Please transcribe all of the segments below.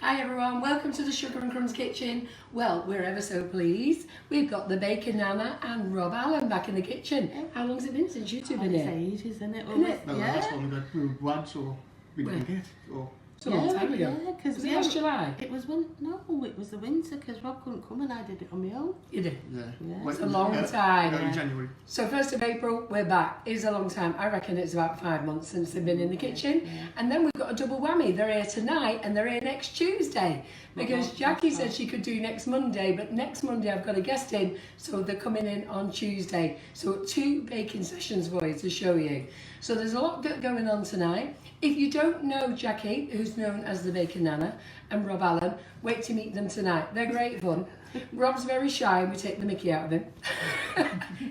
Hi everyone, welcome to the Sugar and Crumbs kitchen. Well, we're ever so pleased. We've got the Bacon Nanna and Rob Allen back in the kitchen. How long's it been since you two been here? Ages, isn't it? Isn't it? No, the last one we got once, or we didn't get, or... It's a long time ago. Yeah, because Was it last July? It was it was the winter because Rob couldn't come and I did it on my own. You did? Yeah. It's a long time. Early January. So 1st of April, we're back. It's a long time. I reckon it's about 5 months since they've been in the kitchen. Yeah. And then we've got a double whammy. They're here tonight and they're here next Tuesday. Because Jackie said she could do next Monday, but next Monday I've got a guest in, so they're coming in on Tuesday. So 2 baking sessions for you to show you. So there's a lot going on tonight. If you don't know Jackie, who's known as the Bacon Nanna, and Rob Allen, wait to meet them tonight. They're great fun. Rob's very shy and we take the mickey out of him.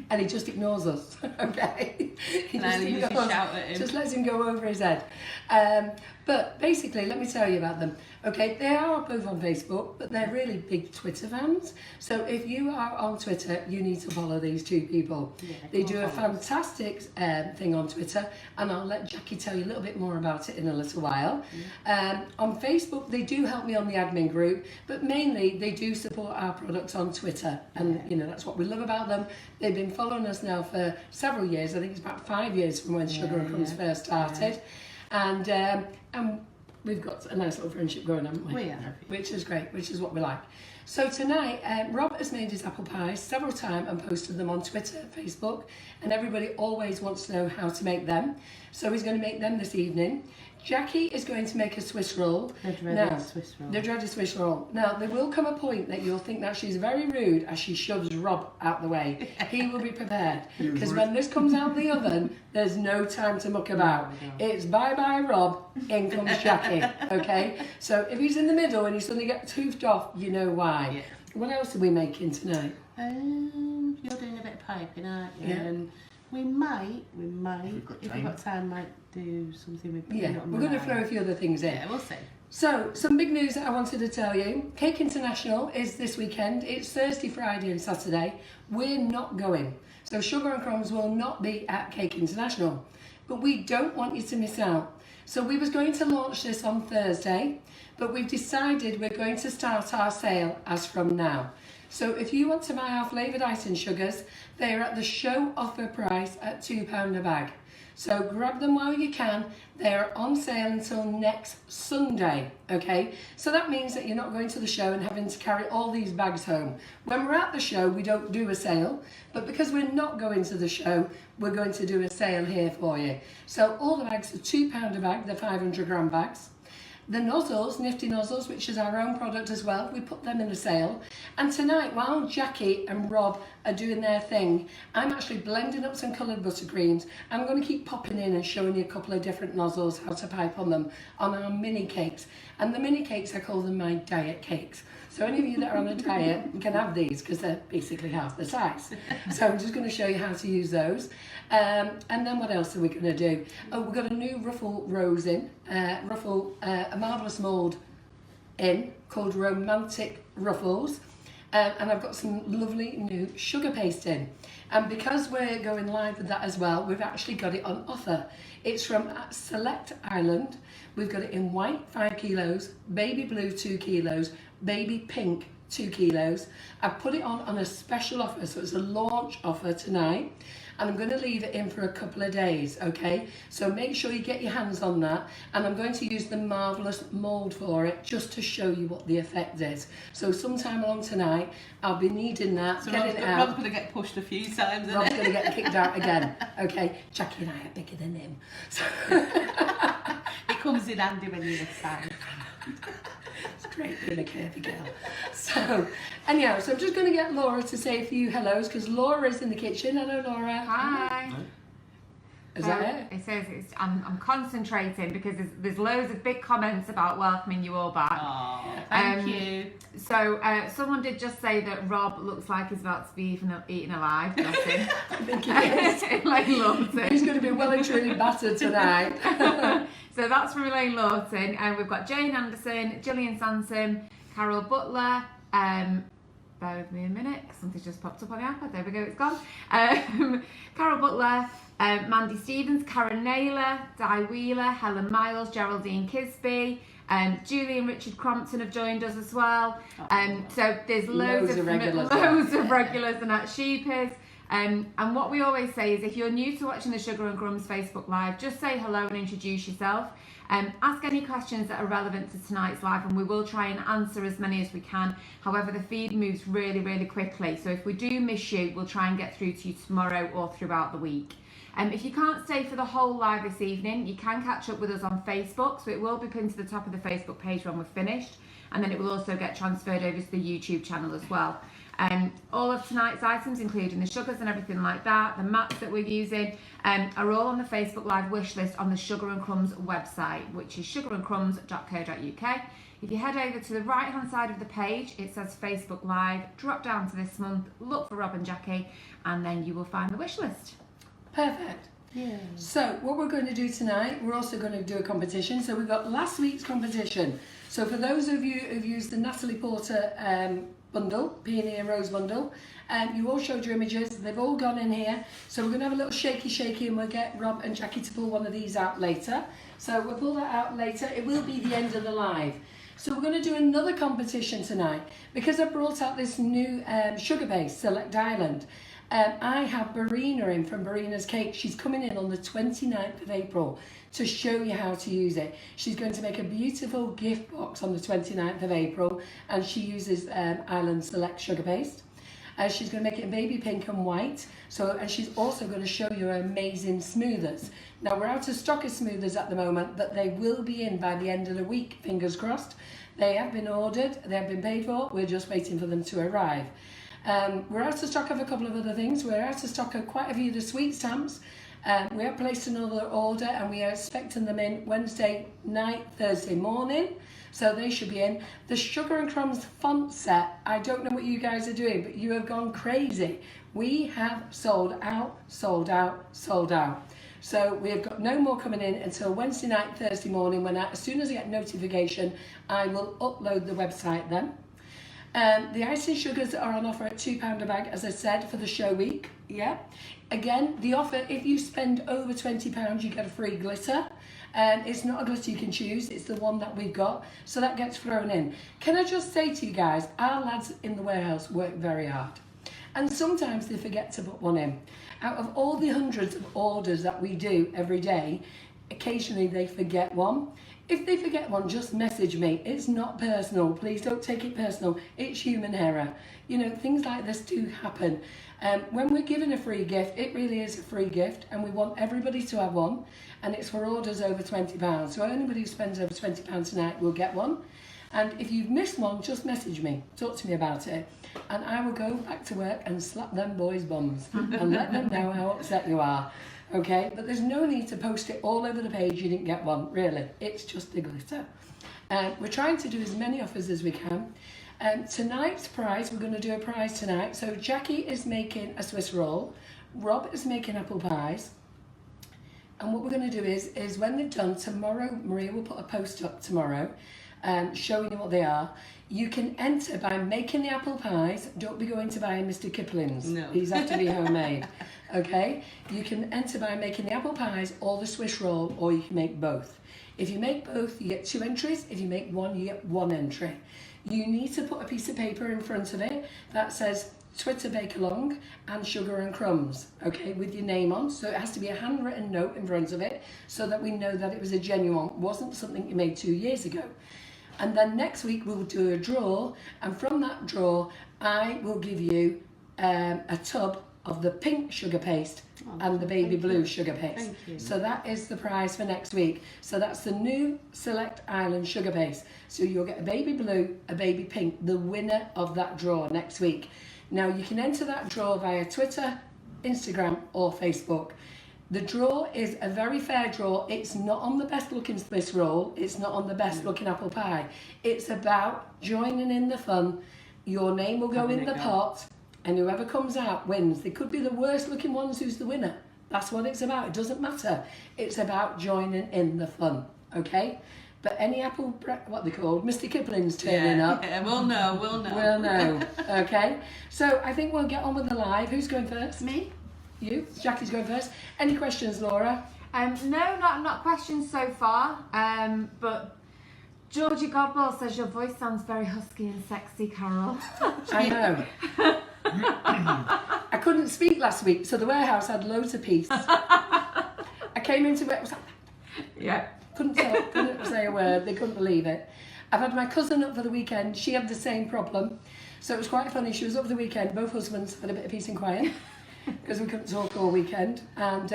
And he just ignores us, okay? He just lets him go over his head. But basically, let me tell you about them. Okay, they are both on Facebook, but they're really big Twitter fans. So if you are on Twitter, you need to follow these 2 people. Yeah, they do a fantastic thing on Twitter, and I'll let Jackie tell you a little bit more about it in a little while. On Facebook, they do help me on the admin group, but mainly they do support our products on Twitter, and you know that's what we love about them. They've been following us now for several years. I think it's about 5 years from when Sugar and Crumbs first started. And we've got a nice little friendship going, haven't we? We have. Which is great, which is what we like. So tonight, Rob has made his apple pies several times and posted them on Twitter, Facebook, and everybody always wants to know how to make them. So he's going to make them this evening. Jackie is going to make a Swiss roll. The dreaded Swiss roll. The dreaded Swiss roll. Now, there will come a point that you'll think that she's very rude as she shoves Rob out the way. He will be prepared. Because when this comes out the oven, there's no time to muck about. It's bye-bye Rob, in comes Jackie, okay? So if he's in the middle and he suddenly gets hoofed off, you know why. Yeah. What else are we making tonight? You're doing a bit of piping, aren't you? Yeah. And we might, if we've time. got time, might do something with We're going to throw a few other things in. Yeah, we'll see. So, some big news that I wanted to tell you. Cake International is this weekend. It's Thursday, Friday and Saturday. We're not going. So Sugar and Crumbs will not be at Cake International. But we don't want you to miss out. So we was going to launch this on Thursday, but we've decided we're going to start our sale as from now. So if you want to buy our flavoured icing sugars, they are at the show offer price at £2 a bag. So grab them while you can. They're on sale until next Sunday, okay? So that means that you're not going to the show and having to carry all these bags home. When we're at the show, we don't do a sale, but because we're not going to the show, we're going to do a sale here for you. So all the bags are £2 a bag, they're 500 gram bags. The nozzles, Nifty nozzles, which is our own product as well, we put them in a sale. And tonight, while Jackie and Rob are doing their thing, I'm actually blending up some coloured buttercreams. I'm going to keep popping in and showing you a couple of different nozzles, how to pipe on them, on our mini cakes. And the mini cakes, I call them my diet cakes. So any of you that are on a diet can have these because they're basically half the size. So I'm just going to show you how to use those. And then what else are we going to do? Oh, we've got a new ruffle rose in, a marvellous mould in called Romantic Ruffles. And I've got some lovely new sugar paste in. And because we're going live with that as well, we've actually got it on offer. It's from Select Island. We've got it in white, 5 kilos, baby blue, 2 kilos, baby pink, 2 kilos. I've put it on a special offer, so it's a launch offer tonight. And I'm going to leave it in for a couple of days, okay? So make sure you get your hands on that. And I'm going to use the Marvellous mould for it, just to show you what the effect is. So sometime along tonight, I'll be needing that, So get it out. Rob's going to get pushed a few times, Rob's going to get kicked out again, okay? Jackie and I are bigger than him. So It comes in handy when you're inside. it's great being a curvy girl. So, anyhow, so I'm just going to get Laura to say a few hellos because Laura's in the kitchen. Hello, Laura. Hi. Is that it? It says I'm concentrating because there's loads of big comments about welcoming you all back. Oh, thank you. So someone did just say that Rob looks like he's about to be eaten alive. Bless him. I think he is. Elaine Lawton. He's going to be well and truly battered tonight. So that's from Elaine Lawton. And we've got Jane Anderson, Gillian Sansom, Carol Butler, bear with me a minute, something's just popped up on the iPad. There we go, it's gone. Carol Butler, Mandy Stevens, Karen Naylor, Di Wheeler, Helen Miles, Geraldine Kisby, Julie and Richard Crompton have joined us as well. So there's loads of regulars and at Sheepers. And what we always say is, if you're new to watching the Sugar and Crumbs Facebook Live, just say hello and introduce yourself. Ask any questions that are relevant to tonight's live, and we will try and answer as many as we can. However, the feed moves really, really quickly. So if we do miss you, we'll try and get through to you tomorrow or throughout the week. If you can't stay for the whole live this evening, you can catch up with us on Facebook. So it will be pinned to the top of the Facebook page when we're finished. And then it will also get transferred over to the YouTube channel as well. All of tonight's items, including the sugars and everything like that, the mats that we're using, are all on the Facebook Live wish list on the Sugar and Crumbs website, which is sugarandcrumbs.co.uk. If you head over to the right hand side of the page, it says Facebook Live, drop down to this month, look for Rob and Jackie, and then you will find the wish list. Perfect. Yeah. So what we're going to do tonight, we're also going to do a competition. So we've got last week's competition. So for those of you who've used the Natalie Porter bundle, Peony and Rose bundle, you all showed your images. They've all gone in here. So we're going to have a little shaky and we'll get Rob and Jackie to pull one of these out later. So we'll pull that out later. It will be the end of the live. So we're going to do another competition tonight because I brought out this new sugar base, Select Island. I have Barina in from Barina's Cake. She's coming in on the 29th of April to show you how to use it. She's going to make a beautiful gift box on the 29th of April, and she uses Island Select Sugar Paste. She's going to make it in baby pink and white. And she's also going to show you her amazing smoothers. Now, we're out of stock of smoothers at the moment, but they will be in by the end of the week, fingers crossed. They have been ordered, they have been paid for, we're just waiting for them to arrive. We're out of stock of a couple of other things. We're out of stock of quite a few of the sweet stamps. We have placed another order and we are expecting them in Wednesday night, Thursday morning. So they should be in. The Sugar and Crumbs font set, I don't know what you guys are doing, but you have gone crazy. We have sold out. So we have got no more coming in until Wednesday night, Thursday morning, when as soon as I get notification, I will upload the website then. The icing sugars are on offer at £2 a bag, as I said, for the show week. Yeah. Again, the offer, if you spend over £20, you get a free glitter. It's not a glitter you can choose, it's the one that we've got. So that gets thrown in. Can I just say to you guys, our lads in the warehouse work very hard. And sometimes they forget to put one in. Out of all the hundreds of orders that we do every day, occasionally they forget one. If they forget one, just message me. It's not personal. Please don't take it personal. It's human error. You know, things like this do happen. When we're giving a free gift, it really is a free gift, and we want everybody to have one, and it's for orders over £20. So anybody who spends over £20 tonight will get one. And if you've missed one, just message me. Talk to me about it. And I will go back to work and slap them boys' bums and let them know how upset you are. Okay, but there's no need to post it all over the page you didn't get one, really. It's just the glitter. We're trying to do as many offers as we can. Tonight's prize, we're going to do a prize tonight. So Jackie is making a Swiss roll. Rob is making apple pies. And what we're going to do is when they're done, tomorrow, Maria will put a post up tomorrow showing you what they are. You can enter by making the apple pies. Don't be going to buy Mr. Kipling's. No. These have to be homemade. Okay? You can enter by making the apple pies or the Swiss roll, or you can make both. If you make both, you get 2 entries. If you make one, you get 1 entry. You need to put a piece of paper in front of it that says Twitter Bake Along and Sugar and Crumbs, okay, with your name on. So it has to be a handwritten note in front of it so that we know that it was a genuine, wasn't something you made 2 years ago. And then next week we'll do a draw, and from that draw I will give you a tub of the pink sugar paste and the baby blue sugar paste. So that is the prize for next week. So that's the new Select Island sugar paste. So you'll get a baby blue, a baby pink, the winner of that draw next week. Now you can enter that draw via Twitter, Instagram or Facebook. The draw is a very fair draw. It's not on the best looking Swiss roll. It's not on the best looking apple pie. It's about joining in the fun. Your name will go in the pot, and whoever comes out wins. They could be the worst looking ones who's the winner. That's what it's about. It doesn't matter. It's about joining in the fun, okay? But any apple, what they called, Mr. Kipling's turning up. Yeah, we'll know. We'll know. Okay. So I think we'll get on with the live. Who's going first? Me? You. Jackie's going first. Any questions, Laura? No, not questions so far. But Georgie Godwell says your voice sounds very husky and sexy, Carol. I know. I couldn't speak last week, so the warehouse had loads of peace. I came into it, was like, Yeah. couldn't talk, couldn't say a word, they couldn't believe it. I've had my cousin up for the weekend, she had the same problem. So it was quite funny, she was up for the weekend, both husbands had a bit of peace and quiet. Because we couldn't talk all weekend. And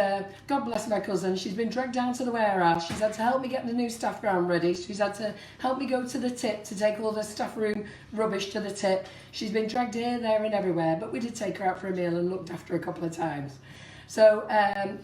God bless my cousin, she's been dragged down to the warehouse. She's had to help me get the new staff ground ready. She's had to help me go to the tip to take all the staff room rubbish to the tip. She's been dragged here, there and everywhere. But we did take her out for a meal and looked after her a couple of times. So,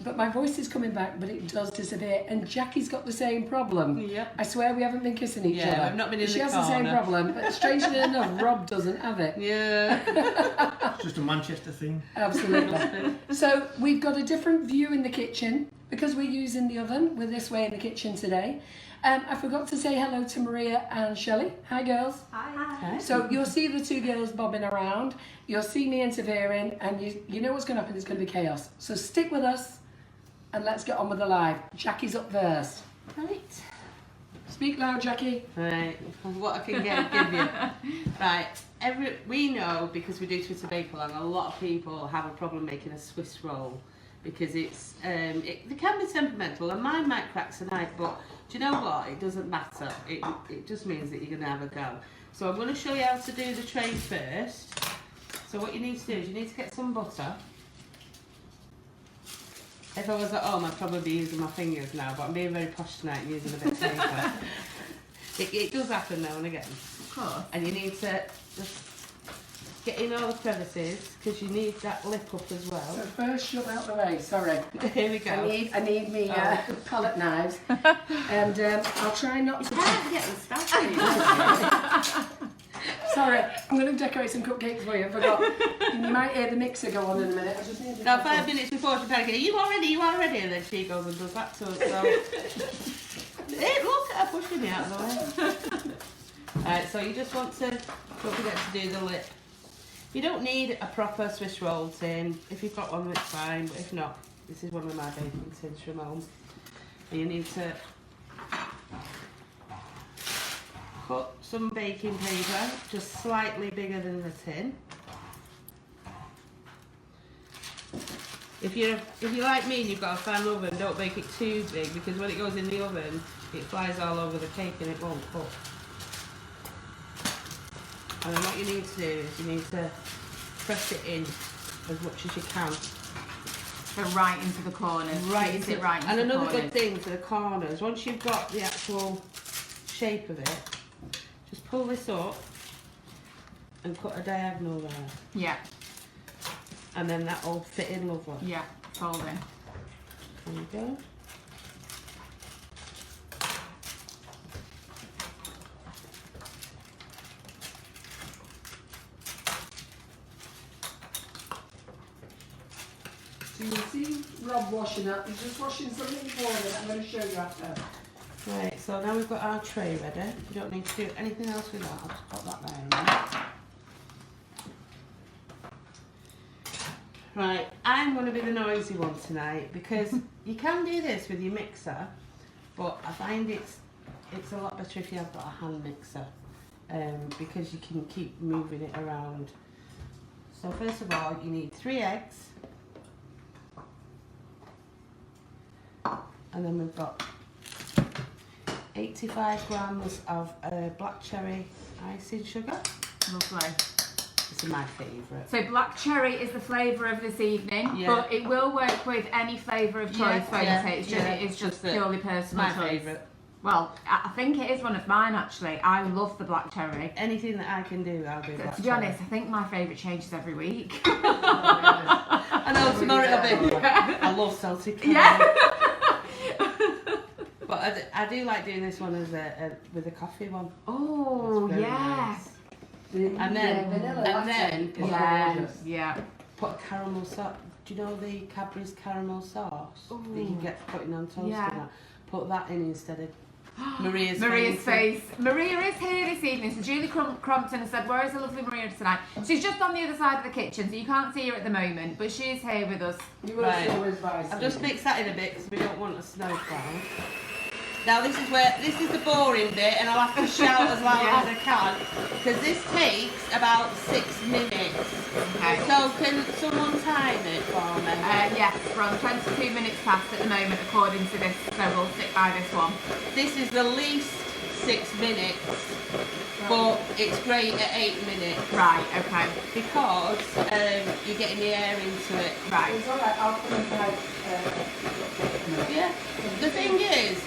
but my voice is coming back, but it does disappear. And Jackie's got the same problem. Yep. I swear we haven't been kissing each other. Yeah, we've not been in She the has the same corner. problem, but strangely enough, Rob doesn't have it. Yeah. It's just a Manchester thing. Absolutely. So we've got a different view in the kitchen because we're using the oven. We're this way in the kitchen today. I forgot to say hello to Maria and Shelley. Hi, girls. Hi. So you'll see the two girls bobbing around. You'll see me interfering, and you know what's going to happen. It's going to be chaos. So stick with us, and let's get on with the live. Jackie's up first. Right. Speak loud, Jackie. Right. What I can give you. Right. We know, because we do Twitter bake along, a lot of people have a problem making a Swiss roll because it's they can be temperamental, and mine might crack tonight, but do you know what? It doesn't matter. It just means that you're going to have a go. So I'm going to show you how to do the tray first. So what you need to do is you need to get some butter. If I was at home, I'd probably be using my fingers now, but I'm being very posh tonight and using a bit of paper. It does happen now and again. Of course. And you need to just get in all the crevices because you need that lip up as well. So first, shove out the way. Sorry. Here we go. I need me palette knives, and I'll try not to. Can't get the stuff. Sorry, I'm going to decorate some cupcakes for you. I forgot. You might hear the mixer go on in a minute. I just need to. Now 5 minutes before she panics, you are ready, and then she goes and does that to us. So. Hey, look at her pushing me out of the way. Alright, so you just want to, don't forget to do the lip. You don't need a proper Swiss roll tin. If you've got one, it's fine, but if not, this is one of my baking tins from home. And you need to cut some baking paper, just slightly bigger than the tin. If you're like me and you've got a fan oven, don't make it too big because when it goes in the oven, it flies all over the cake and it won't cook. And then what you need to do is you need to press it in as much as you can. So right into the corners. Right Squeeze into it right into and the another corners. good thing for the corners, once you've got the actual shape of it, just pull this up and cut a diagonal there. Yeah, And then that'll fit in lovely. yeah, fold in. There you go. So you see Rob washing up. He's just washing something for me. I'm going to show you after. Right, so now we've got our tray ready. You don't need to do anything else with that. I'll just put that there now. Right, I'm going to be the noisy one tonight because you can do this with your mixer, but I find it's a lot better if you have got a hand mixer because you can keep moving it around. So first of all, you need 3 eggs, and then we've got 85 grams of black cherry icing sugar. Lovely. This is my favourite. So black cherry is the flavour of this evening, Yeah. but it will work with any flavour of choice, Yeah, won't yeah, it? It's yeah. just, it's just Just purely It's personal my choice. favourite. Well, I think it is one of mine actually. I love the black cherry. Anything that I can do, I'll do black To be cherry. honest, I think my favourite changes every week. I know, tomorrow it'll be. I love salted caramel. Yeah. But I do like doing this one as with a coffee one. Oh, It's very yes. And then- vanilla and latte then- is Yeah, gorgeous. yeah. Put a caramel sauce. Do you know the Cadbury's caramel sauce that you Ooh. get putting on toast Yeah. and that? Put that in instead of Maria's face. Maria is here this evening. So Julie Crompton has said, where is the lovely Maria tonight? She's just on the other side of the kitchen, so you can't see her at the moment, but she's here with us. Right. I've just mixed that in a bit because we don't want a snow cloud. Now this is the boring bit, and I'll have to shout as loud as I can because this takes about 6 minutes. Okay. So can someone time it for me? Yes, we're on 22 minutes past at the moment according to this, so we'll stick by this one. This is the least 6 minutes, but it's great at 8 minutes. Right, okay. Because you're getting the air into it. Right. It's alright, I'll put it like, Yeah. The thing is,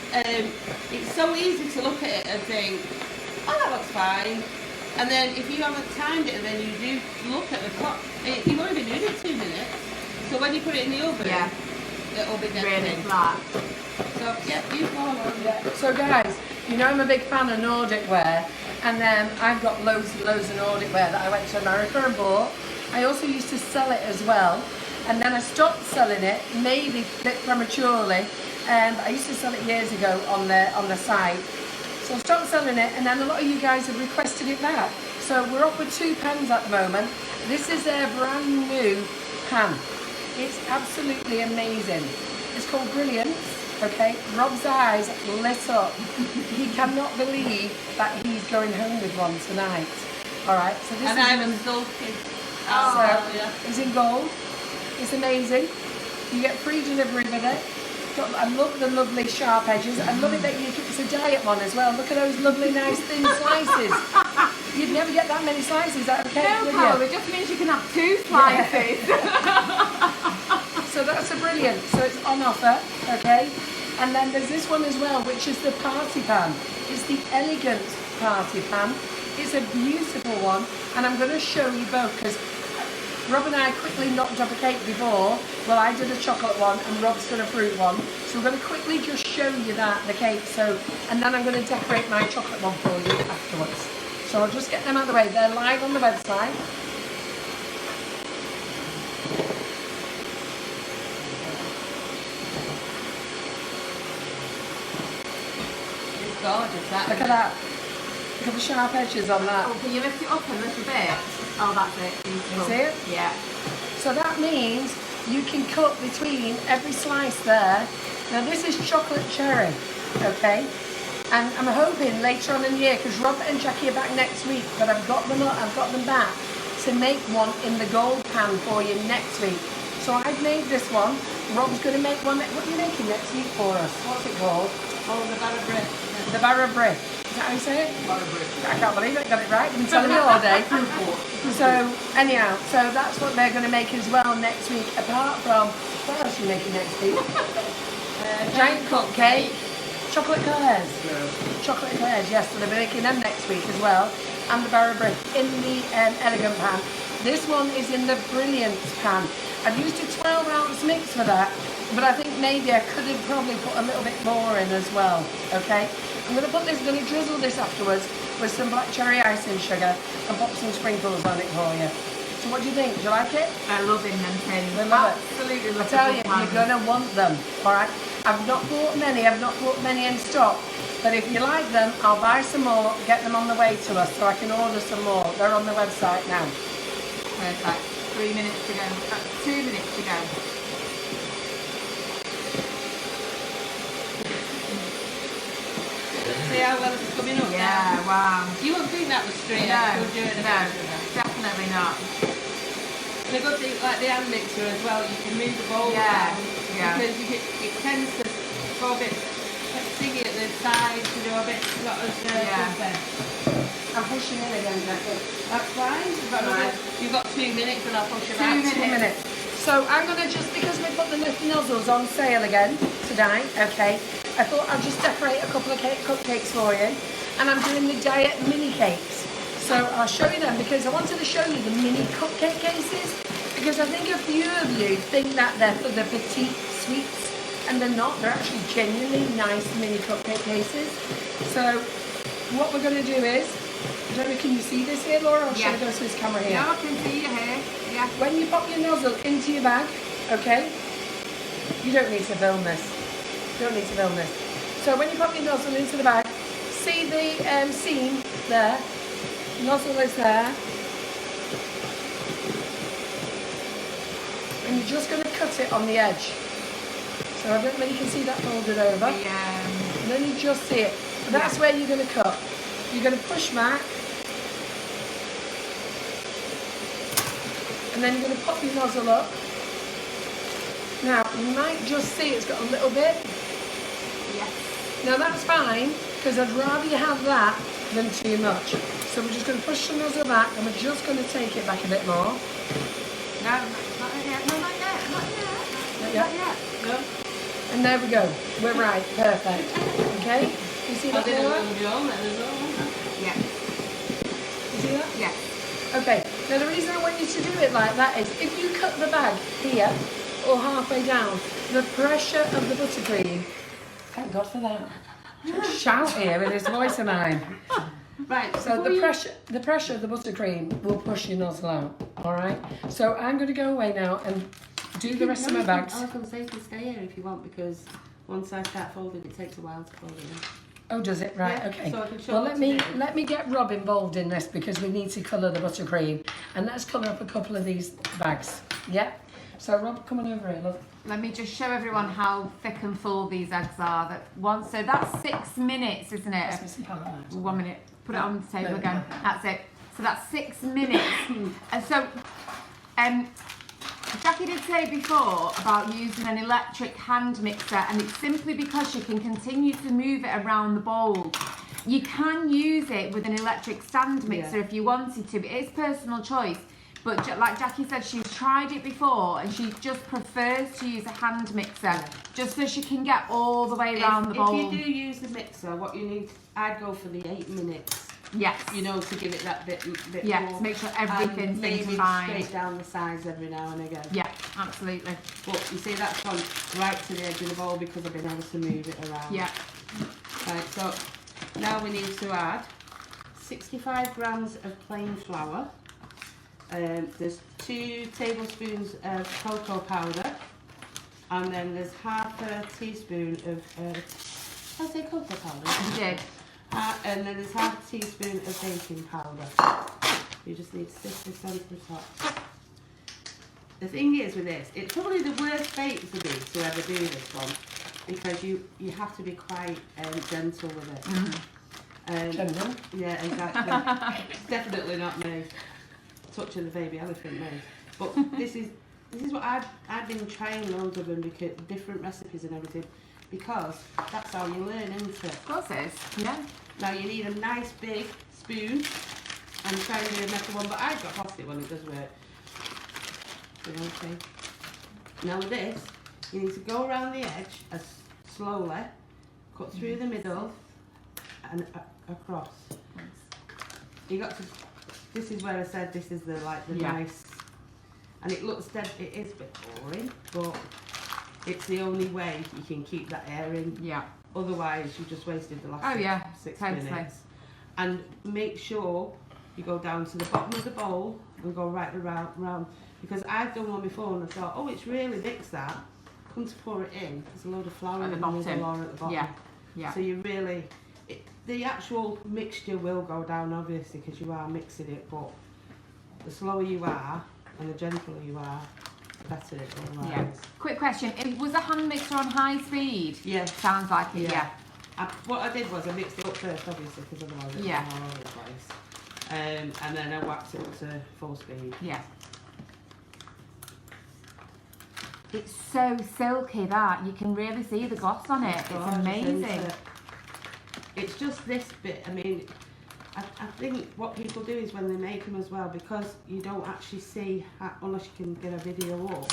it's so easy to look at it and think, oh, that looks fine. And then if you haven't timed it and then you do look at the clock, you've only been doing it 2 minutes. So when you put it in the oven, it'll be dead Really thin. flat. So yeah, you go on. yeah. So guys, you know I'm a big fan of Nordic Ware, and I've got loads and loads of Nordic Ware that I went to America and bought. I also used to sell it as well, and then I stopped selling it, maybe a bit prematurely. I used to sell it years ago on the site. So I stopped selling it, and then a lot of you guys have requested it back. So we're up with 2 pans at the moment. This is their brand new pan. It's absolutely amazing. It's called Brilliance. Okay, Rob's eyes lit up. He cannot believe that he's going home with one tonight. All right, so this And is I'm sulking. it's in gold. It's amazing. You get free delivery with it. I love the lovely sharp edges. I love it that it's a diet one as well. Look at those lovely, nice thin slices. You'd never get that many slices out of a cake, would No, you? it just means you can have 2 slices. So that's a brilliant. So it's on offer, okay? And then there's this one as well, which is the party pan. It's the elegant party pan. It's a beautiful one, and I'm going to show you both because Rob and I quickly knocked up a cake before. Well, I did a chocolate one and Rob's done a fruit one. So we're going to quickly just show you the cake. So, and then I'm going to decorate my chocolate one for you afterwards. So I'll just get them out of the way. They're live on the website. It's gorgeous, that. Look at that. Look at the sharp edges on that. Oh, can you lift it up a little bit? Oh, that's it. Beautiful. See it? Yeah. So that means you can cut between every slice there. Now this is chocolate cherry, okay? And I'm hoping later on in the year, because Robert and Jackie are back next week, but I've got them back to make one in the gold pan for you next week. So I've made this one. Rob's going to make one. What are you making next week for us? What's it called? Oh, the batter brick. The barra brick. Is that how you say it? Butter bread. I can't believe it. Got it right. You've been telling me all day. So anyhow, so that's what they're going to make as well next week. Apart from, what else are you making next week? Giant cupcake, chocolate eclairs. Chocolate eclairs, yes. So they'll be making them next week as well. And the barra brick in the elegant pan. This one is in the Brilliance pan. I've used a 12-ounce mix for that, but I think maybe I could have probably put a little bit more in as well. Okay. I'm going to drizzle this afterwards with some black cherry icing sugar and pop some sprinkles on it for you. So what do you think? Do you like it? I love in them tins. I love it. Absolutely love I tell you, the pans. you're going to want them, alright? I've not bought many in stock, but if you like them, I'll buy some more, get them on the way to us so I can order some more. They're on the website now. Perfect. 3 minutes to go. 2 minutes to go. See how well it's coming up Yeah, now? wow. You wouldn't think that was straight No, out of doing no, definitely not. And a good thing, like the hand mixer as well, you can move the bowl Yeah, down yeah. because it tends to go a bit stingy at the sides, a bit not as good. I'm pushing in again, Jackie. That's fine. You've got 2 minutes and I'll push it 2 back. minutes. So I'm going to just, because we put the Nifty nozzles on sale again tonight, okay, I thought I'd just decorate a couple of cupcakes for you. And I'm doing the diet mini cakes. So I'll show you them because I wanted to show you the mini cupcake cases because I think a few of you think that they're for the petite sweets and they're not. They're actually genuinely nice mini cupcake cases. So what we're going to do is, I don't know, can you see this here, Laura, or should I go to this camera here? Yeah, I can see you here. Yeah. When you pop your nozzle into your bag, okay, you don't need to film this. You don't need to film this. So when you pop your nozzle into the bag, see the seam there? Nozzle is there. And you're just going to cut it on the edge. So I don't know if you can see that folded over. And then you just see it. That's where you're going to cut. You're going to push back. And then you're going to pop your nozzle up. Now, you might just see it's got a little bit. Yes. Now that's fine, because I'd rather you have that than too much. So we're just going to push the nozzle back, and we're just going to take it back a bit more. No, not yet. No, not yet. Not yet. Not yet. No. And there we go. We're right. Perfect. Okay? You see that? I did a Laura? little yawn then as well. Yeah. You see that? Yeah. Okay. Now the reason I want you to do it like that is if you cut the bag here or halfway down, the pressure of the buttercream. Thank God for that. Shout here with his voice of mine. Right. So the pressure of the buttercream will push your nozzle out. All right. So I'm going to go away now and do the rest of my bags. I was going to say you can stay here if you want, because once I start folding, it takes a while to fold it in. Oh, does it? Right. Yeah, Okay. so I can show Well, what let to me get Rob involved in this because we need to colour the buttercream, and let's colour up a couple of these bags. Yeah. So Rob, come on over here, love. Let me just show everyone how thick and full these eggs are. So that's 6 minutes, isn't it? Pass me some palette knives. 1 minute. Put it on the table No. again. That's it. So that's 6 minutes. And so, Jackie did say before about using an electric hand mixer, and it's simply because you can continue to move it around the bowl. You can use it with an electric stand mixer if you wanted to. It is personal choice. But like Jackie said, she's tried it before and she just prefers to use a hand mixer just so she can get all the way around the bowl. If you do use the mixer, what you need, I'd go for the 8 minutes. Yes. You know, to give it that bit Yeah, more. to make sure everything's been maybe combined. straight down the sides every now and again. Yeah, absolutely. But you see, that's gone right to the edge of the bowl because I've been able to move it around. Yeah. Right, so now we need to add 65 grams of plain flour. There's 2 tablespoons of cocoa powder, and then there's half a teaspoon of I say cocoa powder. You did. And then there's half a teaspoon of baking powder. You just need to stick this onto the top. The thing is with this, it's probably the worst bake for me to ever do this one, because you have to be quite gentle with it. Mm-hmm. Gentlemen. Yeah, exactly. It's definitely not me. Touching the baby elephant nose. But this is what I've been trying loads of them, because different recipes and everything, because that's how you learn, isn't it? Of course it is. Yeah. Now you need a nice big spoon. I'm trying to do a metal one, but I've got a plastic one, it does work. Okay. Now with this, you need to go around the edge as slowly, cut through the middle and across. You got to. This is where I said this is the nice, and it looks dead. It is a bit boring, but it's the only way you can keep that air in. Yeah. Otherwise, you just wasted the last 6 minutes. And make sure you go down to the bottom of the bowl and go right around. Because I've done one before and I thought, oh, it's really mixed that. Come to pour it in, there's a load of flour At the and bottom. there's a lot at the bottom. Yeah. Yeah. So you really, the actual mixture will go down obviously because you are mixing it, but the slower you are and the gentler you are, the better it will rise. Yeah. Quick question: was a hand mixer on high speed? Yeah. Sounds like it. Yeah. What I did was I mixed it up first, obviously, because otherwise it's all over the place. And then I whacked it up to full speed. Yeah. It's so silky that you can really see the gloss on it. It's Gorgeous, amazing. isn't it? It's just this bit. I mean, I think what people do is when they make them as well, because you don't actually see unless you can get a video up,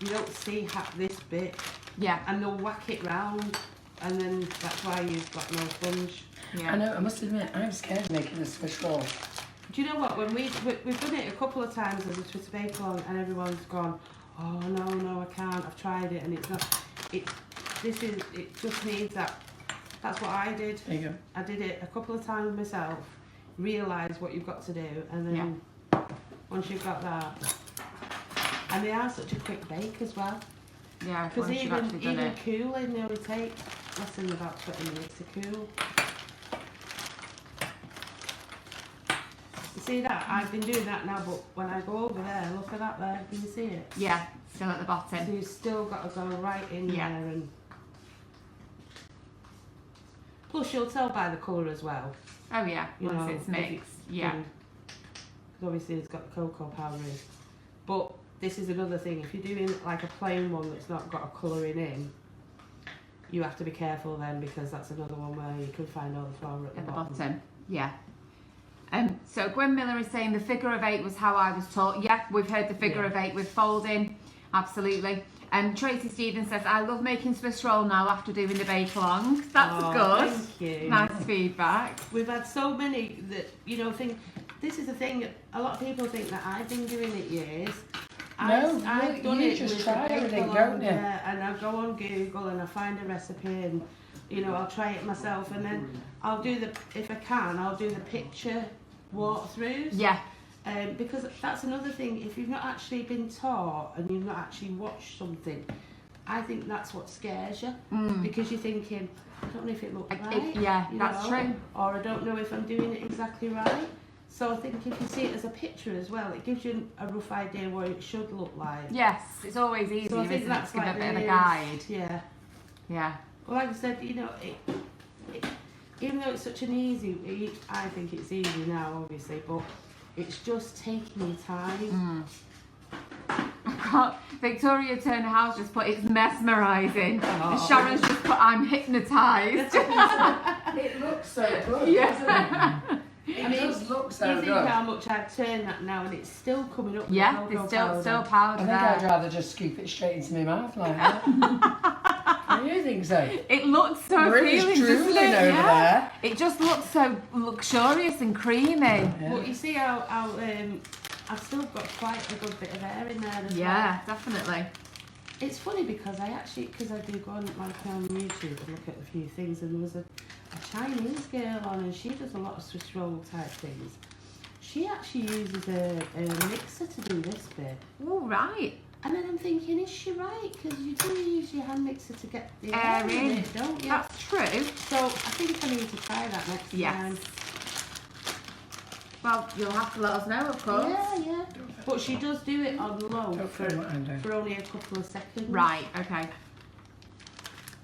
you don't see this bit. Yeah. And they'll whack it round, and then that's why you've got no sponge. Yeah. I know, I must admit, I'm scared of making a Swiss roll. Do you know what? When we've done it a couple of times as a Twitter bake along, and everyone's gone, oh no, I can't. I've tried it, and it's not. It just needs that. That's what I did. There you go. I did it a couple of times myself. Realise what you've got to do, and then once you've got that, and they are such a quick bake as well. Yeah. Because once you've actually done even it. cooling, they only take less than about 20 minutes to cool. see that? I've been doing that now, but when I go over there, look at that there. Can you see it? Yeah, still at the So bottom. you've still got to go right in Yeah. there. And plus, you'll tell by the colour as well. Oh yeah, You once know, it's if mixed. Yeah. Because obviously it's got cocoa powder in. But this is another thing. If you're doing like a plain one that's not got a colouring in, you have to be careful then, because that's another one where you can find all the flour at the bottom. Yeah. So Gwen Miller is saying the figure of 8 was how I was taught. Yeah, we've heard the figure Yeah. of 8 with folding. Absolutely. Tracy Stevens says, I love making Swiss roll now after doing the bake-along. That's good. Thank you. Nice feedback. We've had so many that, you know, think, this is the thing, a lot of people think that I've been doing it years. No, I've done you it just with try the everything, bake-along, don't you? yeah, and I go on Google and I find a recipe and, you know, I'll try it myself, and then I'll do the, if I can, I'll do the picture walkthroughs. Yeah. Because that's another thing, if you've not actually been taught and you've not actually watched something, I think that's what scares you, because you're thinking, I don't know if it looks right. Yeah, you that's know, true. Or I don't know if I'm doing it exactly right. So I think if you see it as a picture as well, it gives you a rough idea what it should look like. Yes, it's always easier, So I think isn't it, that's to give like a bit of a the- guide. Yeah. Yeah. Well, like I said, you know, even though it's such an easy, I think it's easy now, obviously, but it's just taking your time. Victoria Turner House just put, it's mesmerising. Oh. Sharon's just put, I'm hypnotised. It looks so good, Yeah. doesn't it? It does look so You think good. how much I've turned that now, and it's still coming up with Yeah, cocoa there's still powder I think there. I'd rather just scoop it straight into my mouth like that. Do you think so? It looks so Maria's appealing, doesn't drooling it? over Yeah. there. It just looks so luxurious and creamy. Yeah. But you see how I've still got quite a good bit of air in there as well. Yeah, definitely. It's funny because I do go on YouTube and look at a few things, and there was a Chinese girl on, and she does a lot of Swiss roll type things. She actually uses a mixer to do this bit. All right. And then I'm thinking, is she right? Because you do use your hand mixer to get the Air air in. it, don't you? That's true. So I think I need to try that next Yes. time. Well, you'll have to let us know, of course. Yeah. But she does do it on low Don't for film what I'm doing. only a couple of seconds. Right, okay.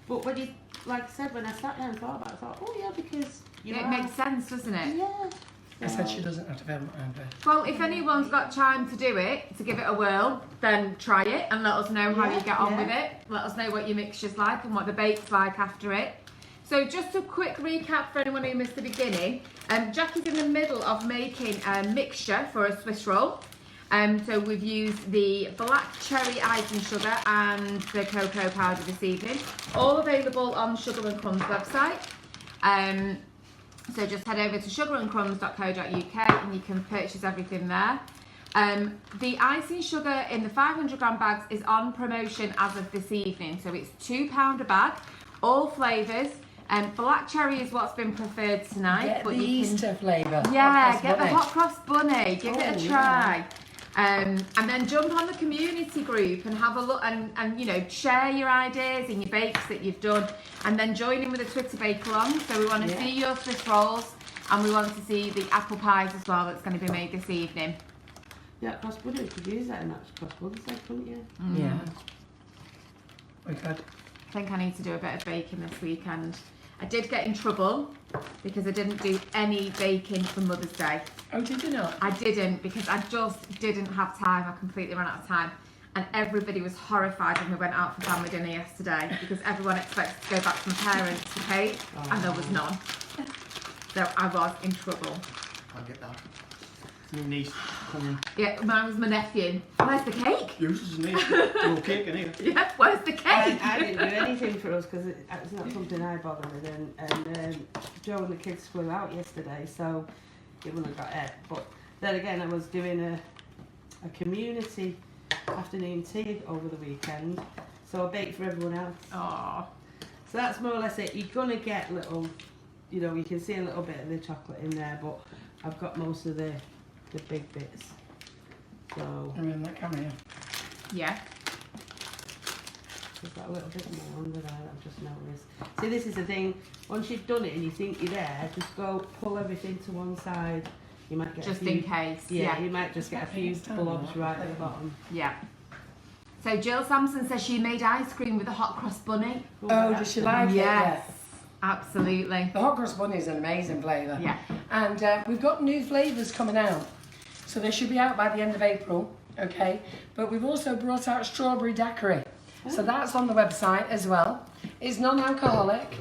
But when you, like I said, when I sat there and thought about it, I thought, oh yeah, because you It are. makes sense, doesn't it? Yeah. I said she doesn't have to film what I'm doing. Well, if anyone's got time to do it, to give it a whirl, then try it and let us know how you get on with it. Let us know what your mixture's like and what the bake's like after it. So just a quick recap for anyone who missed the beginning. Jackie's in the middle of making a mixture for a Swiss roll. So we've used the black cherry icing sugar and the cocoa powder this evening. All available on Sugar and Crumbs website. So just head over to sugarandcrumbs.co.uk and you can purchase everything there. The icing sugar in the 500 gram bags is on promotion as of this evening. So it's £2 a bag, all flavours. Black cherry is what's been preferred tonight. Get but the you can, Easter flavour. yeah, Hot get the cross hot cross bunny, give it a Oh, try. And then jump on the community group and have a look and you know, share your ideas and your bakes that you've done, and then join in with a Twitter bake along. So we want to see your Swiss rolls, and we want to see the apple pies as well that's going to be made this evening. Yeah, cross butter, you could use that in that cross butter side, couldn't you? Yeah. We could. I think I need to do a bit of baking this weekend. I did get in trouble because I didn't do any baking for Mother's Day. Oh, did you not? I didn't, because I just didn't have time. I completely ran out of time. And everybody was horrified when we went out for family dinner yesterday, because everyone expected to go back to my parents for cake, and there was none. So I was in trouble. I'll get that. It's my niece coming. Yeah, mine was my nephew. Where's the cake? Yours is a niece. No cake in here. Yeah, where's the cake? I didn't do anything for us because it's not something I bother with, and Joe and the kids flew out yesterday, so it wouldn't have got it. But then again, I was doing a community afternoon tea over the weekend, so I baked for everyone else. Oh, So that's more or less it. You're gonna get little, you know, you can see a little bit of the chocolate in there, but I've got most of the big bits. So I'm in that camera. yeah. there's got a little bit more under there that I've just noticed. See, this is the thing. Once you've done it and you think you're there, just go pull everything to one side. You might get Just in case. Yeah, you might just get a few blobs right at the bottom. Yeah. So Jill Sampson says she made ice cream with a hot cross bunny. Oh, does she like it? Yes, absolutely. The hot cross bunny is an amazing flavour. Yeah. And we've got new flavours coming out. So they should be out by the end of April, okay? But we've also brought out strawberry daiquiri. So that's on the website as well. It's non-alcoholic.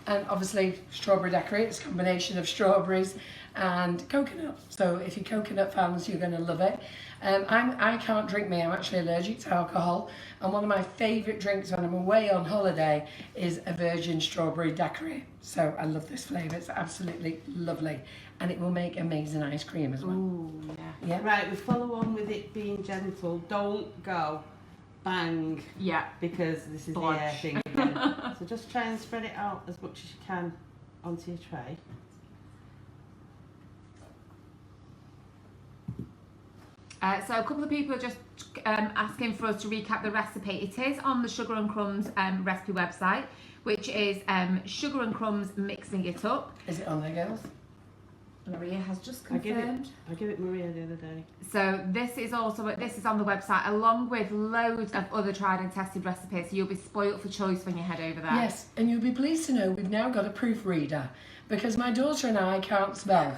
And obviously strawberry daiquiri, it's a combination of strawberries and coconut. So if you're coconut fans, you're going to love it. I can't drink me, I'm actually allergic to alcohol. And one of my favourite drinks when I'm away on holiday is a virgin strawberry daiquiri. So I love this flavour, it's absolutely lovely. And it will make amazing ice cream as well. Ooh, yeah. Yeah. Right, we follow on with it being gentle. Don't go bang. Yeah. Because this is Blodge. the air thing again. So just try and spread it out as much as you can onto your tray. So a couple of people are just asking for us to recap the recipe. It is on the Sugar and Crumbs recipe website, which is Sugar and Crumbs mixing it up. Is it on there, girls? Maria has just I confirmed. give it Maria the other day. So this is on the website along with loads of other tried and tested recipes. So you'll be spoilt for choice when you head over there. Yes, and you'll be pleased to know we've now got a proofreader because my daughter and I can't spell.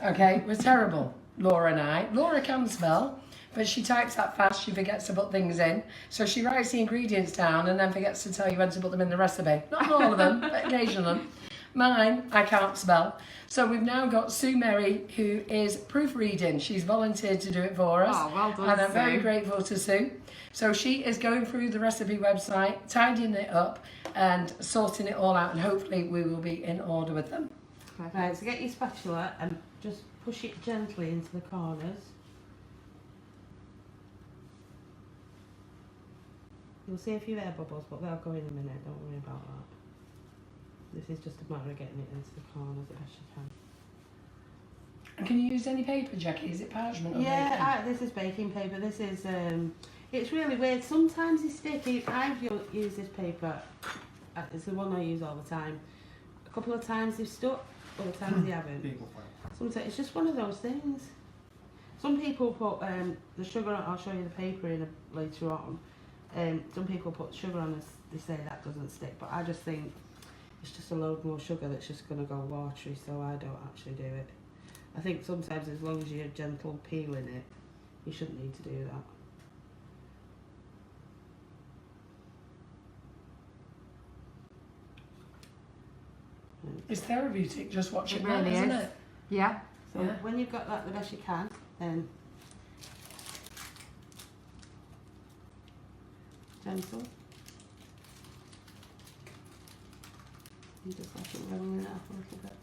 Okay, we're terrible, Laura and I. Laura can spell, but she types that fast, she forgets to put things in. So she writes the ingredients down and then forgets to tell you when to put them in the recipe. Not all of them, but occasionally. Mine, I can't spell. So we've now got Sue Merry, who is proofreading. She's volunteered to do it for us. Oh, well done, and I'm Sue. very grateful to Sue. So she is going through the recipe website, tidying it up and sorting it all out, and hopefully we will be in order with them. Perfect. Right, so get your spatula and just push it gently into the corners. You'll see a few air bubbles, but they'll go in a minute, don't worry about that. This is just a matter of getting it into the corners as best you can. And can you use any paper, Jackie? Is it parchment or Yeah, this is baking paper. This is, it's really weird. Sometimes it's sticky. I've used this paper. It's the one I use all the time. A couple of times they've stuck, other times they haven't. People find. Sometimes it's just one of those things. Some people put the sugar on. I'll show you the paper later on. Some people put sugar on and they say that doesn't stick, but I just think it's just a load more sugar that's just going to go watery, so I don't actually do it. I think sometimes as long as you're gentle peeling it, you shouldn't need to do that. It's therapeutic just watching It that, really isn't is. it? Yeah. So Yeah. when you've got that the best you can, then gentle. You just let it roll it up a little bit.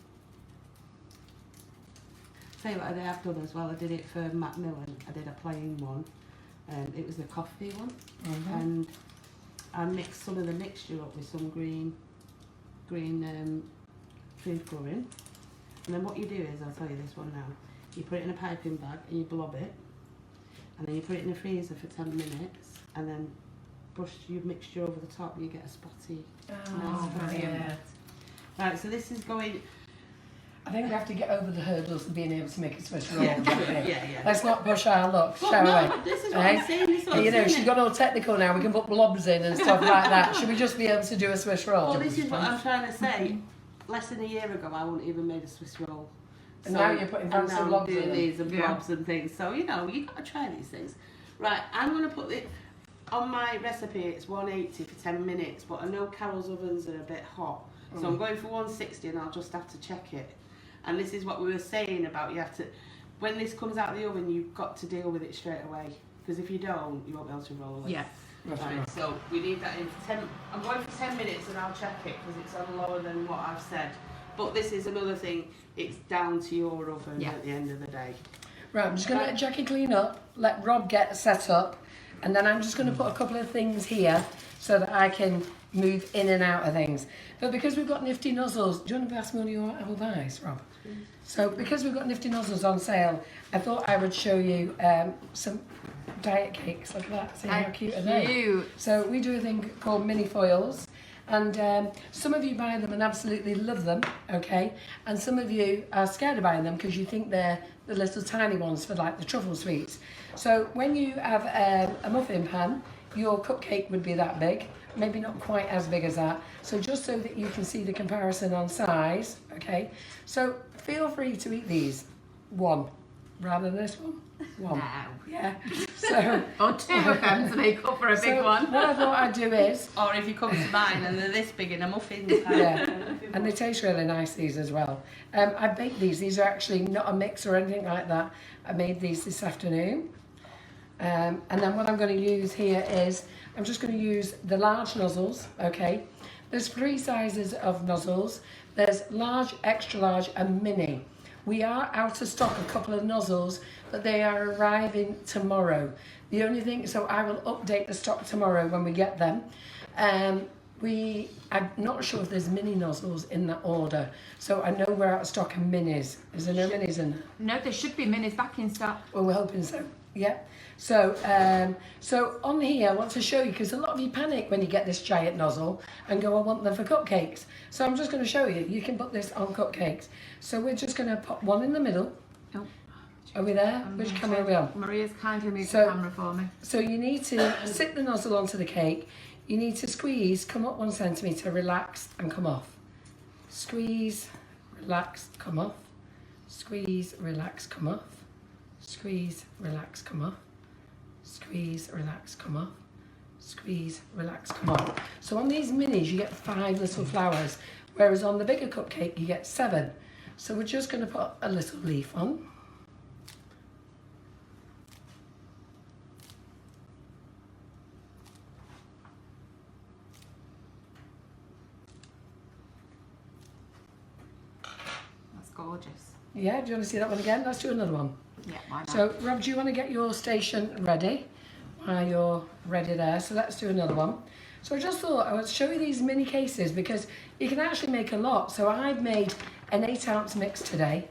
Tell you what I have done as well, I did it for Macmillan, I did a plain one, it was the coffee one, and I mixed some of the mixture up with some green food colouring, and then what you do is, I'll tell you this one now, you put it in a piping bag and you blob it, and then you put it in the freezer for 10 minutes, and then brush your mixture over the top and you get a spotty. Oh, nice brilliant. Right, so this is going. I think we have to get over the hurdles of being able to make a Swiss roll. Yeah, don't we? yeah. Let's not push our luck, Well, shall no, we? this is what Eh? I'm saying. This is what I'm You know, saying. she's got all technical now. We can put blobs in and stuff like that. Should we just be able to do a Swiss roll? Well, this is what I'm trying to say. Less than a year ago, I wouldn't even made a Swiss roll. And now you're putting and fancy now I'm blobs doing in them. these and Yeah. blobs and things. So you know, you got to try these things. Right, I'm going to put it on my recipe. It's 180 for 10 minutes, but I know Carol's ovens are a bit hot, so I'm going for 160, and I'll just have to check it. And this is what we were saying about you have to, when this comes out of the oven, you've got to deal with it straight away, because if you don't, you won't be able to roll it. Yeah. Right, so we need that in for 10. I'm going for 10 minutes and I'll check it because it's on lower than what I've said. But this is another thing, it's down to your oven Yeah. at the end of the day. Right, I'm just going to let Jackie clean up, let Rob get set up, and then I'm just going to put a couple of things here so that I can move in and out of things. But because we've got Nifty nozzles, do you want to pass me one of your apple pies, Rob? So because we've got Nifty nozzles on sale, I thought I would show you some diet cakes. Look at that, see how cute are they? Cute. So we do a thing called mini foils, And some of you buy them and absolutely love them, okay? And some of you are scared of buying them because you think they're the little tiny ones for like the truffle sweets. So when you have a muffin pan, your cupcake would be that big, maybe not quite as big as that. So just so that you can see the comparison on size, okay? So feel free to eat these, one, rather than this one. One. No. Yeah. So Or two of them to make up for a big one. What I thought I'd do is, Or if you come to mine and they're this big in a muffin pan. yeah, and they taste really nice, these as well. I baked these. These are actually not a mix or anything like that. I made these this afternoon. And then what I'm going to use here is, I'm just going to use the large nozzles, okay? There's 3 sizes of nozzles. There's large, extra large and mini. We are out of stock a couple of nozzles, but they are arriving tomorrow. The only thing, so I will update the stock tomorrow when we get them. I'm not sure if there's mini nozzles in that order. So I know we're out of stock of minis. Is there no minis in there? No, there should be minis back in stock. Well, we're hoping so. Yeah. So, so on here, I want to show you, because a lot of you panic when you get this giant nozzle and go, I want them for cupcakes. So I'm just going to show you. You can put this on cupcakes. So we're just going to pop one in the middle. Oh. Are we there? Which camera are we on? Maria's kindly moved So- the camera for me. So you need to sit the nozzle onto the cake. You need to squeeze, come up 1 centimetre, relax and come off. Squeeze, relax, come off. Squeeze, relax, come off. Squeeze, relax, come off. Squeeze, relax, come off. Squeeze, relax, come off. So on these minis you get 5 little flowers, whereas on the bigger cupcake you get 7. So we're just going to put a little leaf on. That's gorgeous. Yeah, do you want to see that one again? Let's do another one. Yeah, why not? So, Rob, do you want to get your station ready while you're ready there? So let's do another one. So I just thought I would show you these mini cases because you can actually make a lot. So I've made an 8-ounce mix today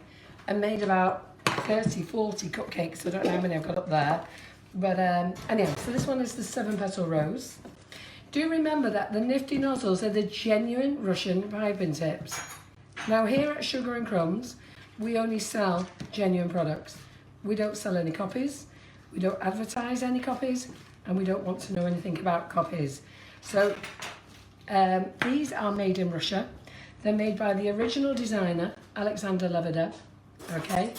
and made about 30, 40 cupcakes. I don't know how many I've got up there. But anyway, so this one is the 7-petal rose. Do remember that the Nifty nozzles are the genuine Russian piping tips. Now here at Sugar and Crumbs, we only sell genuine products. We don't sell any copies, we don't advertise any copies, and we don't want to know anything about copies. So these are made in Russia. They're made by the original designer, Alexander Lebedev, okay?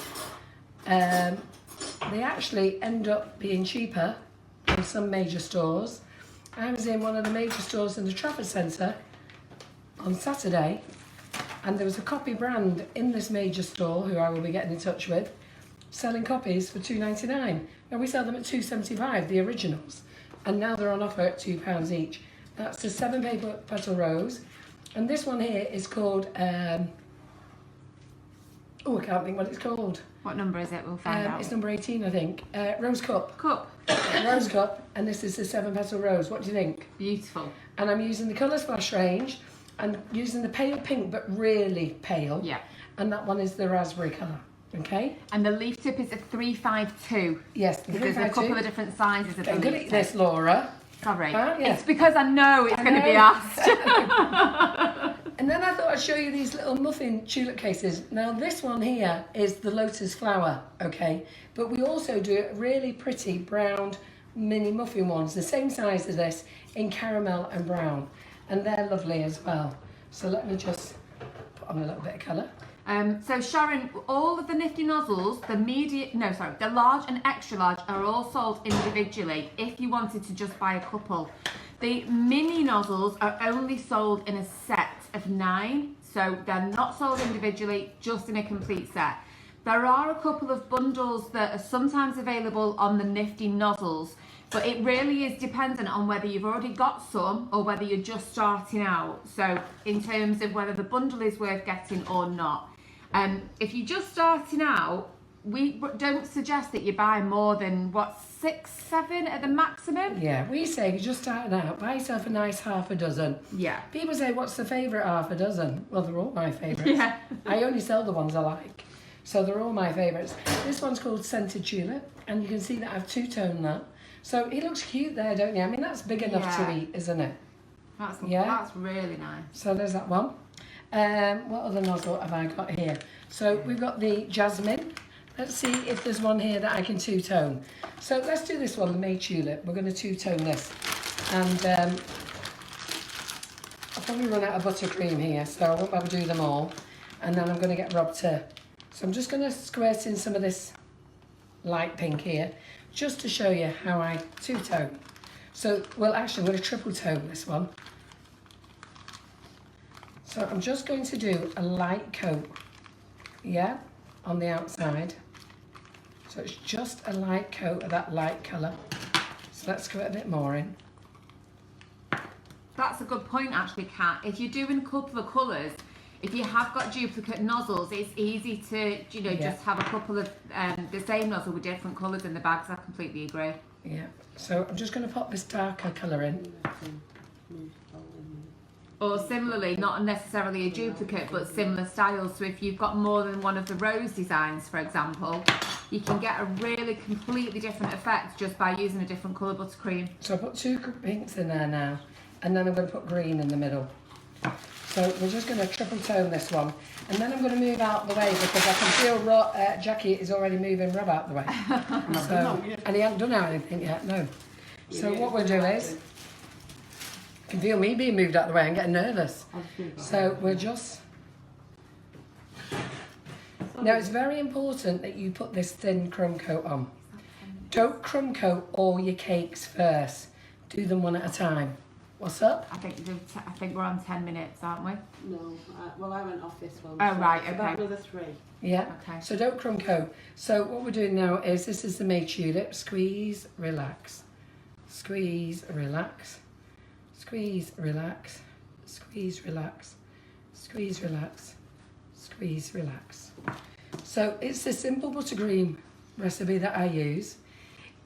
They actually end up being cheaper in some major stores. I was in one of the major stores in the Trafford Centre on Saturday, and there was a copy brand in this major store who I will be getting in touch with, selling copies for £2.99. Now we sell them at £2.75, the originals, and now they're on offer at £2 each. That's the 7-petal rose, and this one here is called, I can't think what it's called. What number is it? We'll find out. It's number 18, I think. Rose Cup. Cup. Rose Cup, and this is the 7-petal rose. What do you think? Beautiful. And I'm using the Colour Splash range, and using the pale pink, but really pale. Yeah. And that one is the raspberry colour, okay? And the leaf tip is a 352. Yes, the There's a 352. couple of different sizes of the I'm good leaf at tip. this, Laura. Sorry. Yeah. It's because I know it's going to be know. asked. And then I thought I'd show you these little muffin tulip cases. Now this one here is the lotus flower, okay? But we also do really pretty brown mini muffin ones, the same size as this, in caramel and brown. And they're lovely as well. So let me just put on a little bit of colour. So Sharon, all of the Nifty nozzles, the large and extra large are all sold individually if you wanted to just buy a couple. The mini nozzles are only sold in a set of 9, so they're not sold individually, just in a complete set. There are a couple of bundles that are sometimes available on the Nifty nozzles, but it really is dependent on whether you've already got some or whether you're just starting out. So in terms of whether the bundle is worth getting or not. If you're just starting out, we don't suggest that you buy more than, 6, 7 at the maximum? Yeah, we say you're just starting out, buy yourself a nice half a dozen. Yeah. People say, what's the favourite half a dozen? Well, they're all my favourites. Yeah. I only sell the ones I like. So they're all my favourites. This one's called Scented Tulip, and you can see that I've two-toned that. So it looks cute there, don't you? I mean, that's big enough to Yeah. eat, isn't it? That's really nice. So there's that one. What other nozzle have I got here? So we've got the Jasmine. Let's see if there's one here that I can two-tone. So let's do this one, the May Tulip. We're going to two-tone this. And I'll probably run out of buttercream here, so I won't be able to do them all. And then I'm going to get Rob to... So I'm just going to squirt in some of this light pink here, just to show you how I two-tone. So, well, actually, I'm going to triple-tone this one. So I'm just going to do a light coat, yeah, on the outside. So it's just a light coat of that light colour. So let's give it a bit more in. That's a good point actually, Kat. If you're doing a couple of colours, if you have got duplicate nozzles, it's easy to, just have a couple of the same nozzle with different colours in the bags. I completely agree. Yeah, so I'm just going to pop this darker colour in. Or similarly, not necessarily a duplicate, but similar styles. So if you've got more than one of the rose designs, for example, you can get a really completely different effect just by using a different colour buttercream. So I put 2 pinks in there now, and then I'm going to put green in the middle. So we're just going to triple tone this one, and then I'm going to move out the way because I can feel Jackie is already moving Rob out the way. And he hasn't done anything yet, no. So what we'll do is, I can feel me being moved out the way, I'm getting nervous. So we're just... Now it's very important that you put this thin crumb coat on. Don't crumb coat all your cakes first. Do them one at a time. What's up? I think we're on 10 minutes, aren't we? No, I went off this one. Oh, right, okay. About another 3. Yeah. Okay. So don't crumb coat. So what we're doing now is, this is the May Tulip. Squeeze, relax. Squeeze, relax. Squeeze, relax. Squeeze, relax. Squeeze, relax. Squeeze, relax. So it's the simple buttercream recipe that I use.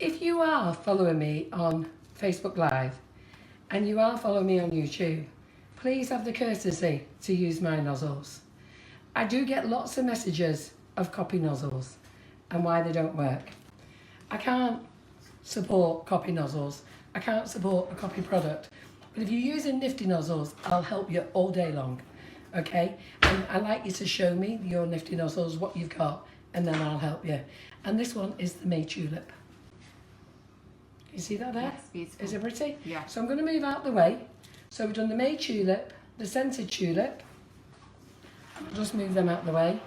If you are following me on Facebook Live and you are following me on YouTube, please have the courtesy to use my nozzles. I do get lots of messages of copy nozzles and why they don't work. I can't support copy nozzles. I can't support a copy product. But if you're using Nifty nozzles, I'll help you all day long. Okay? And I'd like you to show me your Nifty nozzles, what you've got, and then I'll help you. And this one is the May Tulip. You see that there? Yes, beautiful. Is it pretty? Yeah. So I'm going to move out the way. So we've done the May Tulip, the scented tulip. I'll just move them out the way.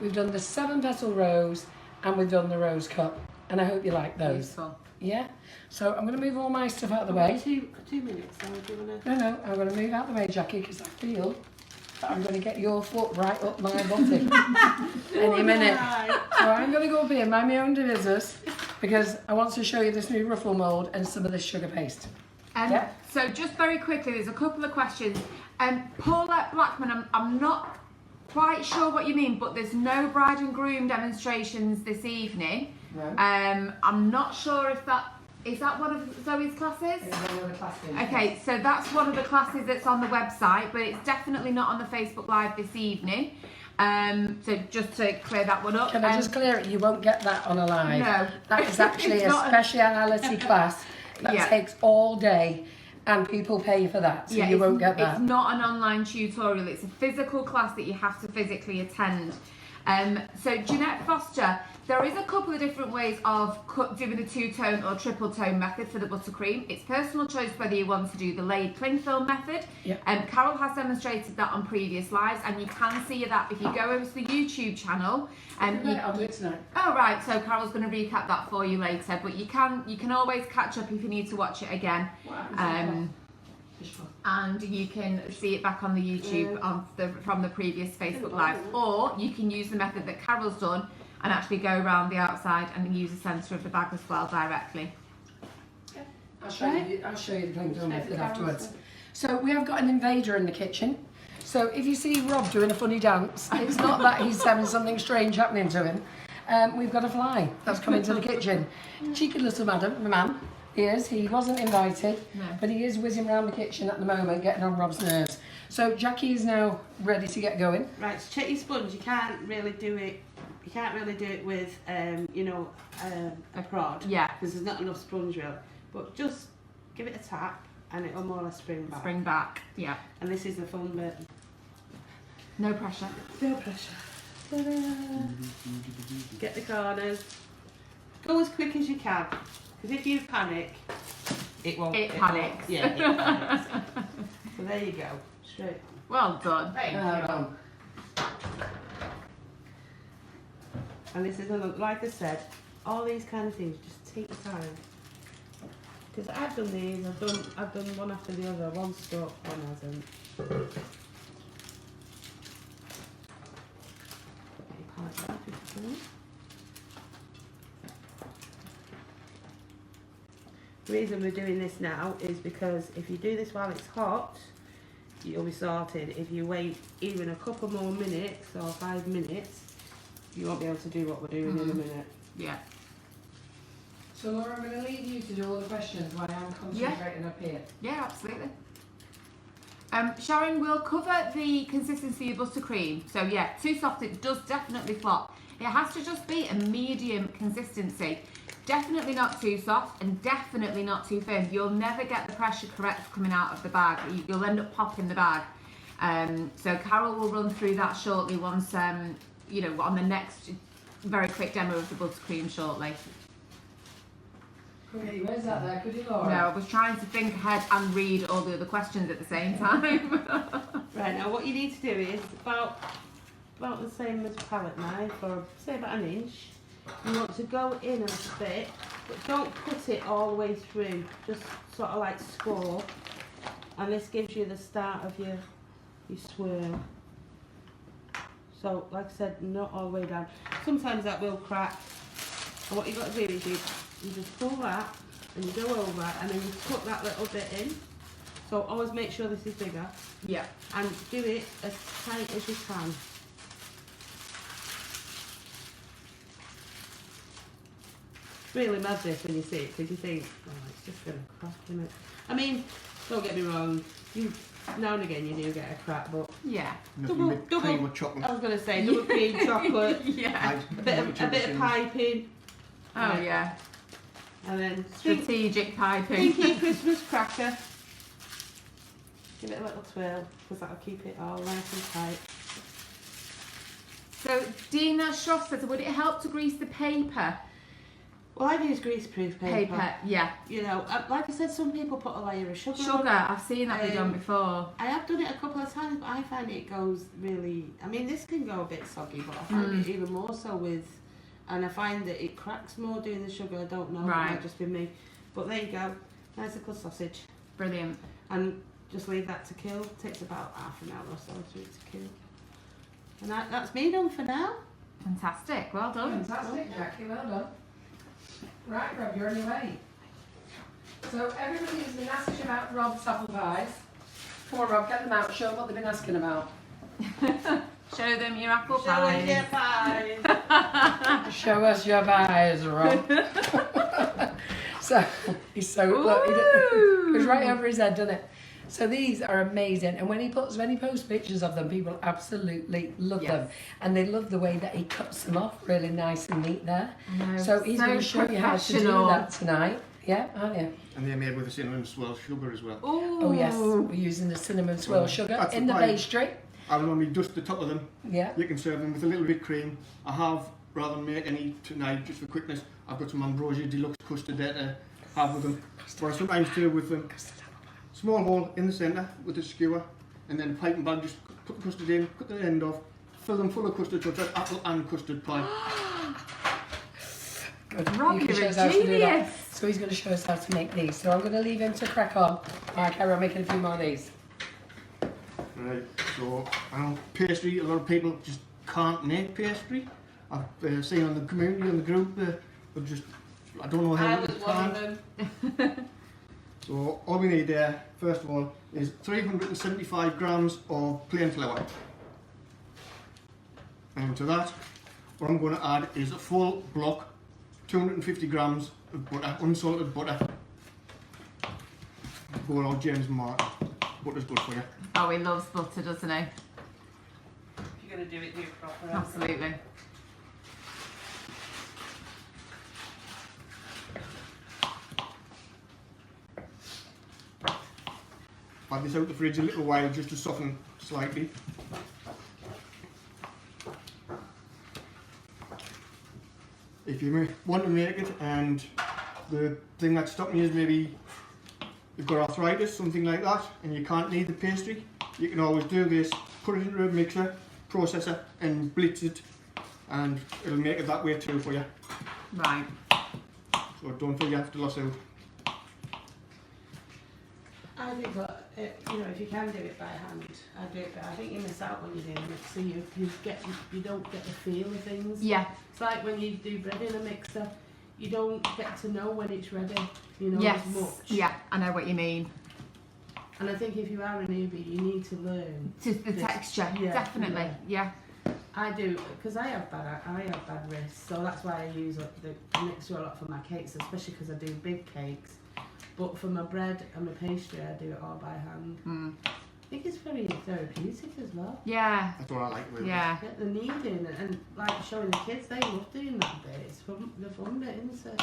We've done the 7-petal rose, and we've done the rose cup. And I hope you like those. Beautiful. Yeah? So I'm going to move all my stuff out the way. 2 minutes, so do you want to... No, I'm going to move out the way, Jackie, because I feel that I'm going to get your foot right up my butty any minute. So I'm going to go up here, mind my own business, because I want to show you this new ruffle mould and some of this sugar paste. Yeah? So just very quickly, there's a couple of questions. Paula Blackman, I'm not quite sure what you mean, but there's no bride and groom demonstrations this evening. No. I'm not sure if is that one of Zoe's classes? It's one of the classes. Okay, so that's one of the classes that's on the website, but it's definitely not on the Facebook Live this evening. So just to clear that one up. Can I just clear it? You won't get that on a live. No. That is actually a speciality class that takes all day, and people pay for that, so you won't get that. It's not an online tutorial, it's a physical class that you have to physically attend. So Jeanette Foster, there is a couple of different ways of doing the 2-tone or triple tone method for the buttercream. It's personal choice whether you want to do the laid cling film method. Yep. Carol has demonstrated that on previous lives, and you can see that if you go over to the YouTube channel. I'll do it tonight. Oh right, so Carol's going to recap that for you later, but you can always catch up if you need to watch it again. And you can see it back on the YouTube from the previous Facebook Live, or you can use the method that Carol's done and actually go around the outside and use the centre of the bag as well directly. I'll show you the cling film method afterwards. So we have got an invader in the kitchen. So if you see Rob doing a funny dance, it's not that he's having something strange happening to him. We've got a fly that's come into the kitchen. Cheeky little man. He wasn't invited, but he is whizzing around the kitchen at the moment, getting on Rob's nerves. So Jackie is now ready to get going. Right, So check your sponge. You can't really do it. You can't really do it with, a prod. Yeah. Because there's not enough sponge really. But just give it a tap. and it'll more or less spring back. Spring back, yeah. And this is the fun bit. No pressure. No pressure. Ta-da. Get the corners. Go as quick as you can, because if you panic, it won't. It panics. Yeah, it panics. So there you go. Straight. Well done. Thank you. And this is another, like I said, all these kind of things just take your time. Because I've done these, I've done one after the other. One stuck, one hasn't. The reason we're doing this now is because if you do this while it's hot, you'll be sorted. If you wait even a couple more minutes or 5 minutes, you won't be able to do what we're doing in a minute. Yeah. So Laura, I'm going to leave you to do all the questions while I'm concentrating up here. Yeah, absolutely. Sharon, we'll cover the consistency of buttercream. So yeah, too soft, it does definitely flop. It has to just be a medium consistency. Definitely not too soft and definitely not too firm. You'll never get the pressure correct coming out of the bag. You'll end up popping the bag. So Carol will run through that shortly once, you know, on the next very quick demo of the buttercream shortly. Where's that there? Could you, Laura? No, I was trying to think ahead and read all the other questions at the same time. Right, now what you need to do is about the same as a palette knife, or say about an inch. You want to go in a bit, but don't put it all the way through, just sort of like score. And this gives you the start of your swirl. So, like I said, not all the way down. Sometimes that will crack. And what you've got to do is you just pull that, and you go over, and then you tuck that little bit in. So always make sure this is bigger. Yeah. And do it as tight as you can. It's really mad this when you see it, because you think, oh, it's just going to crack, isn't it? I mean, don't get me wrong, now and again you do get a crack, but Yeah. Nothing with cream or chocolate. I was going to say double cream, chocolate, Yeah. a bit of piping, Oh yeah. and then Strategic piping. pinky Christmas cracker. Give it a little twirl, because that'll keep it all nice and tight. So Dina Schroff says, would it help to grease the paper? Well, I've used greaseproof paper. Yeah. You know, like I said, some people put a layer of sugar Sugar, on. I've seen that be done before. I have done it a couple of times, but I find it goes really... I mean, this can go a bit soggy, but I find it even more so with... And I find that it cracks more doing the sugar. I don't know. Right. It might just be me. But there you go. Nice little sausage. Brilliant. And just leave that to kill. It takes about half an hour or so for it to kill. And that's me done for now. Fantastic. Well done. Fantastic, Jackie, well done. Right, Rob, you're on your way. So everybody has been asking about Rob's apple pies. Come on, Rob, get them out, show them what they've been asking about. Show them your apple Show us your pies. pies. Show us your pies, Rob. So, he's so, look, he was right over his head, doesn't it? So these are amazing, and when he posts pictures of them, people absolutely love them, and they love the way that he cuts them off really nice and neat there. So he's going to show you how to do that tonight. Yeah, aren't you? And they're made with the cinnamon swirl sugar as well. Ooh. Oh yes, we're using the cinnamon swirl sugar in the pastry. I will only dust the top of them. Yeah. You can serve them with a little bit of cream. I have, rather than make any tonight, just for quickness, I've got some Ambrosia Deluxe custard there to have with them. But I sometimes do with them. Small hole in the centre with a skewer, and then a piping bag, just put the custard in, cut the end off, fill them full of custard, so it's like apple and custard pie. Good. Rob, You can you're show a us how to do that. genius. So he's going to show us how to make these. So I'm going to leave him to crack on. Alright, carry on making a few more of these. Right, so pastry, a lot of people just can't make pastry. I've seen on the community, on the group, I don't know how I they was one of can't. them. So all we need there, first of all, is 375 grams of plain flour. And to that, what I'm going to add is a full block, 250 grams of butter, unsalted butter. Good old James Martin. Butter's good for you. Oh, he loves butter, doesn't he? If you're going to do it, do it proper. Absolutely. had this out the fridge a little while just to soften slightly. If you want to make it and the thing that's stopping you is maybe you've got arthritis, something like that, and you can't knead the pastry, you can always do this, put it into a mixer, processor and blitz it, and it'll make it that way too for you. Right. So don't feel you have to loss out. I think that, you know, if you can do it by hand, I do it, but I think you miss out when you're doing a mixer. You don't get the feel of things. Yeah. It's like when you do bread in a mixer, you don't get to know when it's ready, you know, Yes. as much. Yeah, I know what you mean. And I think if you are a newbie, you need to learn. Just the texture, Yeah, definitely. Yeah. I do, because I have bad wrists, so that's why I use the mixer a lot for my cakes, especially because I do big cakes. But for my bread and my pastry, I do it all by hand. Mm. I think it's very therapeutic as well. Yeah. That's what I like with it. Yeah. Get the kneading and like showing the kids, they love doing that bit. It's fun, the fun bit, isn't it?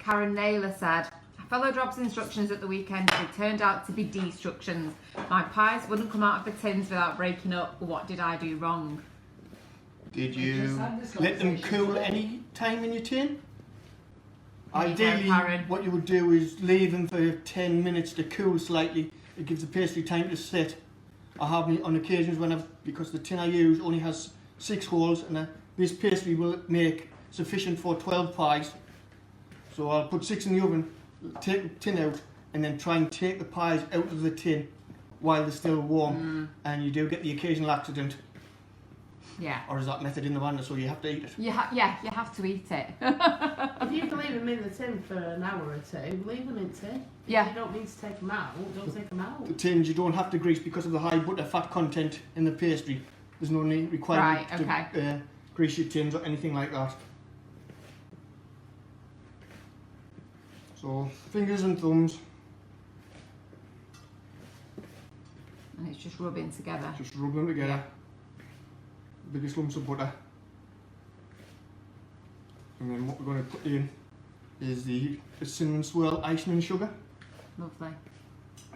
Karen Naylor said, I followed Rob's instructions at the weekend, but it turned out to be destructions. My pies wouldn't come out of the tins without breaking up. What did I do wrong? Did We you just had this let them conversation cool today. any time in your tin? There you go, Ideally, Karen. what you would do is leave them for 10 minutes to cool slightly. It gives the pastry time to set. I have on occasions when because the tin I use only has 6 holes, and this pastry will make sufficient for 12 pies. So I'll put 6 in the oven, take the tin out, and then try and take the pies out of the tin while they're still warm. And you do get the occasional accident, Yeah. or is that method in the blender, so you have to eat it. You you have to eat it. If you can leave them in the tin for an hour or two, leave them in tin. If Yeah. you don't need to take them out, don't take them out. The tins you don't have to grease because of the high butter fat content in the pastry. There's no need requirement Right, okay. to grease your tins or anything like that. So fingers and thumbs, And it's just rubbing together. just rub them together. Biggest lumps of butter. And then what we're going to put in is the cinnamon swirl icing and sugar. Lovely.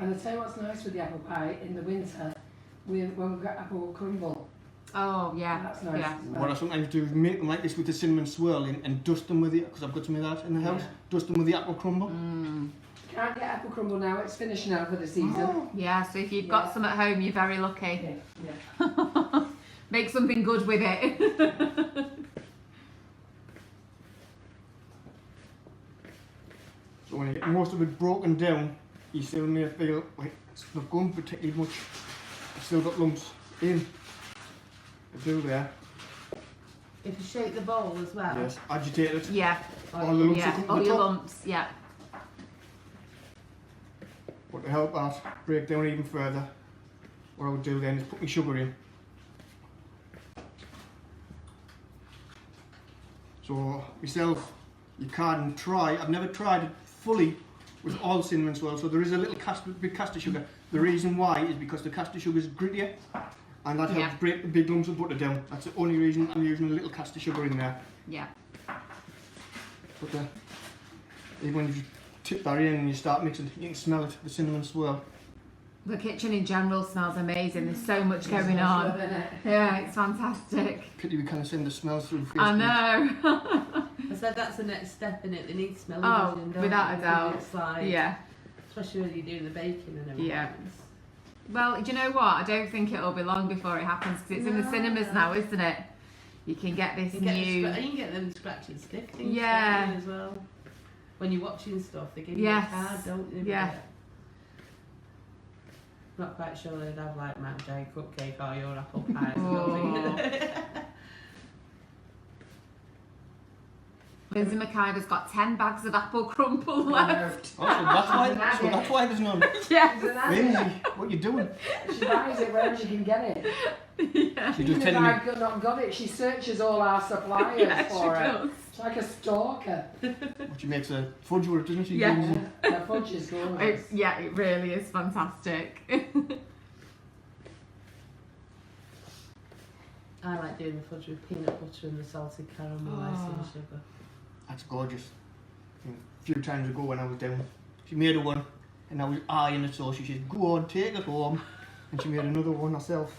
And I'll tell you what's nice with the apple pie in the winter, when we've got apple crumble. Oh, yeah. That's nice. Yeah. as well. What I sometimes do is make them like this with the cinnamon swirl in and dust them with it, because I've got some of that in the house. Yeah. Dust them with the apple crumble. Can't get apple crumble now, it's finishing out for the season. Yeah, so if you've got Yeah. some at home, you're very lucky. Yeah, yeah. Make something good with it. So when you get most of it broken down, you still may feel like it's not going particularly much. You've still got lumps in the dough there. If you shake the bowl as well. Yes, agitate it. Yeah. All the lumps Yeah. will come All to the your top. lumps. Yeah. But to help that break down even further, what I would do then is put my sugar in. So myself, you can try. I've never tried it fully with all cinnamon swirl, so there is a little bit caster sugar. The reason why is because the caster sugar is grittier, and that helps Yeah. break the big lumps of butter down. That's the only reason I'm using a little caster sugar in there. Yeah. But even when you tip that in and you start mixing, you can smell it, the cinnamon swirl. The kitchen in general smells amazing. There's so much going It's on. love, innit? Yeah, it's fantastic. Pity we can't send the smells through Facebook. I know. I said that's the next step in it. They need smell Oh, vision, don't without they? a I doubt. think it's like, Yeah. especially when you're doing the baking and everything. Yeah. Well, do you know what? I don't think it'll be long before it happens because it's in the No. cinemas now, isn't it? You can get this You get, new. you can get them scratch and stick things Yeah. don't you, as well. When you're watching stuff, they give you Yes. a card, don't they? Yeah. Not quite sure they'd have like Matt J cupcake or your apple pie. Oh. Lindsay Mackay's got 10 bags of apple crumble left. Oh, so that's why there's none. Yes. Lindsay, what you doing? She buys it wherever she can get it. Yeah. She Even just if telling me. I've not got it, she searches all our suppliers Yeah, for she it. does. It's like a stalker. She makes a fudge with it, doesn't she? Yeah. Lindsay? The fudge is gorgeous. Yeah, it really is fantastic. I like doing the fudge with peanut butter and the salted caramel icing and sugar. That's gorgeous. A few times ago when I was down, she made one and I was eyeing it, so she said, go on, take it home. And she made another one herself.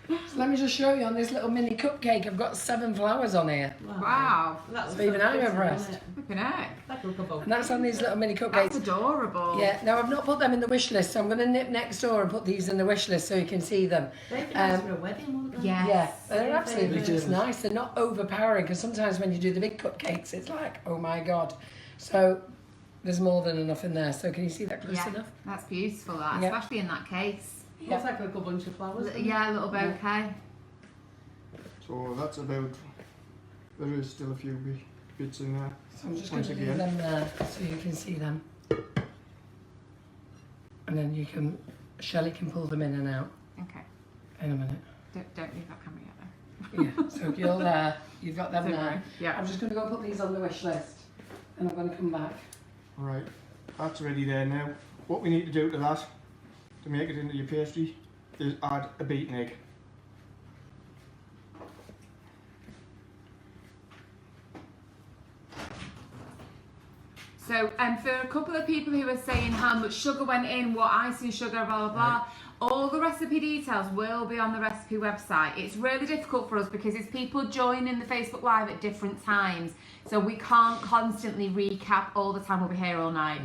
So let me just show you on this little mini cupcake. I've got 7 flowers on here. Wow. So even I'm impressed. Flipping heck. And that's on these little mini That's cupcakes. adorable. Yeah, now I've not put them in the wish list, so I'm going to nip next door and put these in the wish list so you can see them. They'd be nice for a wedding, wouldn't they? Yes. Yeah, they're Yeah, absolutely they just do. nice. They're not overpowering, because sometimes when you do the big cupcakes, it's like, oh my god. So there's more than enough in there. So can you see that close Yeah, enough? that's beautiful, that, Yeah. especially in that case. Looks like a little bunch of flowers. doesn't it? Yeah, a little bouquet. So that's about, there is still a few bits in there. So I'm just going Once to leave again. them there so you can see them. And then you can, Shelley can pull them in and out Okay. in a minute. Don't leave that camera yet though. Yeah, so you're there, you've got them Don't there. worry. Yeah. I'm just going to go put these on the wish list and I'm going to come back. Alright, that's ready there now. What we need to do to that, to make it into your pastry, is add a beaten egg. So, for a couple of people who are saying how much sugar went in, what icing sugar, blah, blah, blah, all the recipe details will be on the recipe website. It's really difficult for us because it's people joining the Facebook Live at different times. So we can't constantly recap all the time. We'll be here all night.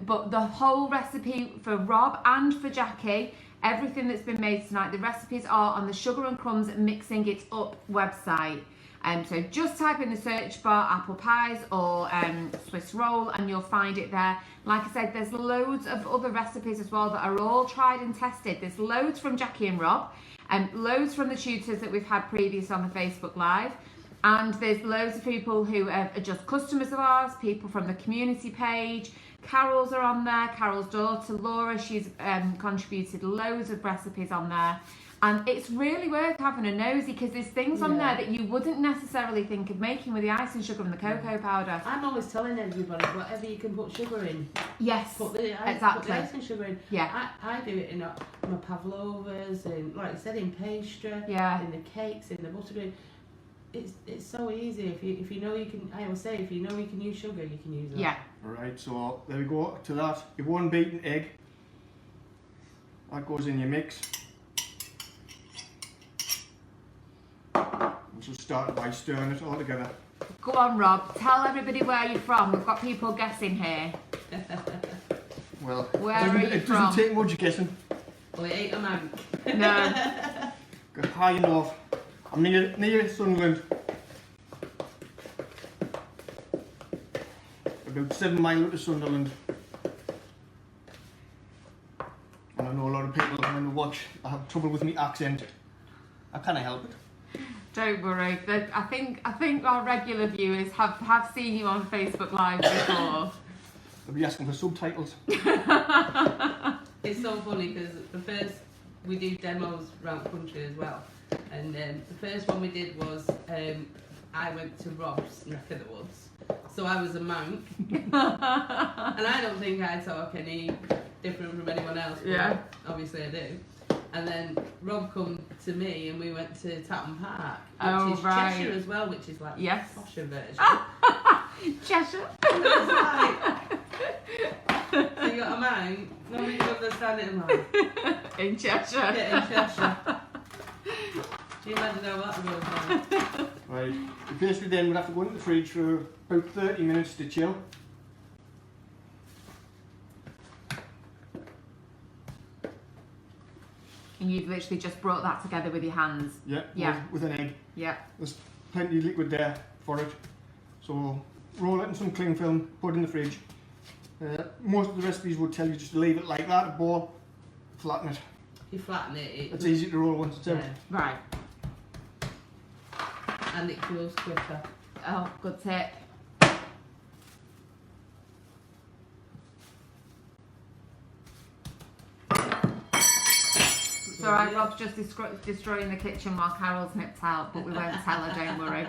But the whole recipe for Rob and for Jackie, everything that's been made tonight, the recipes are on the Sugar and Crumbs Mixing It Up website. So just type in the search bar apple pies or Swiss roll and you'll find it there. Like I said, there's loads of other recipes as well that are all tried and tested. There's loads from Jackie and Rob and loads from the tutors that we've had previous on the Facebook Live. And there's loads of people who are just customers of ours, people from the community page. Carol's are on there, Carol's daughter Laura, she's contributed loads of recipes on there. And it's really worth having a nosy because there's things on there that you wouldn't necessarily think of making with the icing sugar and the cocoa powder. I'm always telling everybody, whatever you can put sugar in, Yes, put the exactly. icing sugar in. Yeah. I do it in my pavlovas, and like I said, in pastry, Yeah. in the cakes, in the buttercream. It's so easy if you know you can. I always say if you know you can use sugar, you can use it. Yeah. Alright, so there we go to that. Your one beaten egg, that goes in your mix. And just start by stirring it all together. Go on, Rob. Tell everybody where you're from. We've got people guessing here. Well, Where are you it from? doesn't take much guessing. Well, it ain't a man. No. Go high north. I'm near Sunderland. About 7 miles to Sunderland. And I know a lot of people when they watch, I have trouble with my accent. I can't help it. Don't worry. I think our regular viewers have seen you on Facebook Live before. They'll be asking for subtitles. It's so funny because we do demos around the country as well, and the first one we did was I went to Rob's neck of the woods, so I was a monk, and I don't think I talk any different from anyone else. But Yeah. obviously I do. And then Rob come to me and we went to Tatton Park, which Oh, is right. Cheshire as well, which is like Yes. the posher version. Cheshire. It's like, so you got a man, nobody can understand it, man. In Cheshire. Get in Cheshire. Do you imagine how that goes down? Right, the pastry then would have to go into the fridge for about 30 minutes to chill. And you've literally just brought that together with your hands. Yeah, Yeah. With an egg. Yeah. There's plenty of liquid there for it. So roll it in some cling film, put it in the fridge. Most of the recipes would tell you just to leave it like that, a ball, flatten it. If you flatten it, It's easy to roll once it's out. yeah, Right. and it cools quicker. Oh, good tip. It's alright, Rob's just destroying the kitchen while Carol's nipped out, but we won't tell her, don't worry.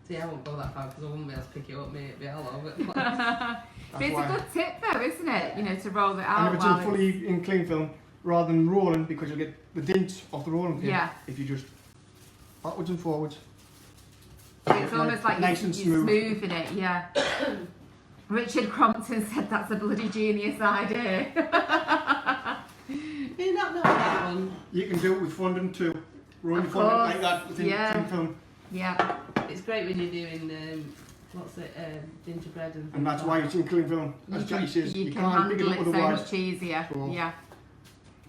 See, I won't go that far because I wouldn't be able to pick it up, mate. It'd be all over the place. That's It's why. a good tip though, isn't it? You know, to roll it out. And if it's in fully in cling film, rather than rolling, because you'll get the dents off the rolling pin. Yeah. If you just backwards and forwards. It's almost like nice you're and smooth. smoothing it, yeah. Richard Crompton said that's a bloody genius idea. Do you not know that one? You can do it with fondant too. Roll your Of fondant course, like that within yeah. cling film. Yeah. It's great when you're doing what's it, gingerbread and. And that's why it's in cling film. As Jackie says, you can can't pick it handle up it so otherwise. much easier. So- Yeah.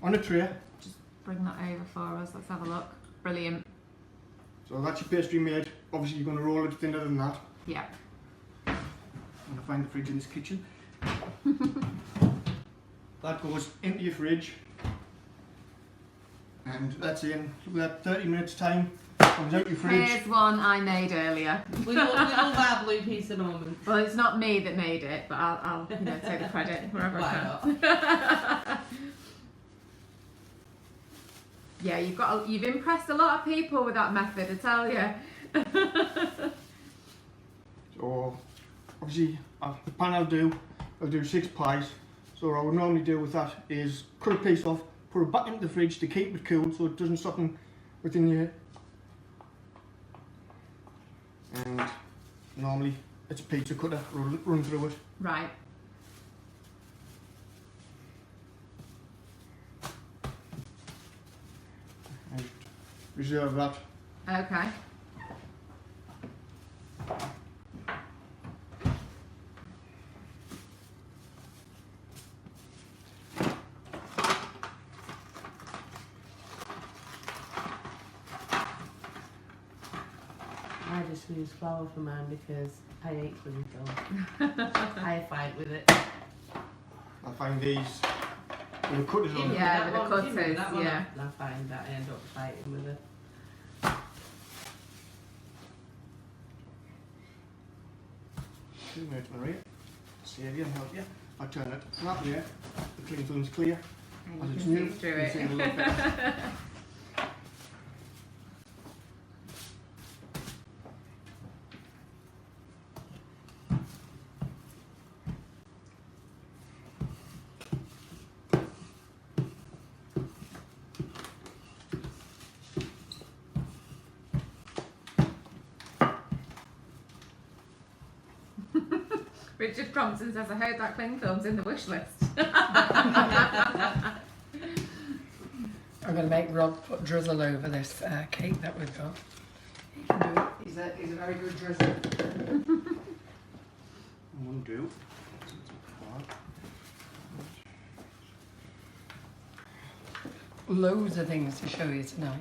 On a tray. Just bring that over for us. Let's have a look. Brilliant. So that's your pastry made. Obviously you're going to roll it thinner than that. Yeah. I'm going to find the fridge in this kitchen. That goes into your fridge. And that's in about 30 minutes time. Comes out your fridge. Here's one I made earlier. We love our blue piece of almond. Well, it's not me that made it, but I'll you know, take the credit wherever I Why can. not? Yeah, you've impressed a lot of people with that method, I tell you. So obviously the pan I'll do 6 pies. So what I would normally do with that is cut a piece off, put it back into the fridge to keep it cool so it doesn't soften within your. And normally it's a pizza cutter, run through it. Right. And reserve that. Okay. I just use flour for mine because I hate them. I fight with it. I find these with the cutters on. Yeah, That with the one, even cutters, that one, yeah. I find that I end up fighting with it. 2 minutes, Maria. Save you and help you. I turn it that way. The cling film's clear. And As you it's can new, see through you can see it. the little bit. Richard Crompton says, I heard that cling film's in the wish list. I'm going to make Rob put drizzle over this cake that we've got. He can do it. He's a very good drizzle. One do. Loads of things to show you tonight.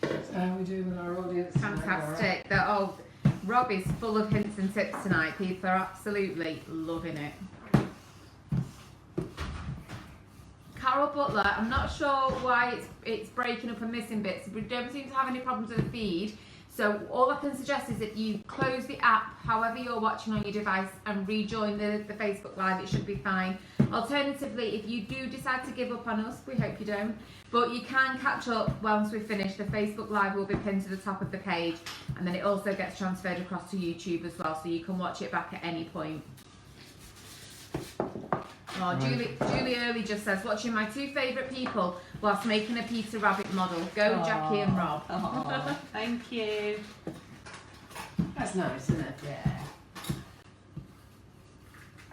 So how are we doing with our audience tonight, Laura? Fantastic. Rob is full of hints and tips tonight. People are absolutely loving it. Carol Butler, I'm not sure why it's breaking up and missing bits. We don't seem to have any problems with the feed. So all I can suggest is that you close the app, however you're watching on your device, and rejoin the Facebook Live. It should be fine. Alternatively, if you do decide to give up on us, we hope you don't, but you can catch up once we've finished. The Facebook Live will be pinned to the top of the page, and then it also gets transferred across to YouTube as well, so you can watch it back at any point. Oh, Julie Early just says, watching my two favourite people whilst making a Peter Rabbit model. Go Jackie and Rob. Oh, thank you. That's nice, isn't it? Yeah.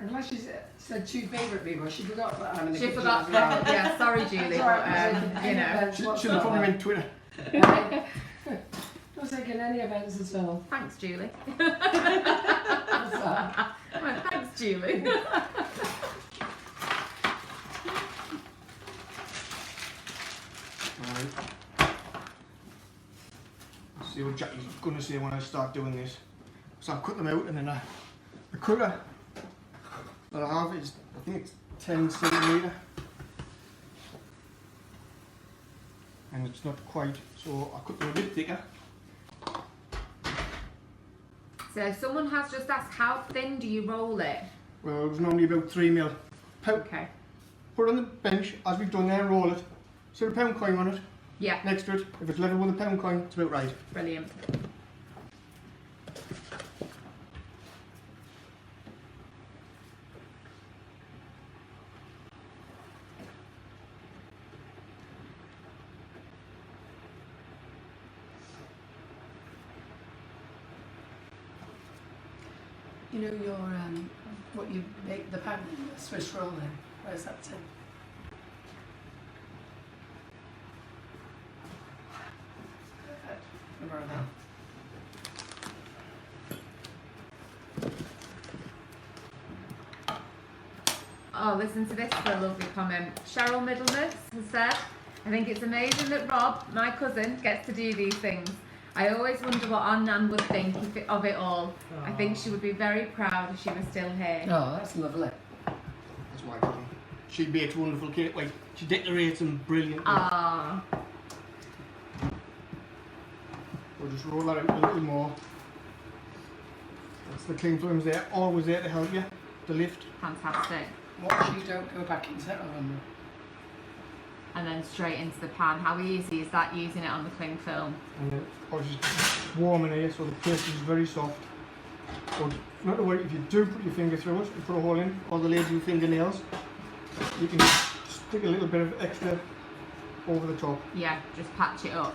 Unless she said two favourite people, she forgot about having a She good forgot. job as well. Yeah, sorry Julie, It's but alright, you know. Should have put them in Twitter. Not taking any offence at all. Thanks, Julie. What's that? Well, thanks, Julie. Right. Let's see what Jackie's going to say when I start doing this. So I've cut them out, and then the cutter that I have is, I think it's 10 centimetre. And it's not quite, so I cut them a bit thicker. So someone has just asked, how thin do you roll it? Well, it was normally about 3 mil. Okay. Put it on the bench, as we've done there, roll it. Set a pound coin on it, Yeah. next to it. If it's level with a pound coin, it's about right. Brilliant. You know your what you make the pan Swiss roll in. Where's that tin? Perfect. Remember that. Oh, listen to this for a lovely comment. Cheryl Middlemas has said, I think it's amazing that Rob, my cousin, gets to do these things. I always wonder what our Nan would think of it all. I think she would be very proud if she was still here. Oh, that's lovely. That's why she bakes wonderful cake. Like, she decorates them brilliantly. Ah, We'll just roll that out a little more. That's the cling films there, always there to help you, to lift. fantastic. Watch you don't go back into that oven. And then straight into the pan. How easy is that using it on the cling film? And then obviously it's warm in here, so the paste is very soft. But not to worry, if you do put your finger through it and put a hole in, or the ladies with fingernails, you can stick a little bit of extra over the top. Yeah, just patch it up.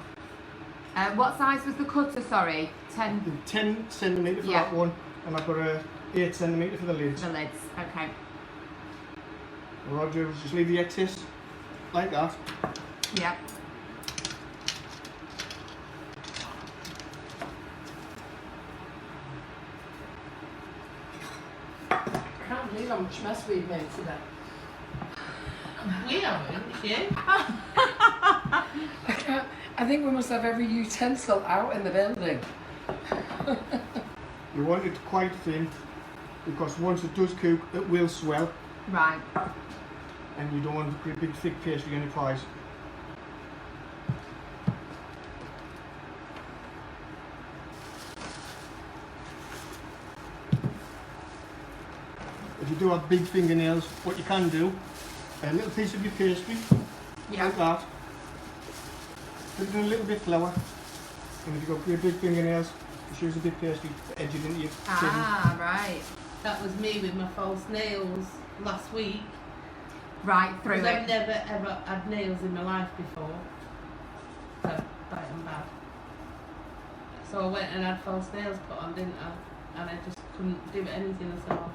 What size was the cutter, sorry? 10 10 centimetre for Yeah. that one, and I've got a 8 centimetre for the lids. the lids. Okay. What I'll do is just leave the excess like that. Yeah. I can't believe how much mess we've made today. We haven't, you? I think we must have every utensil out in the building. You want it quite thin, because once it does cook, it will swell, Right. and you don't want a great big thick pastry on your pies. If you do have big fingernails, what you can do, a little piece of your pastry, like that, put it in a little bit of flour, and if you've got great big fingernails, just use a big pastry to edge it into your tin. Ah, right. That was me with my false nails last week. Right, through Because I've it. never ever had nails in my life before. So, bite and bad. So I went and had false nails put on, didn't I? And I just couldn't do anything at all.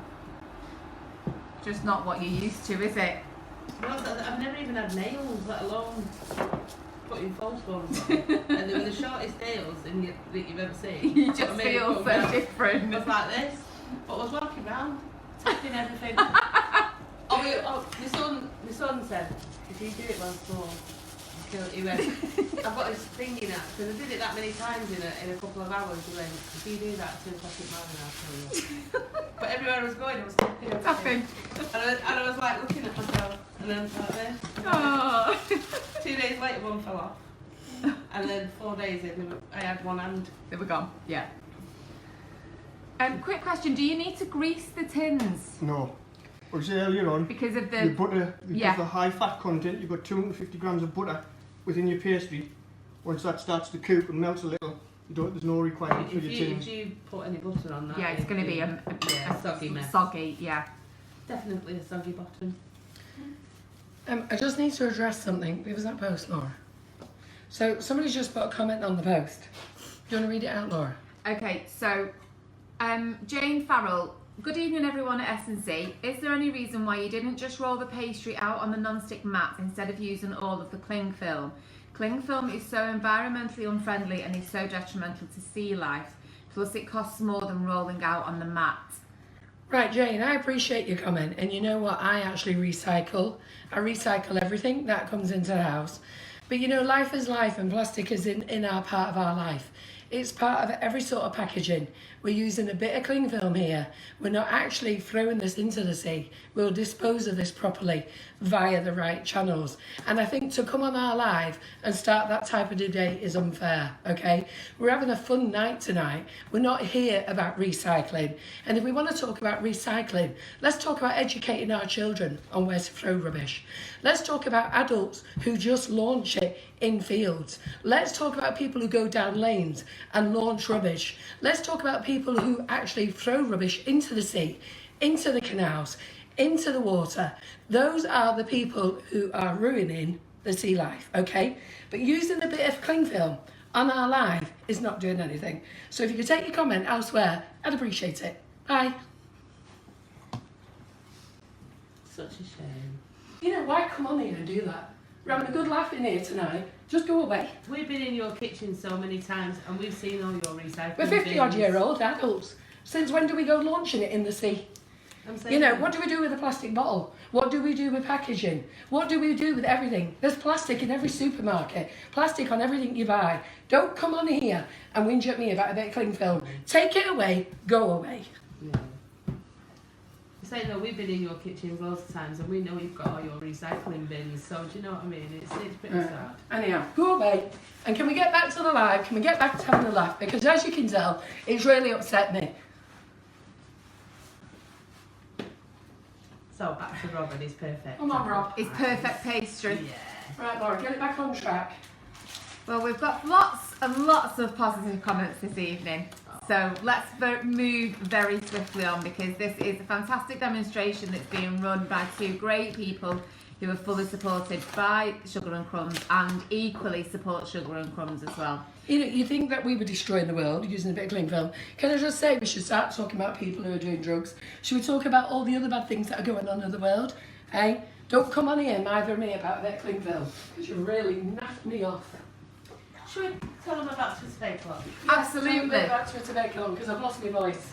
Just not what you're used to, is it? I've never even had nails, let alone putting false ones on. And they were the shortest nails that you've ever seen. You just I mean, feel put so them down. different. I was like this, but I was walking around, tapping everything. My son said, if you do it once more, he went, I've got this thing in that, because I did it that many times in a couple of hours. He went, if you do that 2 o'clock in the morning, I'll kill you. But everywhere I was going, I was tapping everything. Tapping. And I was like looking at myself, and then like this. Oh. 2 days later, one fell off. And then 4 days in, I had one hand. They were gone. Yeah. Quick question: do you need to grease the tins No. Like I said earlier on, because of your the? butter, because Yeah. the high fat content, you've got 250 grams of butter within your pastry. Once that starts to cook and melts a little, there's no requirement for If your you, tins. if you put any butter on that, Yeah, it's going to be a soggy mess. Soggy, yeah. Definitely a soggy bottom. I just need to address something. Who was that post, Laura? So somebody's just put a comment on the post. Do you want to read it out, Laura? Okay, so Jane Farrell. Good evening, everyone at S&C. Is there any reason why you didn't just roll the pastry out on the non-stick mat instead of using all of the cling film? Cling film is so environmentally unfriendly and is so detrimental to sea life. Plus, it costs more than rolling out on the mat. Right, Jane, I appreciate your comment. And you know what? I actually recycle. I recycle everything that comes into the house. But you know, life is life and plastic is in our part of our life. It's part of every sort of packaging. we're using a bit of cling film here. We're not actually throwing this into the sea. We'll dispose of this properly via the right channels. And I think to come on our live and start that type of debate is unfair, okay? We're having a fun night tonight. We're not here about recycling. And if we want to talk about recycling, let's talk about educating our children on where to throw rubbish. Let's talk about adults who just launch it in fields. Let's talk about people who go down lanes and launch rubbish. Let's talk about people who actually throw rubbish into the sea, into the canals, into the water. Those are the people who are ruining the sea life, okay? But using a bit of cling film on our live is not doing anything. So if you could take your comment elsewhere, I'd appreciate it. Bye. Such a shame. You know, why come on here and do that? We're having a good laugh in here tonight. Just go away. We've been in your kitchen so many times and we've seen all your recycling We're 50-odd-year-old bins. adults. Since when do we go launching it in the sea? I'm saying, You know, what do we do with a plastic bottle? What do we do with packaging? What do we do with everything? There's plastic in every supermarket. Plastic on everything you buy. Don't come on here and whinge at me about a bit of cling film. Take it away, go away. Yeah. I'm saying, no, we've been in your kitchen loads of times and we know you've got all your recycling bins, so do you know what I mean? It's pretty sad. Anyhow, go away. And can we get back to the live? Can we get back to having a laugh? Because as you can tell, it's really upset me. So back to Rob and his perfect. Come on, Rob. It's perfect pastry. Yeah. Right, Laura, get it back on track. Well, we've got lots and lots of positive comments this evening. So let's move very swiftly on, because this is a fantastic demonstration that's being run by two great people who are fully supported by Sugar and Crumbs and equally support Sugar and Crumbs as well. You know, you think that we were destroying the world using a bit of cling film. Can I just say we should start talking about people who are doing drugs? Should we talk about all the other bad things that are going on in the world? Hey, don't come on here and either me about a bit of cling film, because you really naffed me off. Should we tell them about Twitter Bake Off? Absolutely. Back to Twitter Bake Off, because I've lost my voice.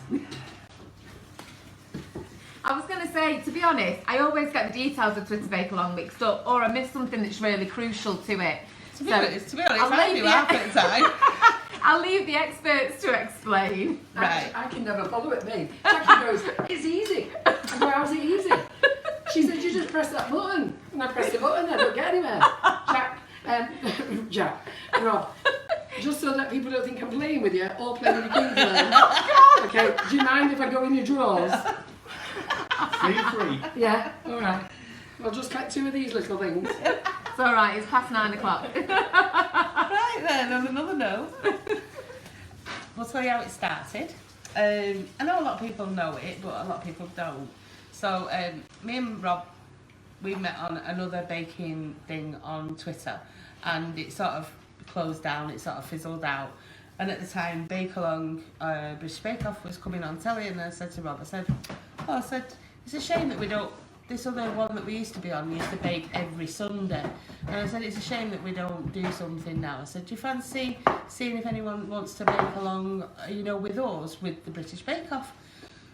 I was going to say, to be honest, I always get the details of Twitter Bake Along mixed up, or I miss something that's really crucial to it. To be honest, I'll I leave do half at a time. I'll leave the experts to explain. Right. I can never follow it, me. Jackie goes, it's easy. I go, how's it easy? She said, you just press that button. And I press the button, I don't get anywhere. Rob, just so that people don't think I'm playing with you or playing with your kids. Okay, do you mind if I go in your drawers? Feel free. Yeah, all right. I'll just collect two of these little things. It's all right, it's past 9 o'clock. Right then, on another note, we'll tell you how it started. I know a lot of people know it, but a lot of people don't. So me and Rob, we met on another baking thing on Twitter, and it sort of closed down, it sort of fizzled out. And at the time, Bake Along, British Bake Off was coming on telly, and I said to Rob, I said, it's a shame that we don't, this other one that we used to be on, we used to bake every Sunday. And I said, it's a shame that we don't do something now. I said, do you fancy seeing if anyone wants to bake along, you know, with us, with the British Bake Off?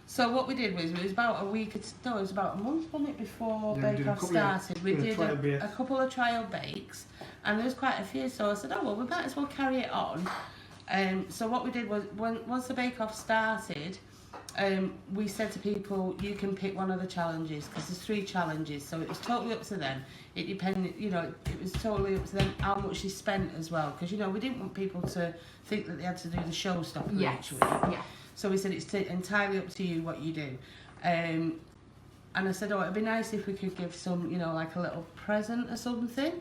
So what we did was, it was about a week, it was about a month, wasn't it, before Bake Off started. We did a couple of trial bakes, and there was quite a few, so I said, oh well, we might as well carry it on. So what we did was, once the Bake Off started, we said to people, you can pick one of the challenges, because there's 3 challenges, so it was totally up to them. It depended, you know, it was totally up to them how much they spent as well, because, you know, we didn't want people to think that they had to do the showstopper each week. Yeah. So we said it's entirely up to you what you do. And I said, oh, it'd be nice if we could give some, you know, like a little present or something.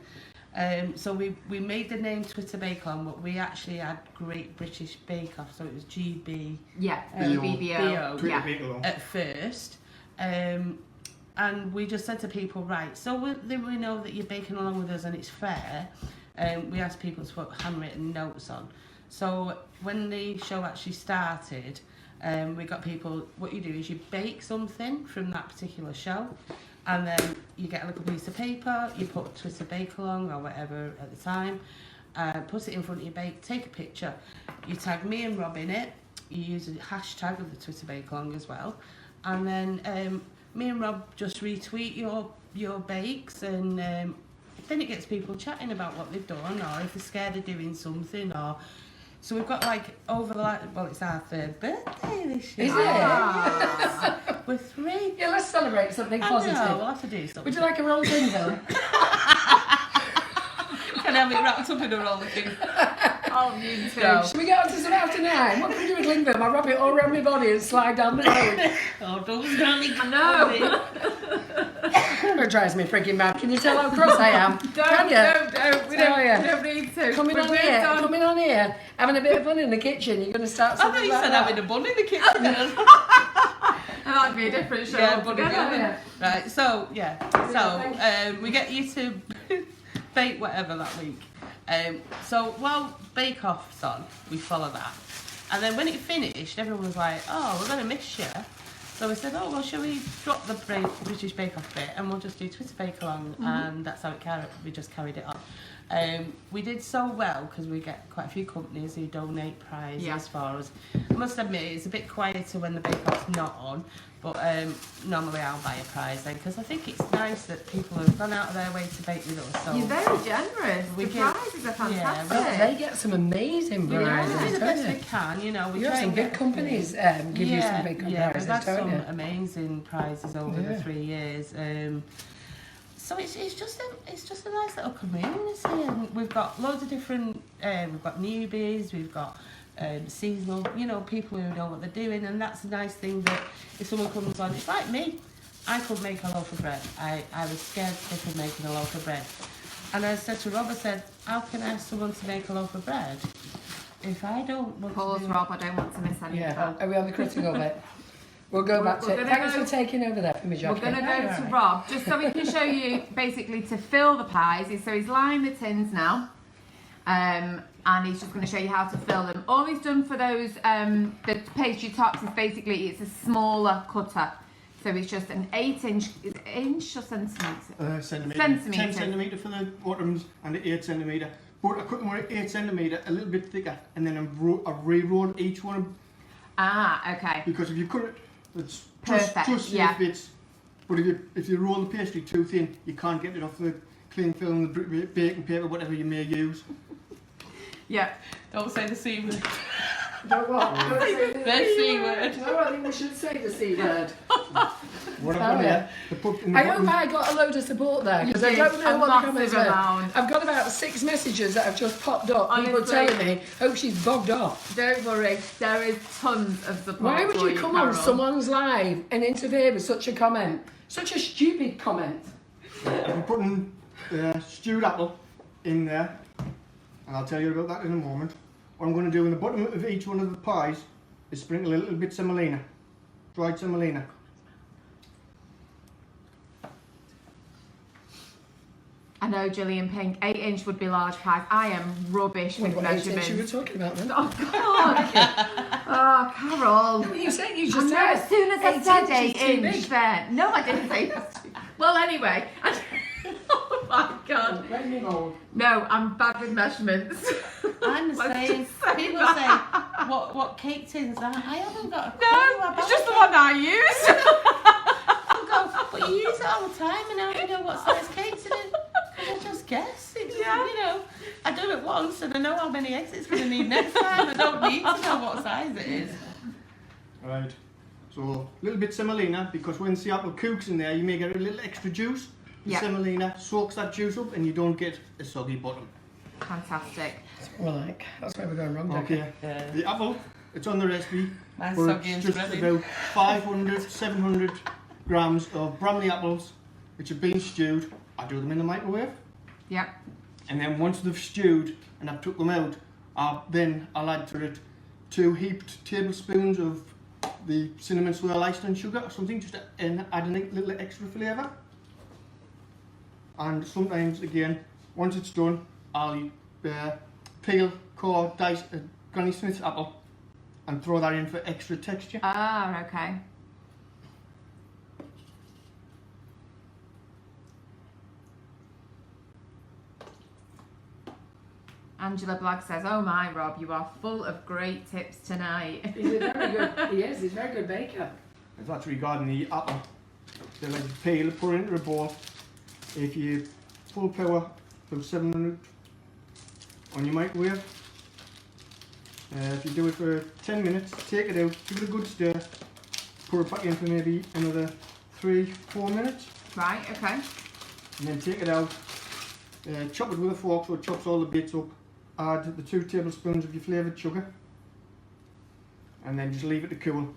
So we made the name Twitter Bake On, but we actually had Great British Bake Off, so it was GB. Yeah, BO, yeah. At first. And we just said to people, right, so we know that you're baking along with us and it's fair. We asked people to put handwritten notes on. So when the show actually started, we got people, what you do is you bake something from that particular show, and then you get a little piece of paper, you put Twitter Bake Along or whatever at the time, put it in front of your bake, take a picture, you tag me and Rob in it, you use a hashtag of the Twitter Bake Along as well, and then me and Rob just retweet your bakes, and then it gets people chatting about what they've done, or if they're scared of doing something, or So we've got like over the well, it's our 3rd birthday this year. Is it? Yes. We're 3. Yeah, let's celebrate something positive. I know, we'll have to do something. Would you like a roll of Glenville? Can I have it wrapped up in a roll of thing? Oh, you too. Should we get on to some after 9? What can we do with Glenville? I wrap it all around my body and slide down the road. Oh, don't darling. I know. It drives me freaking mad. Can you tell how cross I am? Can you? Don't. We don't need to. Coming We've on moved here, on. coming on here, having a bit of fun in the kitchen. You're going to start I thought something you like said that. having a bun in the kitchen. And that'd be a different show Yeah, altogether. Yeah. Right, so, we get you to bake whatever that week. So while Bake Off's on, we follow that. And then when it finished, everyone was like, oh, we're going to miss you. So we said, oh, well, shall we drop the British Bake Off bit and we'll just do Twitter Bake Along, and that's how we just carried it on. We did so well because we get quite a few companies who donate prizes for us. I must admit, it's a bit quieter when the Bake Off's not on, but normally I'll buy a prize then because I think it's nice that people have gone out of their way to bake with us. So You're very generous. We The get- prizes are yeah, fantastic. They get some amazing we try prizes, to do the best don't we they? can, you know. We You try have some and big get- companies give you some big we've prizes, had don't some you? amazing prizes over the Yeah. 3 years. So it's just a nice little community, and we've got loads of different. We've got newbies, we've got seasonal, you know, people who know what they're doing, and that's a nice thing that if someone comes on, it's like me. I couldn't make a loaf of bread. I was scared sick of making a loaf of bread, and I said to Rob, I said, how can I ask someone to make a loaf of bread if I don't want Pause, to do Rob. I don't want to miss any of Yeah, that. are we on the critical bit? We'll go back to we're it. gonna Thanks go- for taking over there for me, We're Jacqueline. going to go to Rob, just so we can show you basically to fill the pies. So he's lining the tins now, and he's just going to show you how to fill them. All he's done for those, the pastry tops is basically, it's a smaller cutter. So it's just an 8-inch, is it inch or centimetre? Centimetre. Centimetre. 10 centimetre for the bottoms and 8 centimetre. But I cut them at 8 centimetre, a little bit thicker, and then I re-rolled each one. Ah, okay. Because if you cut it, it's Perfect, just yeah. bits. But if you roll the pastry too thin, you can't get it off the cling film, the baking paper, whatever you may use. Yeah. Don't say the C word. Don't what? Don't say The C word. No, I think we should say the C word. What I've Oh, done yeah. here, the put in the I hope bottom. I got a load of support there because You I don't did, know a what the massive comments were. amount. I've got about 6 messages that have just popped up. People Honestly. telling me, hope she's bogged off. Don't worry, there is tons of support. Why would for you come on Carol. someone's live and interfere with such a comment? Such a stupid comment. I'll be putting stewed apple in there, and I'll tell you about that in a moment. What I'm going to do in the bottom of each one of the pies is sprinkle a little bit semolina, dried semolina. I know, Gillian Pink, 8-inch would be large pies. I am rubbish with What age you were measurements. talking about then? Oh, God. Oh, Carol. You said you I just know, said as soon as I 8 said inches too 8-inch big. there. No, I didn't say that. Well, anyway. Oh, my God. Let me know. No, I'm bad with measurements. I'm the Let's same. just say People that. say, what cake tins are? I haven't got a clue No, about it's just the it. one I use. I go, but you use it all the time, and how do you know what size cake to do? I just guess. It's, Yeah. You know, I do it once, and I know how many eggs it's going to need next time. I don't need to know what size it is. Right. So a little bit semolina, because when the apple cooks in there, you may get a little extra juice. The Yeah. semolina soaks that juice up, and you don't get a soggy bottom. Fantastic. Well, like, that's where we're going wrong, Jackie. Okay. Yeah. The apple, it's on the recipe. Mine's but soggy it's and just spreading. about 500, 700 grams of Bramley apples, which have been stewed. I do them in the microwave, Yep. and then once they've stewed and I've took them out, I'll add to it 2 heaped tablespoons of the cinnamon swirl iced and sugar or something, just to add a little extra flavour. And sometimes, again, once it's done, I'll peel, core, dice a Granny Smith's apple and throw that in for extra texture. Ah, okay. Angela Blagg says, "Oh my, Rob, you are full of great tips tonight." He's a very good, he is, he's a very good baker. If that's regarding the apple, so like you peel, put it into a bowl. If you full power, about 700 on your microwave, If you do it for 10 minutes, take it out, give it a good stir, pour it back in for maybe another 3-4 minutes, Right, okay. and then take it out, chop it with a fork so it chops all the bits up, add the 2 tablespoons of your flavoured sugar, and then just leave it to cool.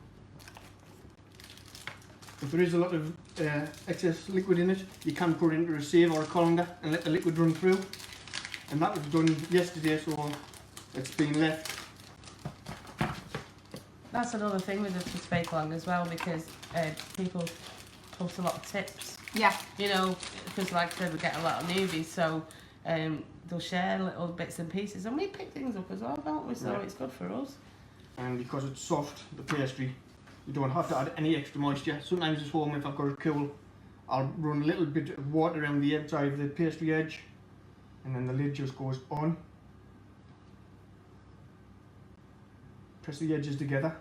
If there is a lot of excess liquid in it, you can put it into a sieve or a colander and let the liquid run through. And that was done yesterday, so it's been left. That's another thing with the Swiss bake along as well, because people post a lot of tips. Yeah. You know, because like I said, we get a lot of newbies, so they'll share little bits and pieces, and we pick things up as well, don't we? So Yeah. it's good for us. And because it's soft, the pastry, you don't have to add any extra moisture. Sometimes at home, if I've got it cool, I'll run a little bit of water around the outside of the pastry edge, and then the lid just goes on. Press the edges together,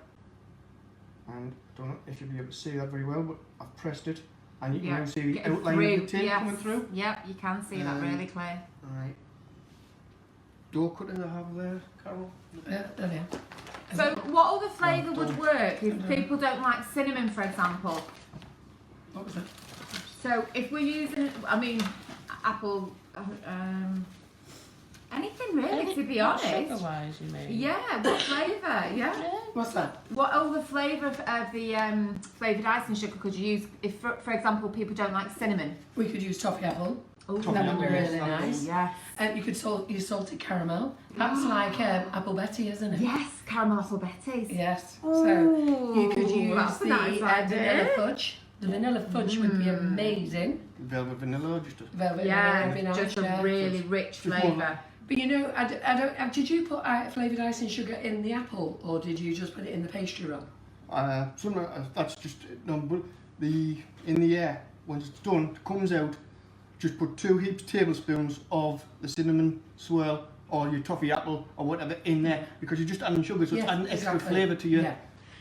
and I don't know if you'll be able to see that very well, but I've pressed it, and you can now see the Getting outline through, of the tin yes. coming through. Yep, you can see that really clear. Alright. Dough cutter I have there, Carol. There we are. So what other flavour Oh, would don't. work if people don't like cinnamon, for example? What was that? So if we're using, I mean, apple, anything really, to be honest. Sugar-wise, you mean? Yeah, what flavour? Yeah. What's that? What other flavour of the flavoured icing sugar could you use if, for example, people don't like cinnamon? We could use toffee apple. Oh, Toffee That would be apple, yes, really that nice. would- yes. And you could use salted caramel. That's like apple Betty, isn't it? Yes, caramel apple Betty's. Yes. So Ooh, you could use that's a the nice idea. vanilla fudge. The vanilla fudge would be amazing. Velvet vanilla, just a... Velvet vanilla Yeah, would be nice. just a yeah. really rich Just more- flavour. But you know, I don't. Did you put flavoured icing sugar in the apple, or did you just put it in the pastry roll? That's just no, but in the air once it's done, it comes out. Just put 2 tablespoons of the cinnamon swirl or your toffee apple or whatever in there, because you're just adding sugar, so it's adding extra flavour to you. Yeah.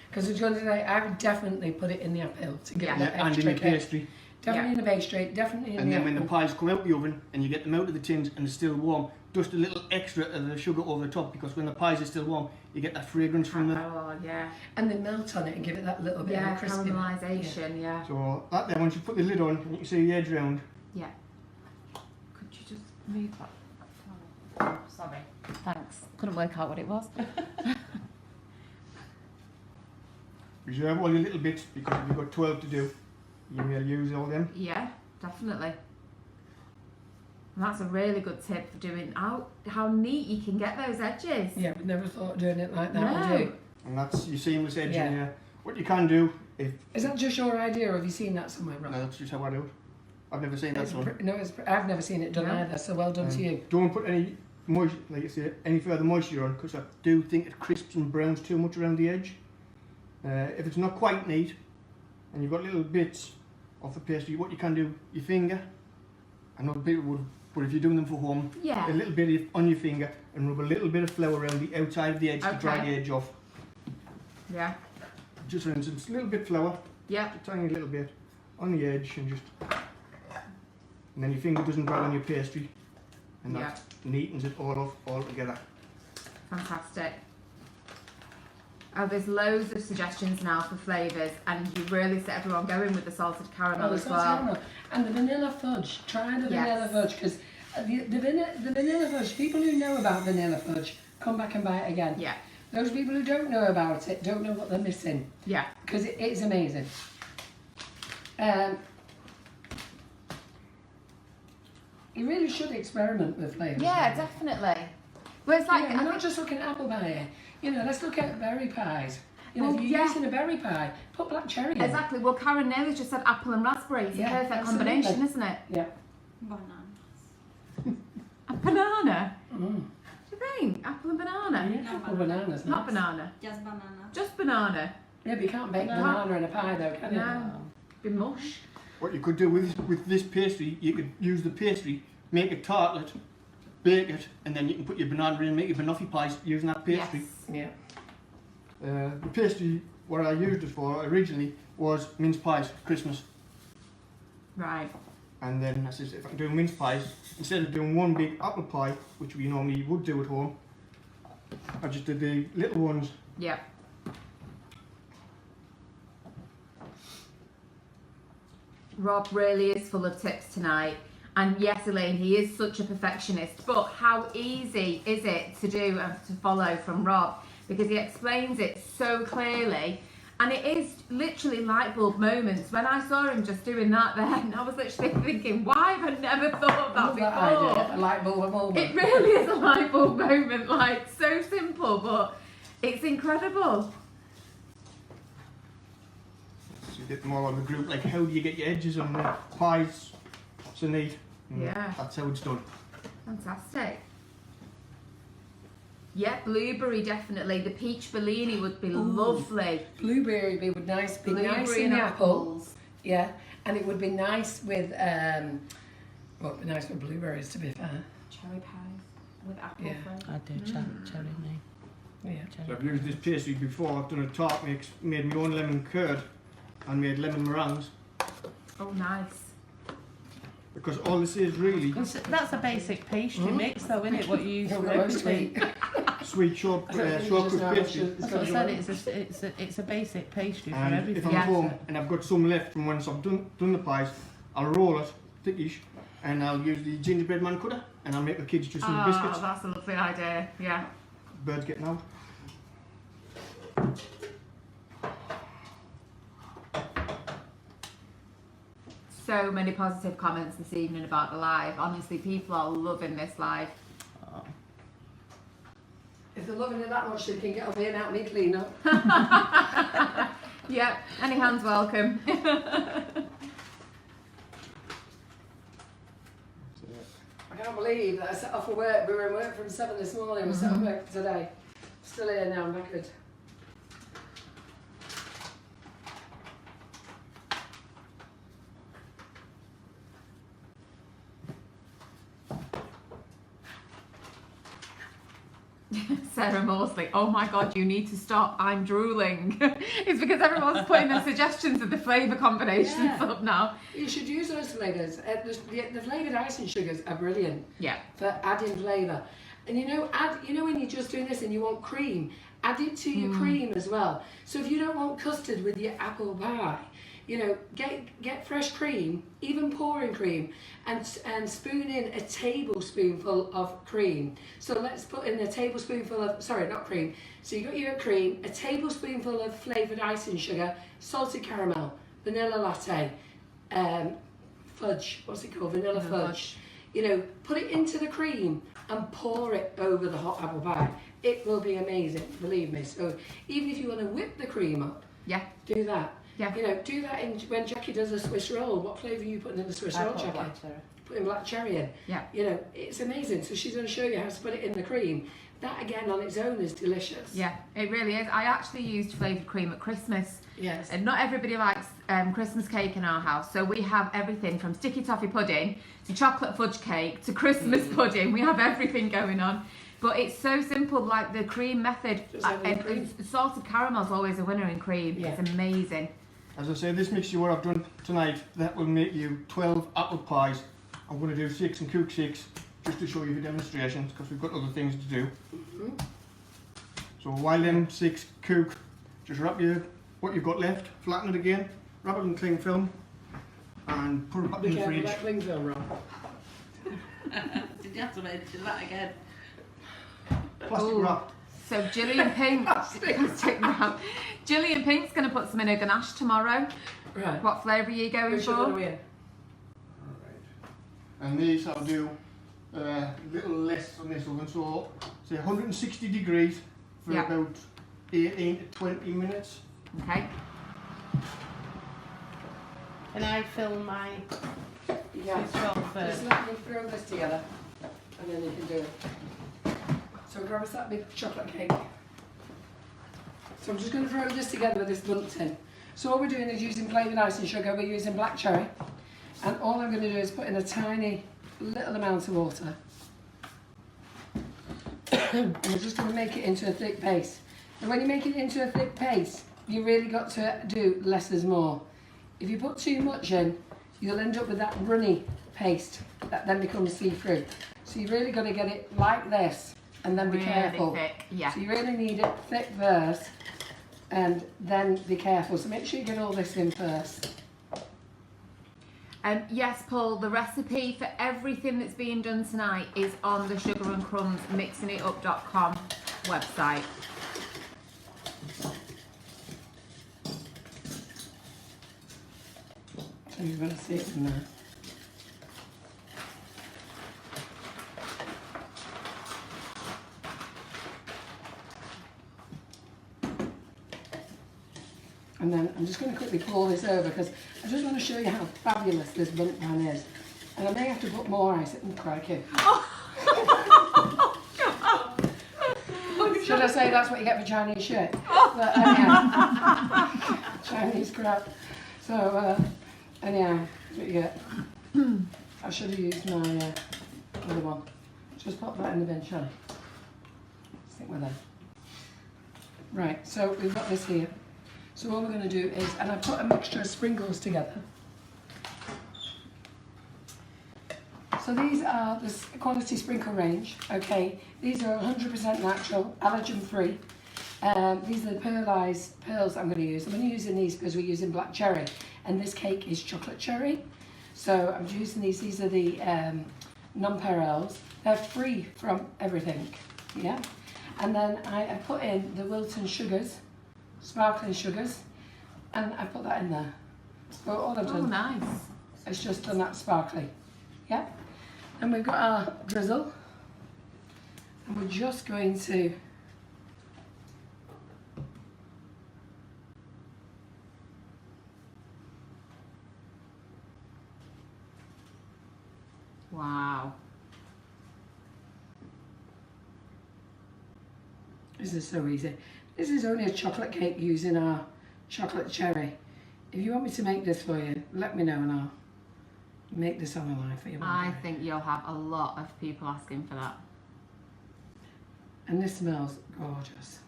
Because I was going to say, I would definitely put it in the apple to get Yeah. that And extra in the kick. pastry. Definitely in the pastry, definitely in And the then when the apple. pies come out of the oven and you get them out of the tins and they're still warm, just a little extra of the sugar over the top, because when the pies are still warm, you get that fragrance from them. Oh, yeah. And they melt on it and give it that little bit Yeah, of crispy. caramelisation, yeah. So that then, once you put the lid on and you can see the edge round, Yeah. Could you just move that? Oh, sorry. Thanks. Couldn't work out what it was. reserve all your little bits, because if you've got 12 to do, you will use all them. Yeah, definitely. And that's a really good tip for doing how neat you can get those edges. Yeah, we never thought of doing it like that, No. would you? And that's your seamless edge Yeah. in there. What you can do, if Is that just your idea, or have you seen that somewhere, Rob? no, that's just how I do it. I've never seen that one. I've never seen it done No. either, so well done to you. Don't put any moisture, like I say, any further moisture on, because I do think it crisps and browns too much around the edge. If it's not quite neat, and you've got little bits of the pastry, what you can do, your finger, I know people would, but if you're doing them for home, Yeah. a little bit on your finger and rub a little bit of flour around the outside of the edge to dry Okay. the edge off. Yeah. Just for instance, a little bit flour, Yep. a tiny little bit on the edge, and just, and then your finger doesn't dry on your pastry, and that neatens it all off all together. Fantastic. Oh, there's loads of suggestions now for flavours, and you really set everyone going with the salted caramel Oh, as the well. salted caramel. And the vanilla fudge. Try the vanilla Yes. fudge, because the vanilla fudge, people who know about vanilla fudge, come back and buy it again. Yeah. Those people who don't know about it don't know what they're missing, Yeah. because it is amazing. You really should experiment with flavours. Yeah, really. definitely. Well, it's like Yeah, we're not just looking at apple pie here. You know, let's look at berry pies. You know, Well, if you're yeah. using a berry pie, put black cherry in. exactly. Well, Karen Naylor's just said apple and raspberry. It's Yeah, a perfect absolutely. combination, isn't it? Yeah. Bananas. A banana. Mm. What do you think? Apple and banana. Yeah, apple bananas. Not nice. banana. Just banana. Just banana. Yeah, but you can't bake No. banana in a pie though, can you? No. Be mush. What you could do with this pastry, you could use the pastry, make a tartlet, bake it, and then you can put your banana in and make your banoffee pies using that pastry. Yes. Yeah. The pastry, what I used it for originally was mince pies for Christmas. Right. And then I said, if I can do mince pies, instead of doing one big apple pie, which we normally would do at home, I just did the little ones. Yeah. Rob really is full of tips tonight. And yes, Elaine, he is such a perfectionist, but how easy is it to do and to follow from Rob? Because he explains it so clearly. And it is literally light bulb moments. When I saw him just doing that then, I was literally thinking, why have I never thought of that Love that before? idea, a light bulb moment. It really is a light bulb moment, like so simple, but it's incredible. So you get them all on the group, like how do you get your edges on the pies so neat? And Yeah. that's how it's done. Fantastic. Yeah, blueberry definitely. The peach Bellini would be lovely. Blueberry would be nice, be nice in and the apple. Yeah, and it would be nice with well, it'd be nice with blueberries to be fair. Cherry pies with apple Yeah. flavour. I do cherry me. Yeah. So I've used this pastry before. I've done a tart mix, made my own lemon curd, and made lemon meringues. Oh, nice. Because all this is really That's a basic pastry mix, though, isn't it? What you use You're for very everything. sweet. sweet short crust pastry. That's what I said. It's a basic pastry for And if everything. I'm Yeah. home and I've got some left from once I've done the pies, I'll roll it thickish, and I'll use the gingerbread man cutter, and I'll make the kids just some Oh, biscuits. that's a lovely idea. Yeah. Birds getting out. So many positive comments this evening about the live. Honestly, people are loving this live. If they're loving it that much, they can get up here and help me clean up. Yep, any hands welcome. I can't believe that I set off for work. We were in work from 7 this morning. We set off work today. Still here now, I'm knackered. Sarah Morsley, oh my god, you need to stop, I'm drooling. It's because everyone's putting their suggestions of the flavour combinations up now. You should use those flavours. The flavoured icing sugars are brilliant Yeah. for adding flavour. And you know when you're just doing this and you want cream, add it to your cream as well. So if you don't want custard with your apple pie, you know, get fresh cream, even pouring cream, and spoon in a tablespoonful of cream. So let's put in a tablespoonful of, sorry, not cream. So you got your cream, a tablespoonful of flavoured icing sugar, salted caramel, vanilla latte, fudge, what's it called, vanilla fudge. You know, put it into the cream and pour it over the hot apple pie. It will be amazing, believe me. So even if you want to whip the cream up, Yeah. do that. Yeah. You know, do that when Jackie does a Swiss roll. What flavour are you putting in the Swiss roll, Jackie? Putting black cherry in. Yeah. You know, it's amazing. So she's going to show you how to put it in the cream. That again on its own is delicious. Yeah, it really is. I actually used flavoured cream at Christmas. Yes. And not everybody likes Christmas cake in our house, so we have everything from sticky toffee pudding to chocolate fudge cake to Christmas pudding. We have everything going on. But it's so simple, like the cream method. Just having cream. Salted caramel's always a winner in cream. Yeah. It's amazing. As I say, this mixture what I've done tonight, that will make you 12 apple pies. I'm going to do 6 and cook 6 just to show you the demonstrations because we've got other things to do. So while them 6 cook, just wrap what you've got left, flatten it again, wrap it in cling film and put it back in the fridge. That cling film, Rob. Did you have to mention that again? Plastic Ooh. wrap. So Gillian Pink, plastic wrap. Gillian Pink's going to put some in her ganache tomorrow. Right. What flavour are you going Which one are for? we in? And these I'll do a little less on this oven, so say 160 degrees for Yeah. about 18 to 20 minutes. Okay. Can I film my Yeah. Swiss roll Just first? let me throw this together and then you can do it. So grab us that big chocolate cake. So I'm just going to throw this together with this bundt in. So all we're doing is using flavoured icing sugar, we're using black cherry. And all I'm going to do is put in a tiny little amount of water. And we're just going to make it into a thick paste. And when you make it into a thick paste, you really got to do less is more. If you put too much in, you'll end up with that runny paste that then becomes see-through. So you've really got to get it like this and then be Really careful. thick, yeah. So you really need it thick first, and then be careful. So make sure you get all this in first. Yes, Paul, the recipe for everything that's being done tonight is on the Sugar and Crumbs mixingitup.com website. So you're going to see it in there. And then I'm just going to quickly pour this over because I just want to show you how fabulous this bundt pan is. And I may have to put more ice in. Crikey. Should I say that's what you get for Chinese shit? But anyhow, Chinese crap. So anyhow, that's what you get. I should have used my other one. Just pop that in the bin, shall I? Stick with that. Right, so we've got this here. So all we're going to do is, and I put a mixture of sprinkles together. So these are the quality sprinkle range, okay. These are 100% natural, allergen free. These are the pearlized pearls I'm going to use. I'm only using these because we're using black cherry, and this cake is chocolate cherry. So I'm using these. These are the non-pearls. They're free from everything, yeah. And then I put in the Wilton sugars, sparkling sugars, and I put that in there. So all I've done, nice. it's just done that sparkly, yeah. And we've got our drizzle, and we're just going to Wow. This is so easy. This is only a chocolate cake using our chocolate cherry. If you want me to make this for you, let me know and I'll make this on the line for you. I think you'll have a lot of people asking for that. And this smells gorgeous.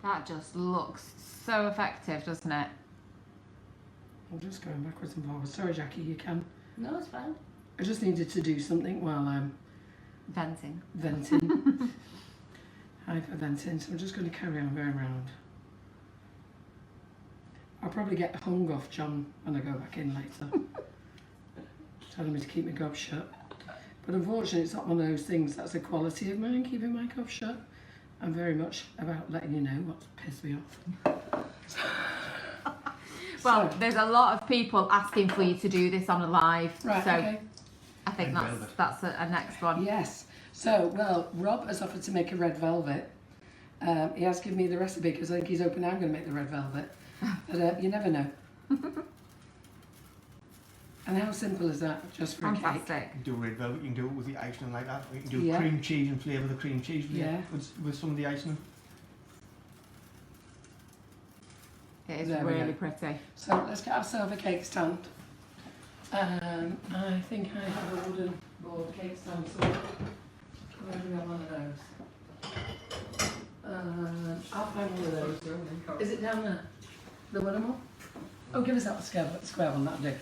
That just looks so effective, doesn't it? I'm just going backwards and forwards. Sorry, Jackie, you can. No, it's fine. I just needed to do something while I'm Venting. venting. Hyperventing. So I'm just going to carry on going round. I'll probably get hung off John when I go back in later. Telling me to keep my gob shut. But unfortunately, it's not one of those things that's a quality of mine, keeping my gob shut. I'm very much about letting you know what's pissed me off. Well, there's a lot of people asking for you to do this on a live, Right, so okay. I think that's a next one. Yes. So, well, Rob has offered to make a red velvet. He has given me the recipe because I think he's hoping I'm going to make the red velvet. But you never know. And how simple is that? Just for a cake. Fantastic. You can do red velvet, you can do it with the icing like that. You can do Yeah. cream cheese and flavour the cream cheese with some of the icing. It is There we really go. pretty. So let's get ourselves a cake stand. I think I have a wooden board cake stand. So where do we have one of those? I'll find one of those. Is it down there? The wooden one? Oh, give us that square one, that'll do.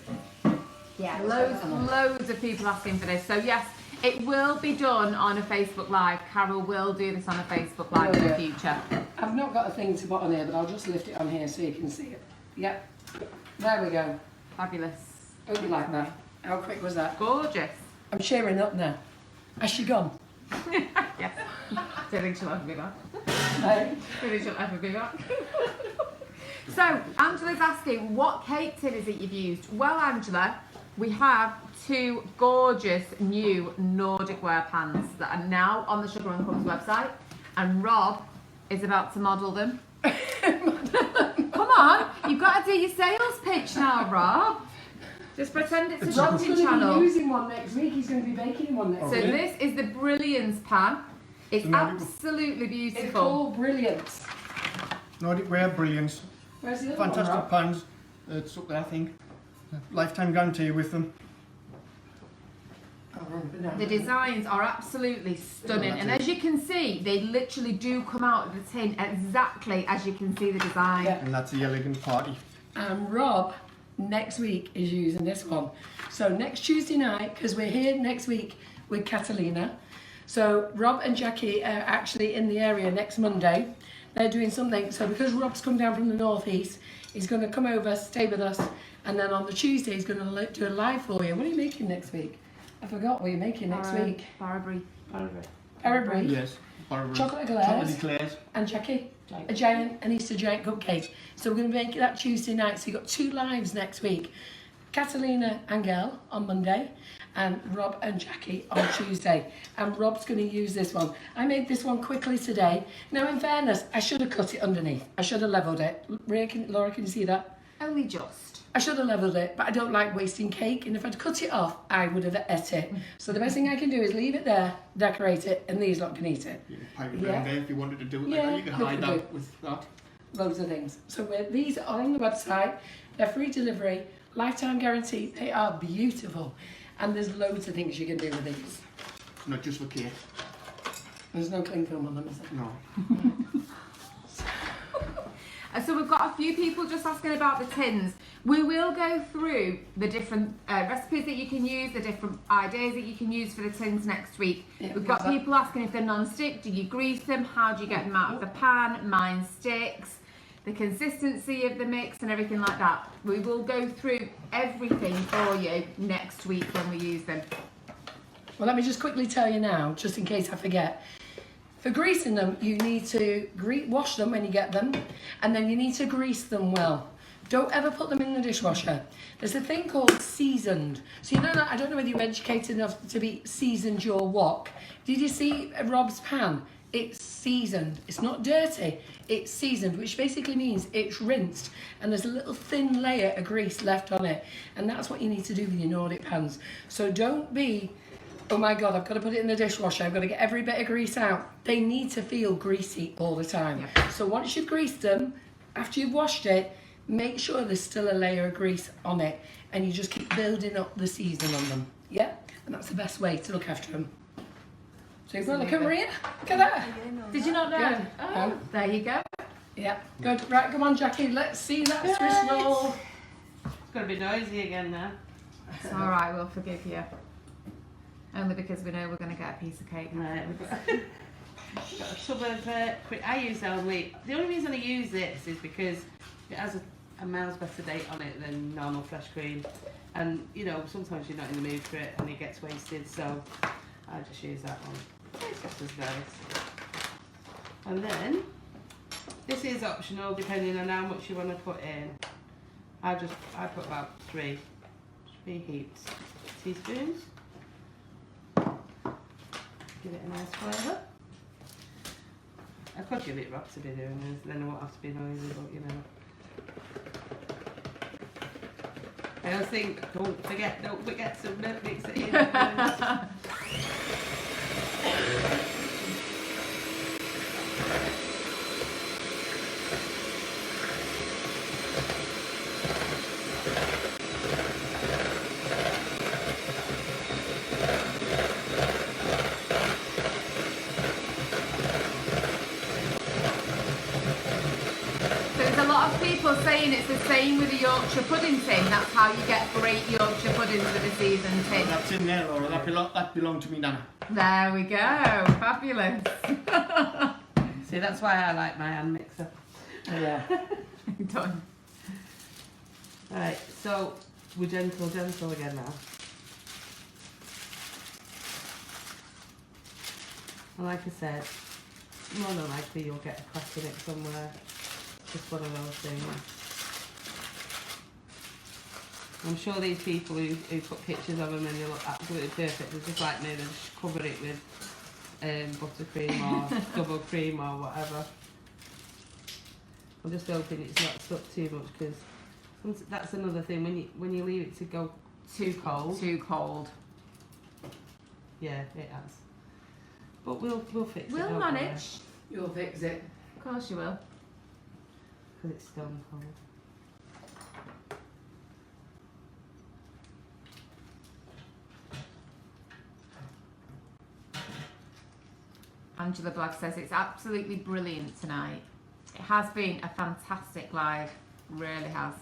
Yeah, loads of people asking for this. So yes, it will be done on a Facebook Live. Carol will do this on a Facebook Live in the future. I've not got a thing to put on here, but I'll just lift it on here so you can see it. Yep. There we go. Fabulous. Hope you like that. How quick was that? Gorgeous. I'm cheering up now. Has she gone? Yes. Don't think she'll ever be back. No. Don't think she'll ever be back. So, Angela's asking, what cake tin is it you've used? Well, Angela, we have two gorgeous new Nordic Ware pans that are now on the Sugar and Crumbs website, and Rob is about to model them. Come on, you've got to do your sales pitch now, Rob. Just pretend it's a Rob's shopping going to channel. be using one next week. He's going to be baking in one next So week. this is the Brilliance pan. It's Nordic- absolutely It's beautiful. called Brilliance. Nordic Ware, brilliance. Where's the other Fantastic one, Rob? pans. It's up there, I think. Lifetime guarantee with them. Oh, wrong, but no. The designs are absolutely stunning, Oh, and that's as you can see, they literally do come out of the tin exactly as you can see the design. Yeah. And that's the elegant party. And Rob next week is using this one. So next Tuesday night, because we're here next week with Catalina, So Rob and Jackie are actually in the area next Monday. They're doing something. So because Rob's come down from the northeast, he's going to come over, stay with us, and then on the Tuesday he's going to do a live for you. What are you making next week? I forgot what you're making next week. Barberry. Yes. Chocolate eclairs. Chocolate eclairs. And Jackie, an Easter giant cupcake. So we're going to make that Tuesday night. So you've got 2 lives next week. Catalina and Gail on Monday, and Rob and Jackie on Tuesday. And Rob's going to use this one. I made this one quickly today. Now, in fairness, I should have cut it underneath. I should have levelled it. Laura, can you see that? Only just. I should have levelled it, but I don't like wasting cake, and if I'd cut it off, I would have ate it. So the best thing I can do is leave it there, decorate it, and these lot can eat it. You can pipe it down there if you wanted to do it like Yeah, that. You can hide that with that. Loads of things. So these are on the website. They're free delivery, lifetime guarantee. They are beautiful, and there's loads of things you can do with these. Not just for cake. There's no cling film on them, is there? No. So we've got a few people just asking about the tins. We will go through the different recipes that you can use, the different ideas that you can use for the tins next week. Yeah, we've got people asking if they're non-stick, do you grease them, how do you get them out of the pan, mine sticks, the consistency of the mix and everything like that. We will go through everything for you next week when we use them. Well, let me just quickly tell you now, just in case I forget. For greasing them, you need to wash them when you get them, and then you need to grease them well. Don't ever put them in the dishwasher. There's a thing called seasoned. So you know that, I don't know whether you're educated enough to be seasoned your wok. Did you see Rob's pan? It's seasoned. It's not dirty, it's seasoned, which basically means it's rinsed, and there's a little thin layer of grease left on it. And that's what you need to do with your Nordic pans. So don't be, oh my God, I've got to put it in the dishwasher, I've got to get every bit of grease out. They need to feel greasy all the time. Yep. So once you've greased them, after you've washed it, make sure there's still a layer of grease on it, and you just keep building up the season on them. Yeah? And that's the best way to look after them. So you've got to look at Maria. Look at that. Did you not know? Good. Oh, there you go. Yeah, good. Right, come on, Jackie. Let's see that Swiss roll. It's going to be noisy again now. It's all right, we'll forgive you. Only because we know we're going to get a piece of cake. Right, we've got a tub of quick. I use only. The only reason I use this is because it has a miles better date on it than normal fresh cream, and you know sometimes you're not in the mood for it and it gets wasted. So I just use that one. It's just as nice. And then this is optional depending on how much you want to put in. I put about three heaps teaspoons. Give it a nice flavour. I could give it Rob to be doing this, then I won't have to be noisy, but you know. I always think, don't forget to mix it in. Saying it's the same with the Yorkshire pudding tin. That's how you get great Yorkshire puddings with a seasoned tin. That's in there, Laura. That belonged to me, Nanna. There we go. Fabulous. See, that's why I like my hand mixer. Yeah. Done. Right, so we're gentle again now. And like I said, more than likely you'll get a crack in it somewhere. Just one of those things. I'm sure these people who put pictures of them and they look absolutely perfect, they're just like me, they just cover it with buttercream or double cream or whatever. I'm just hoping it's not stuck too much, because that's another thing, when you leave it to go too cold. Too cold. Yeah, it has. But we'll fix it. We'll manage. You'll fix it. Of course you will. Because it's stone cold. Angela Blagg says it's absolutely brilliant tonight. It has been a fantastic live, really has.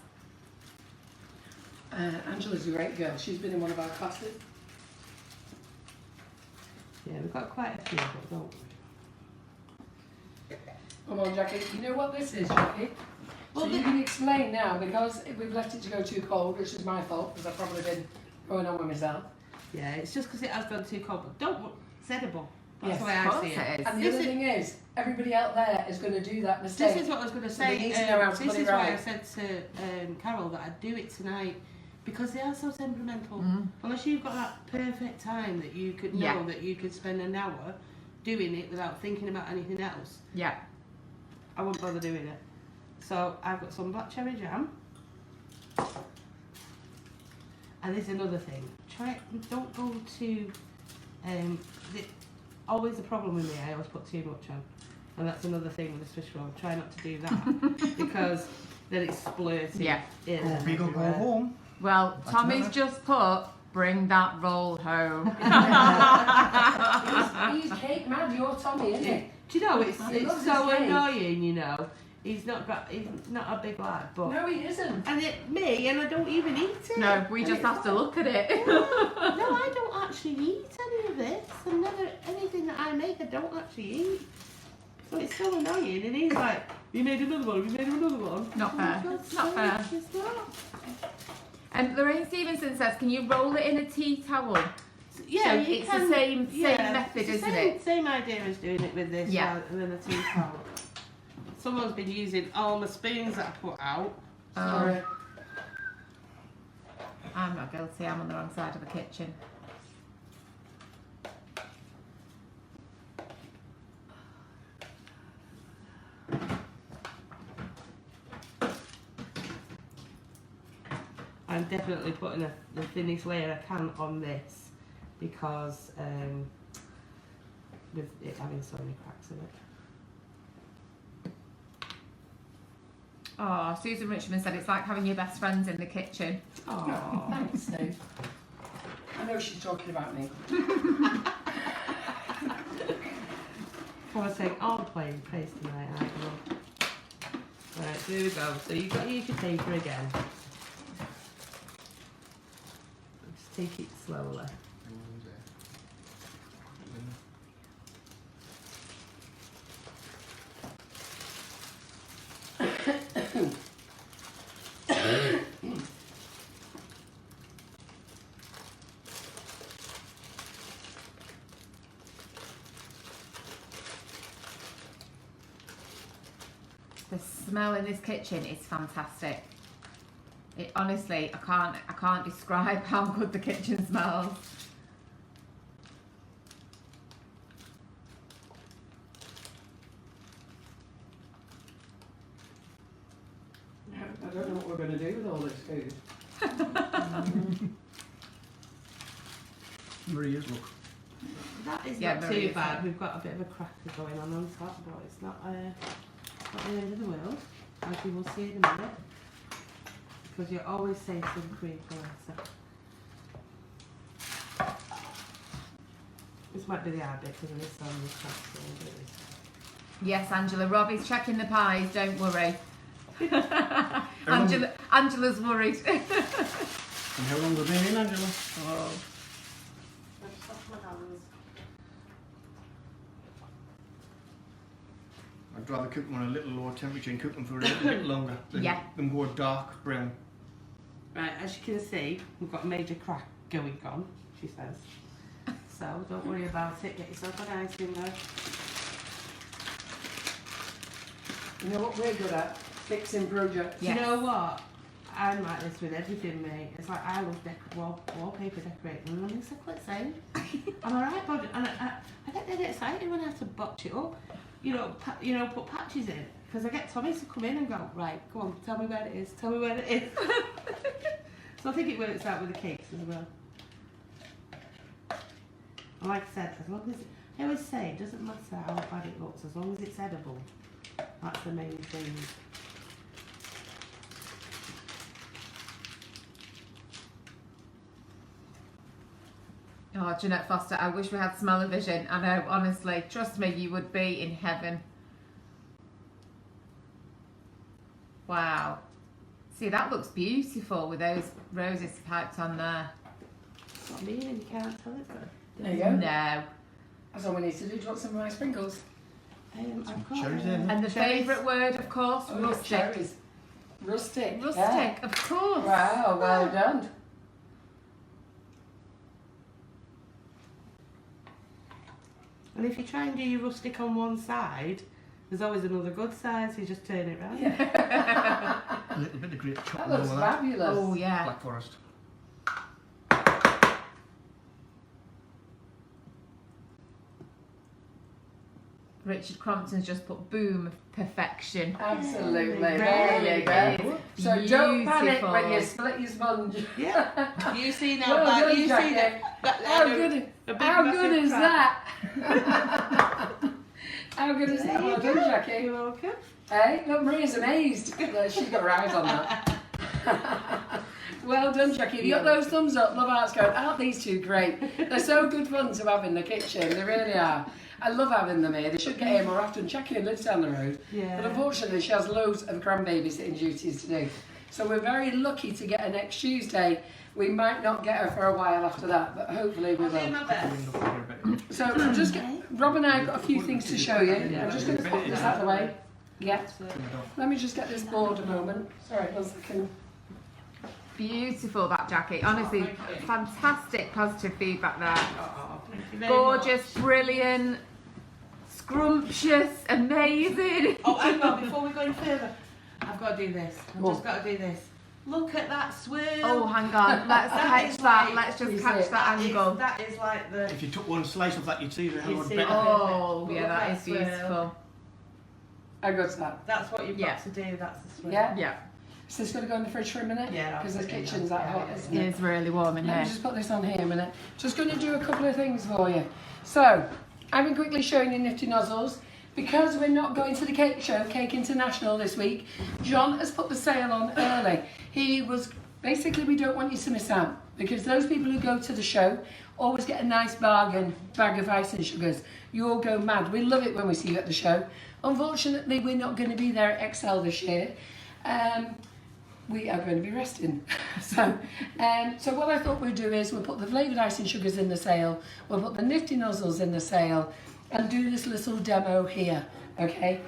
Angela's a great girl. She's been in one of our classes. Yeah, we've got quite a few, but don't worry. Come on, Jackie. You know what this is, Jackie? Well, So you can explain now, because we've left it to go too cold, which is my fault, because I've probably been going on with myself. Yeah, it's just because it has gone too cold, but don't worry, it's edible. That's Yes, the way Of I course see it. it is. And the other thing is, everybody out there is going to do that mistake. This is what I was going to So they say. need to know how to This put it is why I right. said to Carol that I'd do it tonight, because they are so temperamental. Mm. Unless you've got that perfect time that you could know Yeah. that you could spend an hour doing it without thinking about anything else, Yeah. I wouldn't bother doing it. So I've got some black cherry jam. And this is another thing. Don't go too. Always the problem with me. I always put too much on, and that's another thing with the Swiss roll. Try not to do that because then it's splurting. Yeah. In Go and big or go everywhere. home. Well, That's Tommy's another. just put, bring that roll home. He's cake mad, you're Tommy, isn't he? Do you know it's He loves so his cake. annoying? You know, he's not a big lad, but No, he isn't. and me, and I don't even eat it. No, we And just it's have to like, look at it. No, I don't actually eat any of this. And never anything that I make, I don't actually eat. So it's so annoying. And he's like, "You made another one. You made another one." Not Oh my fair. God's Not sake, fair. It's not. And Lorraine Stevenson says, can you roll it in a tea towel? Yeah, So you it's can, the same method, it's the isn't same, it? Same idea as doing it with this Yeah. rather than a tea towel. Someone's been using all my spoons that I put out. Sorry. I'm not guilty, I'm on the wrong side of the kitchen. I'm definitely putting the thinnest layer I can on this because with it having so many cracks in it. Oh, Susan Richmond said it's like having your best friends in the kitchen. Oh, Thanks, Steve. I know she's talking about me. I was saying all the playing praise tonight, I know. Right, here we go. So you've got to use your paper again. Just take it slowly. The smell in this kitchen is fantastic. It honestly, I can't describe how good the kitchen smells. I don't know what we're going to do with all this food. Maria's look. That is Yeah, not very too good. bad. We've got a bit of a cracker going on top, but it's not the end of the world, as you will see in a minute. Because you're always safe with cream later. This might be the hard bit because of this on the cracker. Yes, Angela. Robbie's checking the pies, don't worry. Everyone- Angela's worried. And how long have we been in, Angela? Oh. I'd rather cook them on a little lower temperature and cook them for a little bit longer than Yeah. them go dark brown. Right, as you can see, we've got a major crack going on, she says. So don't worry about it, get yourself an ice in there. You know what we're good at? Fixing projects. Yes. You know what? I'm like this with everything, mate. It's like I love wallpaper decorating, and I'm exactly the same. I'm alright, but and I get dead excited when I have to botch it up. Put patches in, because I get Tommy to come in and go, right, go on, tell me where it is, tell me where it is. So I think it works out with the cakes as well. And like I said, as long as I always say, it doesn't matter how bad it looks, as long as it's edible. That's the main thing. Oh, Jeanette Foster, I wish we had smell-o-vision. I know, honestly, trust me, you would be in heaven. Wow. See, that looks beautiful with those roses piped on there. That's what I mean, and you can't tell it's good. There you go. No. That's all we need to do. Do you want some of my sprinkles? I've got Cherries in. And the favourite word, of course, Oh, rustic. cherries. Rustic. Rustic, Yeah. of course. Wow, well done. And if you try and do your rustic on one side, there's always another good side, so you just turn it round. A little bit of grape That chocolate looks over that. fabulous. Oh, yeah. Black Forest. Richard Crompton's just put boom, perfection. Absolutely. Really There you go. is So don't panic beautiful. when you split your sponge. Yeah. You see now, Well done, you see Jackie. that. How good, how good is that? How good is that? Well done, Jackie. You're welcome. Hey, look, Maria's amazed. She got her eyes on that. Well done, Jackie. You got those thumbs up. Love Art's going, aren't these two great? They're so good fun to have in the kitchen. They really are. I love having them here. They should get here more often. Jackie lives down the road. Yeah. But unfortunately, she has loads of grandbabysitting duties to do. So we're very lucky to get her next Tuesday. We might not get her for a while after that, but hopefully we I'll do will. my best. So I'm just Rob and I have got a few things to show you. I'm just going to put this out of the way. Yeah. Let me just get this board a moment. Sorry, 1 second. Beautiful, that jacket. Honestly, Thank you. fantastic positive feedback there. Oh, thank you very Gorgeous, much. brilliant, scrumptious, amazing. Oh, hang on, before we go any further, I've got to do this. I've What? just got to do this. Look at that swirl. Oh, hang on. Let's That catch is that. like- Let's just is catch it? that angle. That is like the... If you took one slice of that, you'd see the hell You'd of see better. it. Oh, Look yeah, at that that is swirl. beautiful. How good's that? That's what you've Yeah. got to do. That's the swirl. Yeah? Yeah, So it's going to go in the fridge for a minute? Yeah, Because the absolutely. kitchen's that hot, Yeah, isn't it it? is really warm in Let me here. just put this on here a minute. Just going to do a couple of things for you. So, I've been quickly showing you Nifty nozzles. Because we're not going to the cake show, Cake International this week, John has put the sale on early. He was, basically we don't want you to miss out. Because those people who go to the show always get a nice bargain bag of icing sugars. You all go mad. We love it when we see you at the show. Unfortunately, we're not going to be there at XL this year. We are going to be resting. So what I thought we'd do is we'll put the flavoured icing sugars in the sale, we'll put the Nifty nozzles in the sale, and do this little demo here, okay?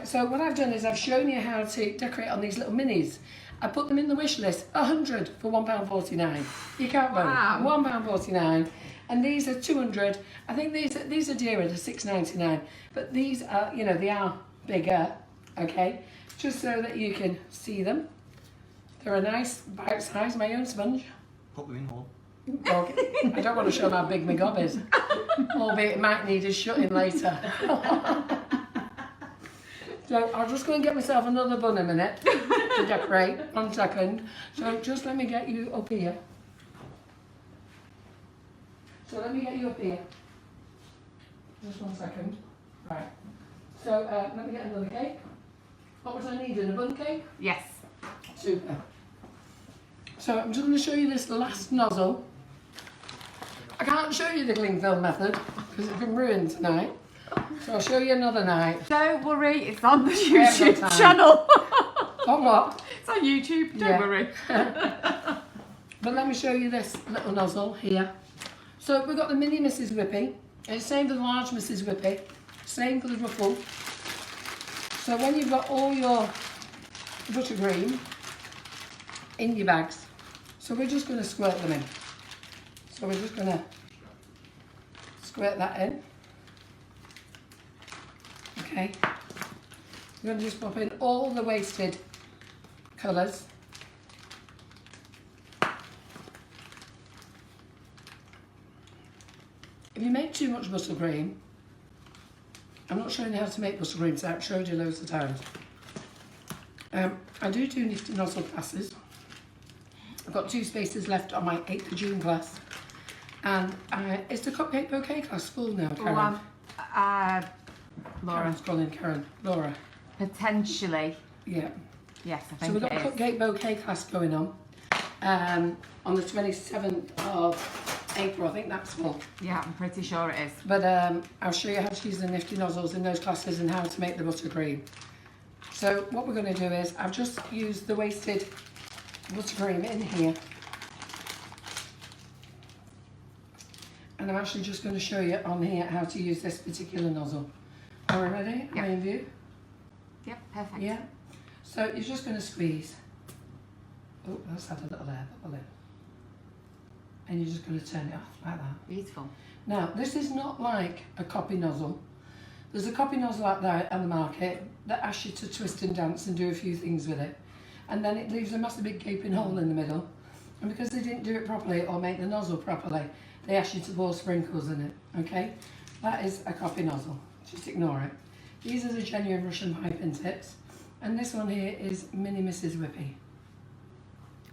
So what I've done is I've shown you how to decorate on these little minis. I put them in the wish list, 100 for £1.49. You can't vote. Wow. £1.49. And these are 200. I think these are dearer, they're £6.99. But these are, you know, they are bigger, okay? Just so that you can see them. They're a nice bite size, my own sponge. Put them in whole. Okay. I don't want to show how big my gob is. Albeit it might need a shutting later. So I'll just go and get myself another bun a minute to decorate. 1 second. So just let me get you up here. So let me get you up here. Just 1 second. Right. So let me get another cake. What was I needing? A bun cake? Yes. Super. So I'm just going to show you this last nozzle. I can't show you the cling film method because it's been ruined tonight. So I'll show you another night. Don't worry, it's on the have no YouTube time. channel. On what? It's on YouTube, don't Yeah. worry. But let me show you this little nozzle here. So we've got the mini Mrs. Whippy. It's same for the large Mrs. Whippy. Same for the ruffle. So when you've got all your buttercream in your bags, so we're just going to squirt them in. So we're just going to squirt that in. Okay. We're going to just pop in all the wasted colours. If you make too much buttercream, I'm not showing you how to make buttercream, so I've showed you loads of times. I do Nifty nozzle classes. I've got 2 spaces left on my 8th of June class. And is the cupcake bouquet class full now, Karen? Laura, Karen's calling Karen. Laura. potentially. Yeah. Yes, I So think we've got it is. cupcake bouquet class going on the 27th of April. I think that's full. Yeah, I'm pretty sure it is. But I'll show you how to use the Nifty nozzles in those classes and how to make the buttercream. So what we're going to do is I've just used the wasted buttercream in here. And I'm actually just going to show you on here how to use this particular nozzle. Are we ready? Yep. Am I in view? Yep, perfect. Yeah. So you're just going to squeeze. Oh, that's had a little air bubble in. And you're just going to turn it off like that. Beautiful. Now, this is not like a copy nozzle. There's a copy nozzle out there on the market that asks you to twist and dance and do a few things with it. And then it leaves a massive big gaping hole in the middle. And because they didn't do it properly or make the nozzle properly, they ask you to pour sprinkles in it, okay? That is a copy nozzle. Just ignore it. These are the genuine Russian piping tips. And this one here is Mini Mrs. Whippy.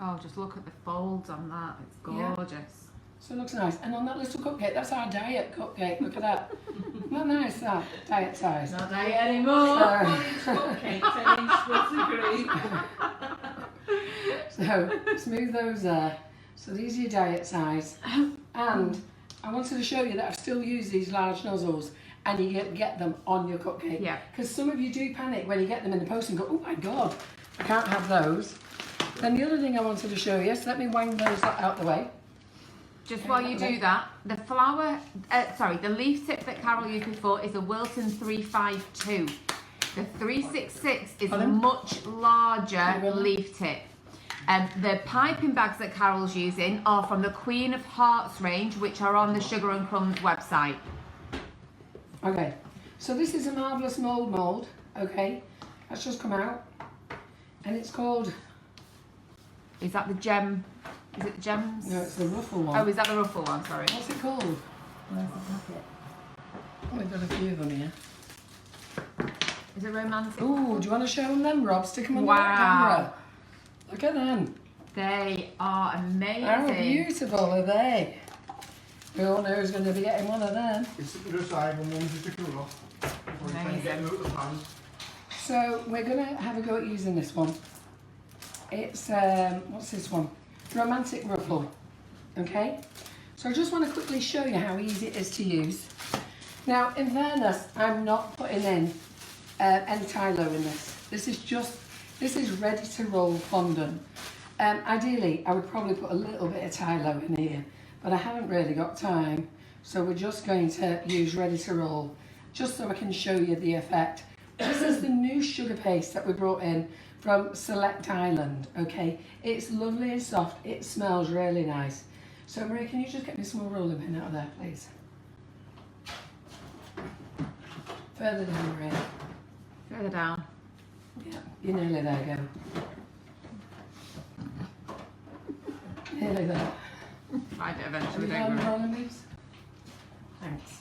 Oh, just look at the folds on that. It's Yeah. gorgeous. So it looks nice. And on that little cupcake, that's our diet cupcake. Look at that. Not nice, that. Diet size. Not diet anymore. Cupcake, 10 inch So smooth those there. So these are your diet size. And I wanted to show you that I still use these large nozzles and you get them on your cupcake. Yeah. Because some of you do panic when you get them in the post and go, oh my God, I can't have those. Then the other thing I wanted to show you, so let me wind those out the way. Just while you do that, the the leaf tip that Carol used before is a Wilton 352. The 366 is a Pardon? much larger Really? leaf tip. The piping bags that Carol's using are from the Queen of Hearts range, which are on the Sugar and Crumbs website. Okay, so this is a Marvellous mould, okay? That's just come out. And it's called, Is that the gem? Is it the gems? no, it's the ruffle one. Oh, is that the ruffle one? Sorry. What's it called? Where's the packet? Oh, we've got a few of them here. Is it romantic? Ooh, do you want to show them then, Rob? Stick them on the Wow. back camera. Look at them. They are amazing. How beautiful are they? We all know who's going to be getting one of them. It's the side and one's just a cool off. Before you try and get them out of the pan. So we're going to have a go at using this one. It's, what's this one? Romantic Ruffle. Okay? So I just want to quickly show you how easy it is to use. Now, in fairness, I'm not putting in any Tylo in this. This is ready to roll fondant. Ideally, I would probably put a little bit of Tylo in here, but I haven't really got time. So we're just going to use ready to roll, just so I can show you the effect. This is the new sugar paste that we brought in from Select Island, okay? It's lovely and soft, it smells really nice. So Maria, can you just get me a small rolling pin out of there, please? Further down, Maria. Further down. Yeah, you're nearly there, go. Nearly there. Find it Have eventually, you don't found the worry. rolling pins? Thanks.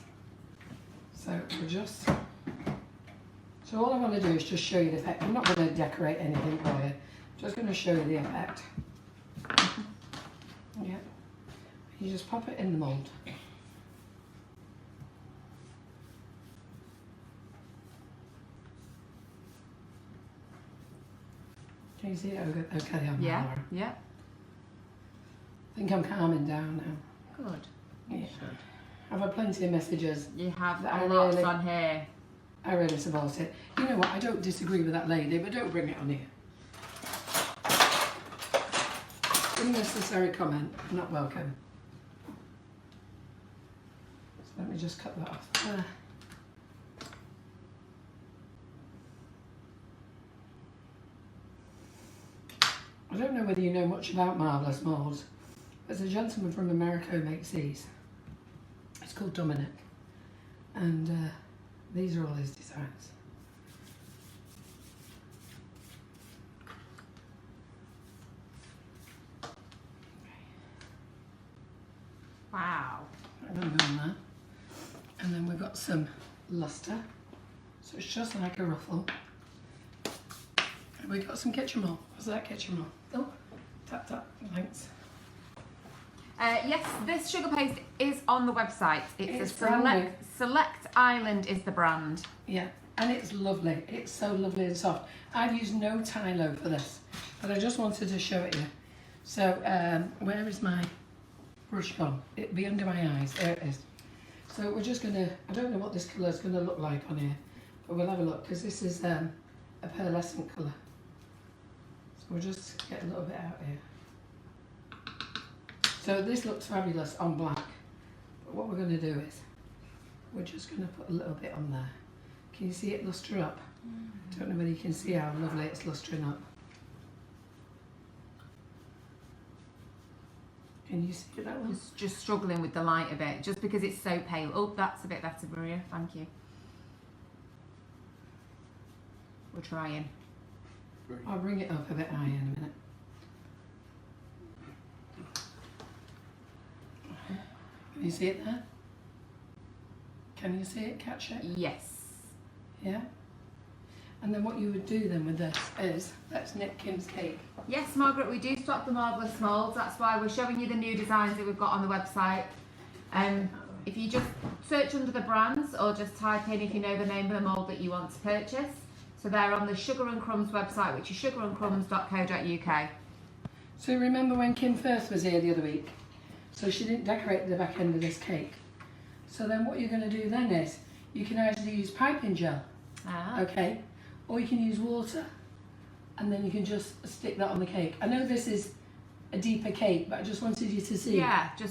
So we're just... So all I want to do is just show you the effect. I'm not going to decorate anything for you. I'm just going to show you the effect. Yeah. You just pop it in the mould. Can you see it? Okay, I'm Yeah, Laura. yeah. I think I'm calming down now. Good. Yeah. I've had plenty of messages. You have I a lot really- on here. I really support it. You know what? I don't disagree with that lady, but don't bring it on here. Unnecessary comment. Not welcome. So let me just cut that off. I don't know whether you know much about Marvellous Molds. There's a gentleman from America who makes these. It's called Dominic. And these are all his designs. Wow. I don't know on that. And then we've got some luster. So it's just like a ruffle. And we've got some kitchen roll. What's that kitchen roll? Oh, tap tap, thanks. Yes, this sugar paste is on the website. It's a brand new. Select Island is the brand. Yeah, and it's lovely. It's so lovely and soft. I've used no Tylo for this, but I just wanted to show it you. So, where is my brush gone? It'd be under my eyes. There it is. So we're just gonna, I don't know what this colour is gonna look like on here, but we'll have a look, because this is a pearlescent colour. So we'll just get a little bit out here. So this looks fabulous on black, but what we're going to do is we're just going to put a little bit on there. Can you see it lustre up? Don't know whether you can see how lovely it's lustering up. Can you see that one? Just struggling with the light of it, just because it's so pale. Oh, that's a bit better, Maria. Thank you. We're trying. I'll bring it up a bit higher in a minute. Can you see it there? Can you see it? Catch it? Yes. Yeah? And then what you would do then with this is, let's knit Kim's cake. Yes, Margaret, we do stock the marvellous moulds. That's why we're showing you the new designs that we've got on the website. If you just search under the brands or just type in if you know the name of the mould that you want to purchase. So they're on the Sugar and Crumbs website, which is sugarandcrumbs.co.uk. So remember when Kim first was here the other week? So she didn't decorate the back end of this cake. So then what you're going to do then is, you can either use piping gel, okay, or you can use water, and then you can just stick that on the cake. I know this is a deeper cake, but I just wanted you to see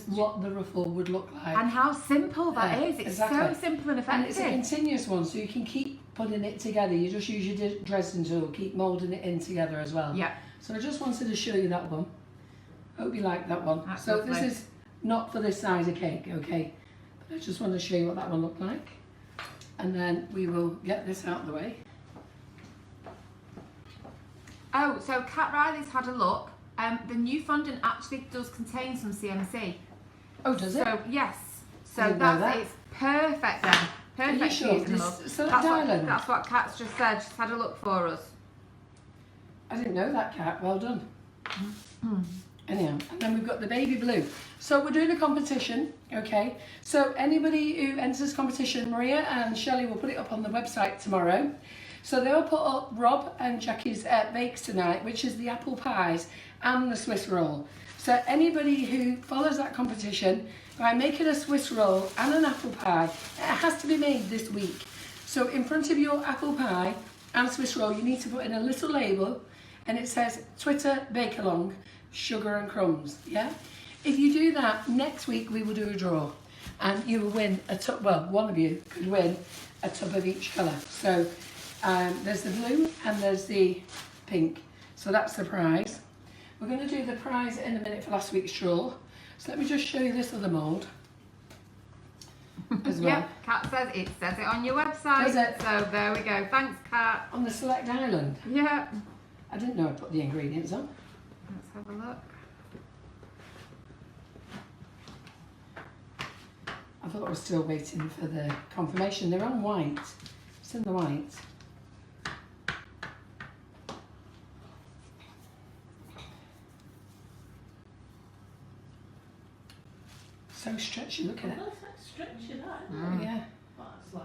what the ruffle would look like. And how simple that is. It's exactly. so simple and effective. And it's a continuous one, so you can keep putting it together. You just use your Dresden tool, keep moulding it in together as well. Yeah. So I just wanted to show you that one. Hope you like that one. That's so lovely. This is not for this size of cake, okay? But I just wanted to show you what that one looked like. And then we will get this out of the way. Oh, so Kat Riley's had a look. The new fondant actually does contain some CMC. Oh, does it? So yes. So Didn't know that's that. it's perfect then. Perfect. Are you sure? using them up. That's what Kat's just said. She's had a look for us. I didn't know that, Kat. Well done. Anyhow, and then we've got the baby blue. So we're doing a competition, okay? So anybody who enters this competition, Maria and Shelley will put it up on the website tomorrow. So they'll put up Rob and Jackie's bakes tonight, which is the apple pies and the Swiss roll. So anybody who follows that competition by making a Swiss roll and an apple pie, it has to be made this week. So in front of your apple pie and Swiss roll, you need to put in a little label, and it says Twitter Bake Along, Sugar and Crumbs, yeah? If you do that, next week we will do a draw, and you will win a tub, well, one of you could win a tub of each colour. So there's the blue and there's the pink. So that's the prize. We're going to do the prize in a minute for last week's draw. So let me just show you this other mould as well. Yep, Kat says it on your website. Does it? So there we go. Thanks, Kat. On the Select Island. Yeah. I didn't know I put the ingredients on. Let's have a look. I thought I was still waiting for the confirmation. They're on white. It's in the white. So stretchy, look at it. Stretchy that. Yeah. That's nice.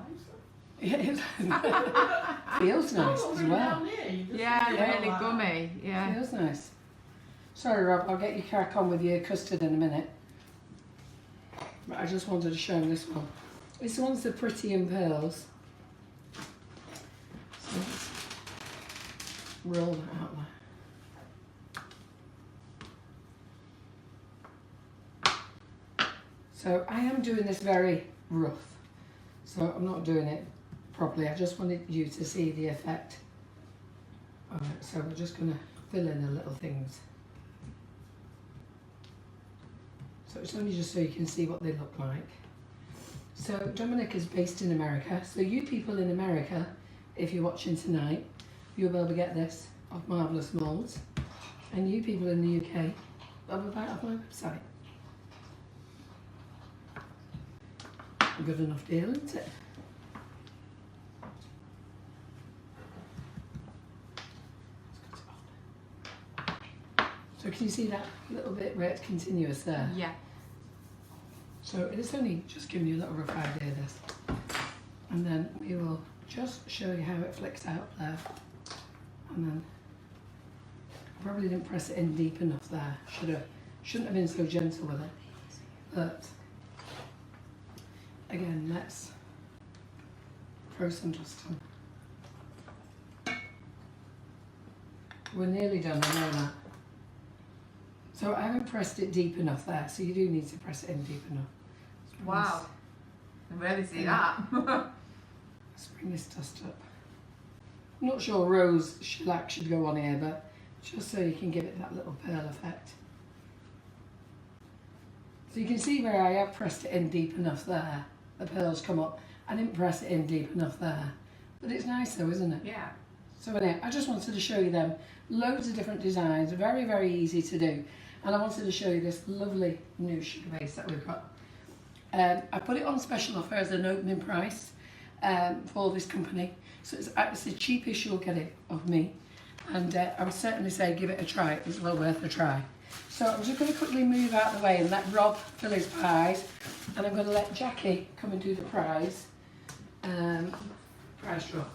Yeah, it feels nice as well. Yeah, Yeah. really gummy. Yeah. Feels nice. Sorry, Rob, I'll get you crack on with your custard in a minute. But I just wanted to show this one. This one's the Pretty in Pearls. So let's roll that out there. So I am doing this very rough. So I'm not doing it properly. I just wanted you to see the effect of it. So we're just going to fill in the little things. So it's only just so you can see what they look like. So Dominic is based in America. So you people in America, if you're watching tonight, you'll be able to get this off Marvellous Moulds. And you people in the UK, I'll buy it off my website. A good enough deal, isn't it? So can you see that little bit where it's continuous there? Yeah. So it's only just giving you a little rough idea of this. And then we will just show you how it flicks out there. And then I probably didn't press it in deep enough there. Shouldn't have been so gentle with it. But again, let's throw some dust on. We're nearly done, I know that. So I haven't pressed it deep enough there, so you do need to press it in deep enough. Wow. I can really see that. Let's bring this dust up. I'm not sure rose shellac should go on here, but just so you can give it that little pearl effect. So you can see where I have pressed it in deep enough there. The pearls come up. I didn't press it in deep enough there. But it's nice though, isn't it? Yeah. So anyway, I just wanted to show you them. Loads of different designs, very, very easy to do. And I wanted to show you this lovely new sugar base that we've got. I put it on special offer as an opening price for this company. So it's the cheapest you'll get it of me. And I would certainly say give it a try. It's well worth a try. So I'm just going to quickly move out of the way and let Rob fill his pies. And I'm going to let Jackie come and do the prize draw.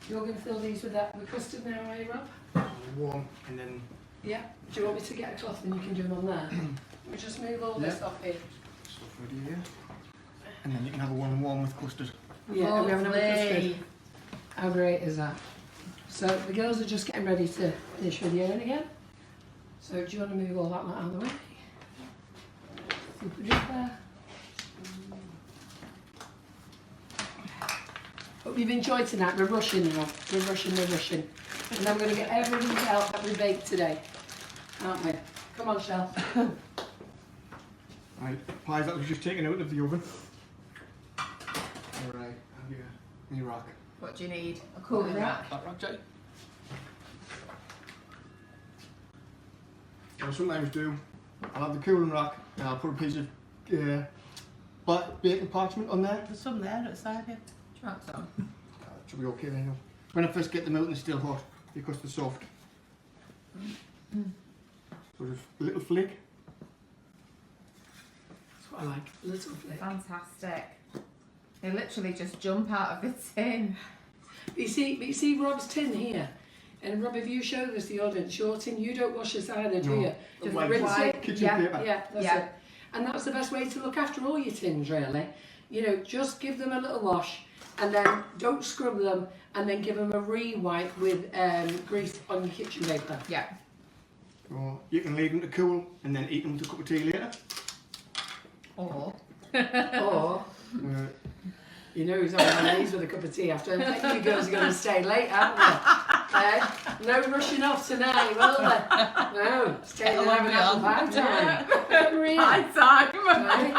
You're going to fill these with custard now, are you, Rob? Warm, and then... Yeah. Do you want me to get a cloth and you can do them on there? We just move all this off here. Stuff ready here. And then you can have a one warm with custard. Yeah, and we have another custard. How great is that? So the girls are just getting ready to finish videoing again. So do you want to move all that out of the way? Super duper. Hope you've enjoyed tonight. We're rushing now. We're rushing. And then we're going to get everything out that we baked today. Aren't we? Come on, Shell. Right, pies that we've just taken out of the oven. Alright, have your rack. What do you need? A cooling rack? That rack, Jay. I'll sometimes do, I'll have the cooling rack and I'll put a piece of baking parchment on there. There's some there outside here. Do you want some? That should be okay then. When I first get them out and they're still hot because they're soft. So just a little flick. That's what I like. A little flick. Fantastic. They literally just jump out of the tin. You see Rob's tin here? And Rob, if you show this to the audience, your tin, you don't wash this either, do No. you? Just Like rinse it. kitchen paper. Yeah, that's Yeah. it. And that's the best way to look after all your tins, really. You know, just give them a little wash and then don't scrub them and then give them a re-wipe with grease on your kitchen paper. Yeah. Or you can leave them to cool and then eat them with a cup of tea later. Or Or, you know who's on my knees with a cup of tea after. I think you girls are going to stay late, aren't they? No rushing off tonight, will they? No, stay alive and apple pie time. Really? pie time. Right?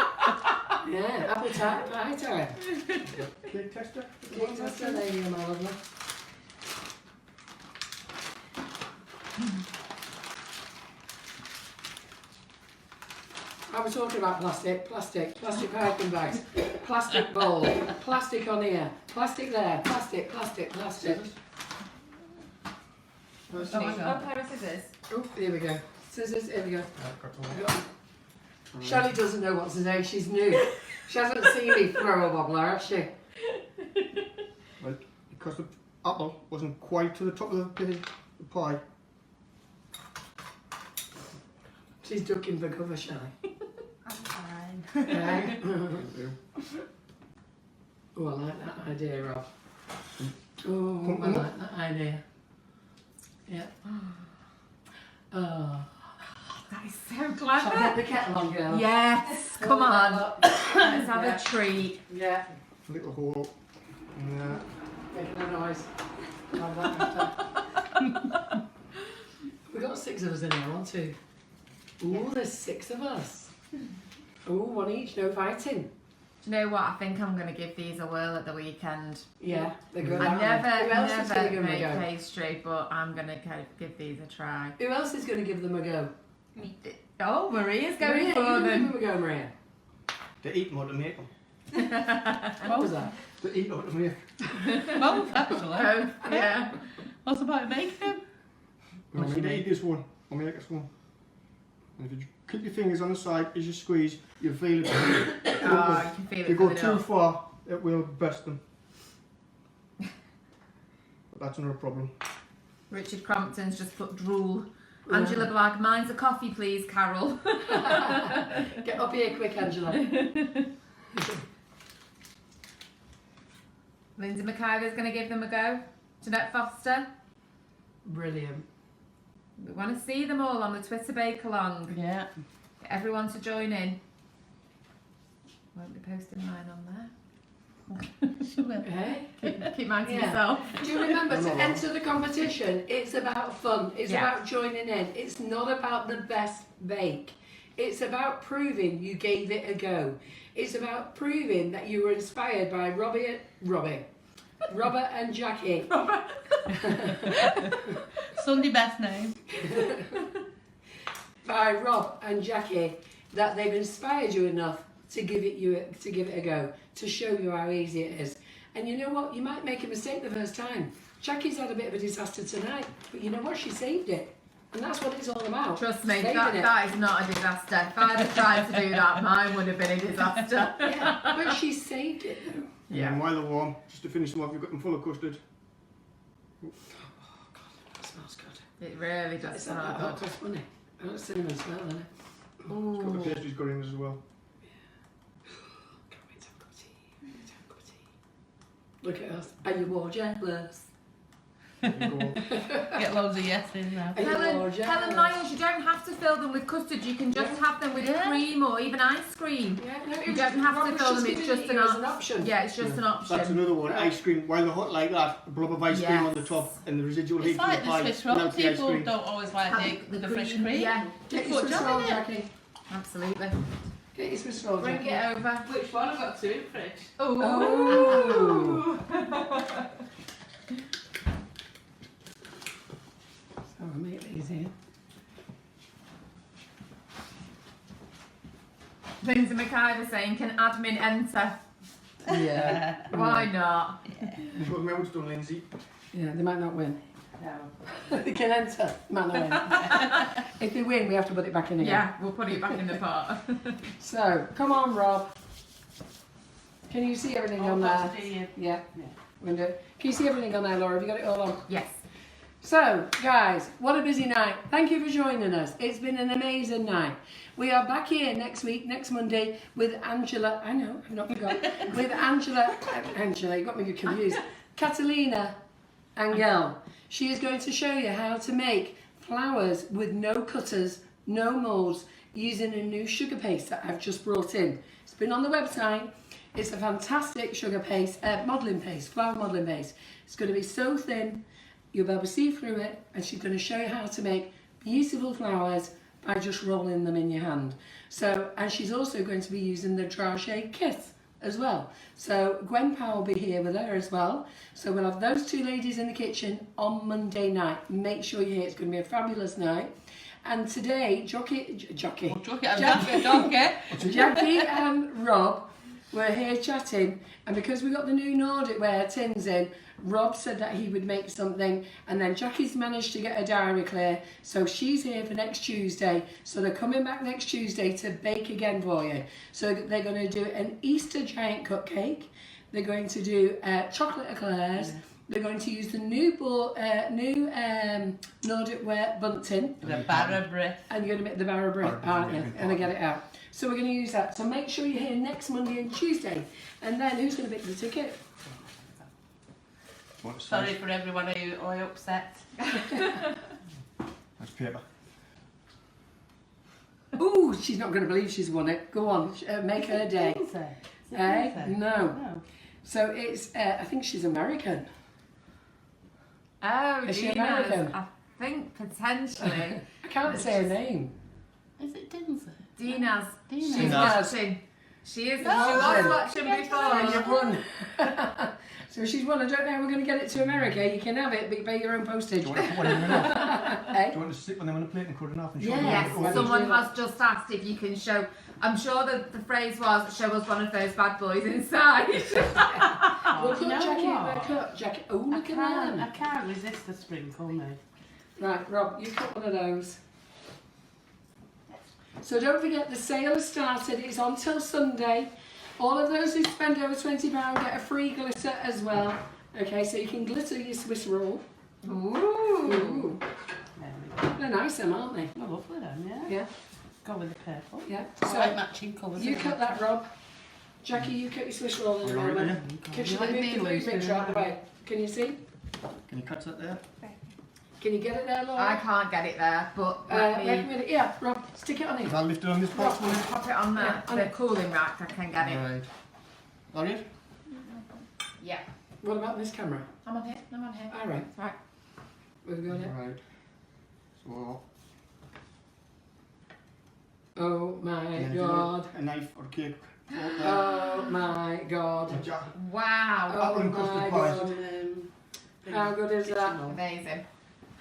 Yeah, apple pie time. Cake tester. Cake tester, there you go, my lovely. I was talking about plastic piping bags, plastic bowl, plastic on here, plastic there, plastic. Oh, pair of scissors. Oh, here we go. Scissors, here we go. Right. Shelley doesn't know what to do, she's new. She hasn't seen me throw a wobbler, has she? Well, because the apple wasn't quite to the top of the pie. She's ducking for cover, Shelley. I'm fine. Right? Oh, I like that idea, Rob. Oh, I like that idea. Yeah. Oh. That is so Shall I clever. get the kettle on, girl? Yes, come on. Let's have Yeah. a treat. Yeah. Little hole. Yeah. Making a noise. Have that after. We've got 6 of us in here, 1, 2. Ooh, there's 6 of us. Ooh, 1 each, no fighting. Do you know what? I think I'm going to give these a whirl at the weekend. Yeah, they're good. I aren't they? Who else is never going to give them a make go? pastry, but I'm going to give these a try. Who else is going to give them a go? Oh, Maria's going Maria, for you give them. them a go, Maria. They eat more to make them. What was that? They eat more to make. Both, actually. Oh, yeah. What's about making them? Well, you eat this one, I'll make this one. And if you keep your fingers on the side as you squeeze, you'll feel it. Oh, you can feel If it you go coming too up. far, it will burst them. But that's not a problem. Richard Crompton's just put drool. Angela Black, mine's a coffee, please, Carol. Get up here quick, Angela. Lindsay McIver's going to give them a go. Jeanette Foster. Brilliant. We want to see them all on the Twitter bake along. Yeah. Get everyone to join in. Won't be posting mine on there. She will. Hey? Keep mine to Yeah. myself. Do you remember to enter the competition? It's about fun. It's Yeah. about joining in. It's not about the best bake. It's about proving you gave it a go. It's about proving that you were inspired by Robert and Jackie. Sunday best name. By Rob and Jackie, that they've inspired you enough to give it a go, to show you how easy it is. And you know what? You might make a mistake the first time. Jackie's had a bit of a disaster tonight, but you know what? She saved it. And that's what it's all about. Trust me, saving it. that is not a disaster. If I'd have tried to do that, mine would have been a disaster. Yeah, but she saved it though. Yeah. And while they're warm, just to finish them off, you've got them full of custard. Oh God, that smells good. It really does It's smell not that hot good. cross bunny. I don't cinnamon smell in it. It's got the pastries got in as well. Can't wait to have a cup of tea. Look at us. Are you all jealous? There you go. Get loads of yeses now. Are you all Helen jealous? Miles, you don't have to fill them with custard. You can just have them with cream or even ice cream. Yeah, no, You don't have to fill them. It's just an option. Yeah, it's just an option. That's another one. Ice cream. While they're hot like that, a blob of ice cream on the top and the residual heat It's from the like the pie Swiss roll. melts the ice People cream. don't always like the fresh cream. Yeah, Get Put your Swiss jam roll, in it. Jackie. absolutely. Get your Swiss roll, Bring Jackie. it over. Which one? I've got two in the fridge. Oh. So I'll make these here. Lindsay McIver saying, can admin enter? Yeah. Why not? That's what Mel's done, Lindsay. Yeah, they might not win. No. They can enter, they might not win. If they win, we have to put it back in again. Yeah, we'll put it back in the pot. So, come on, Rob. Can you see everything on there? Yeah. Yeah. Yeah. Window. Can you see everything on there, Laura? Have you got it all on? Yes. So, guys, what a busy night. Thank you for joining us. It's been an amazing night. We are back here next week, next Monday, with Angela. I know, I've not forgot. With Angela, you got me confused. Catalina Angel. She is going to show you how to make flowers with no cutters, no moulds, using a new sugar paste that I've just brought in. It's been on the website. It's a fantastic sugar paste, modelling paste, flower modelling paste. It's going to be so thin, you'll be able to see through it, and she's going to show you how to make beautiful flowers by just rolling them in your hand. So, and she's also going to be using the dragé kit as well. So Gwen Powell will be here with her as well. So we'll have those two ladies in the kitchen on Monday night. Make sure you're here. It's going to be a fabulous night. And today, Jackie and Rob were here chatting, and because we got the new Nordic Ware tins in, Rob said that he would make something, and then Jackie's managed to get her diary clear, so she's here for next Tuesday. So they're coming back next Tuesday to bake again for you. So they're going to do an Easter giant cupcake. They're going to do chocolate eclairs. Yeah. They're going to use the new Nordic Ware bunting. The barra breath. And you're going to make the barra breath, aren't you? And I get it out. So we're going to use that. So make sure you're here next Monday and Tuesday. And then who's going to pick the ticket? Sorry for everyone who I upset. That's paper. Ooh, she's not going to believe she's won it. Go on, make her day. No. So it's, I think she's American. Oh, Is she Dina's, American? I think potentially. I can't say her name. Is it Dinsley? Dina's. Dina's. She's watching. She is. She was watching And you've before. won. So she's won. I don't know how we're going to get it to America. You can have it, but you pay your own postage. Do you want to put one in the mouth? Hey? Do you want to sit on them on a plate and cut it off and show Yeah. them? Yes, how to someone has just asked if you can show. I'm sure the phrase was, show us one of those bad boys inside. We'll cut You know Jackie. what? Cut Jackie. Oh, look at that. I can't resist the sprinkle, no. Right, Rob, you cut one of those. So don't forget, the sale has started. It's on till Sunday. All of those who spend over £20 get a free glitter as well. Okay, so you can glitter your Swiss roll. Ooh. There we go. They're nice, them, aren't they? Oh, lovely then, yeah. Yeah, Go with the purple. yeah. I like So matching colours. you cut that, Rob. Jackie, you cut your Swiss roll in a Right, moment. yeah. Can you Like move me, the food Lucy, mixture out of the right. way? Can you see? Can you cut that there? Can you get it there, Laura? I can't get it there, but Yeah, Rob, stick it on If here. I lift it on this box, will it? pop it on the cooling rack. I can get it. Right. That it? Yeah. What about this camera? I'm on here. I'm on here. All right. It's right. We've got it. Right. So, Oh my yeah, God. a knife or cake. Oh my God. Wow. Oh and my custard God. pies. How good is that? Amazing.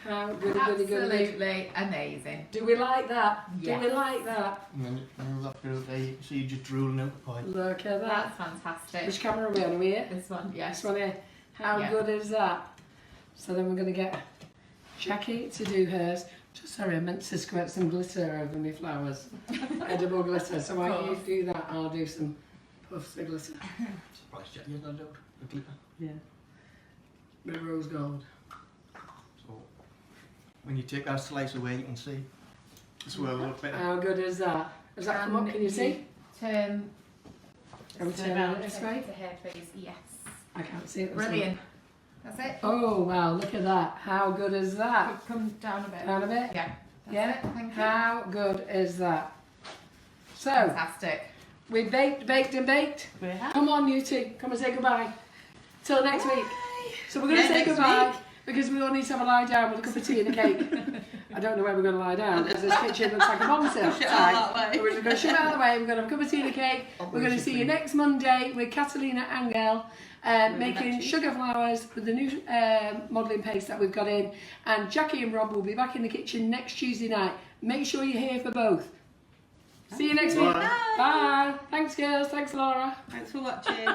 How good. Absolutely amazing. Do we like that? Yes. Do we like that? And then you have to there, you can see you just drooling out the pie. Look at that. That's fantastic. Which camera are we on? Are we here? This one, yes. This one here. How Yeah. good is that? So then we're going to get Jackie to do hers. Just sorry, I meant to squirt some glitter over my flowers. Edible glitter. So while you do that, I'll do some puffs of glitter. Surprised Jackie hasn't had out the glitter. Yeah. Bit of rose gold. So, when you take that slice away, you can see the swirl a lot better. How good is that? Has that come up? Can you see? Turn Can we turn it this way? to here, please. Yes. I can't see it. Brilliant. That's it. Oh wow, look at that. How good is that? Come down a bit. Down a bit? Yeah. That's Yeah? it. Thank you. How good is that? So, Fantastic. we baked and baked. We have. Come on, you two. Come and say goodbye. Till next week. So we're going to say next goodbye week. because we all need to have a lie down with a cup of tea and a cake. I don't know where we're going to lie down because this kitchen looks like a bomb sale. Shut out that way. So we're just going to shove it out of the way. We're going to have a cup of tea and a cake. We're going to see you next Monday with Catalina Angel making sugar flowers with the new modelling paste that we've got in. And Jackie and Rob will be back in the kitchen next Tuesday night. Make sure you're here for both. See you next week. Bye. Bye. Thanks, girls. Thanks, Laura. Thanks for watching.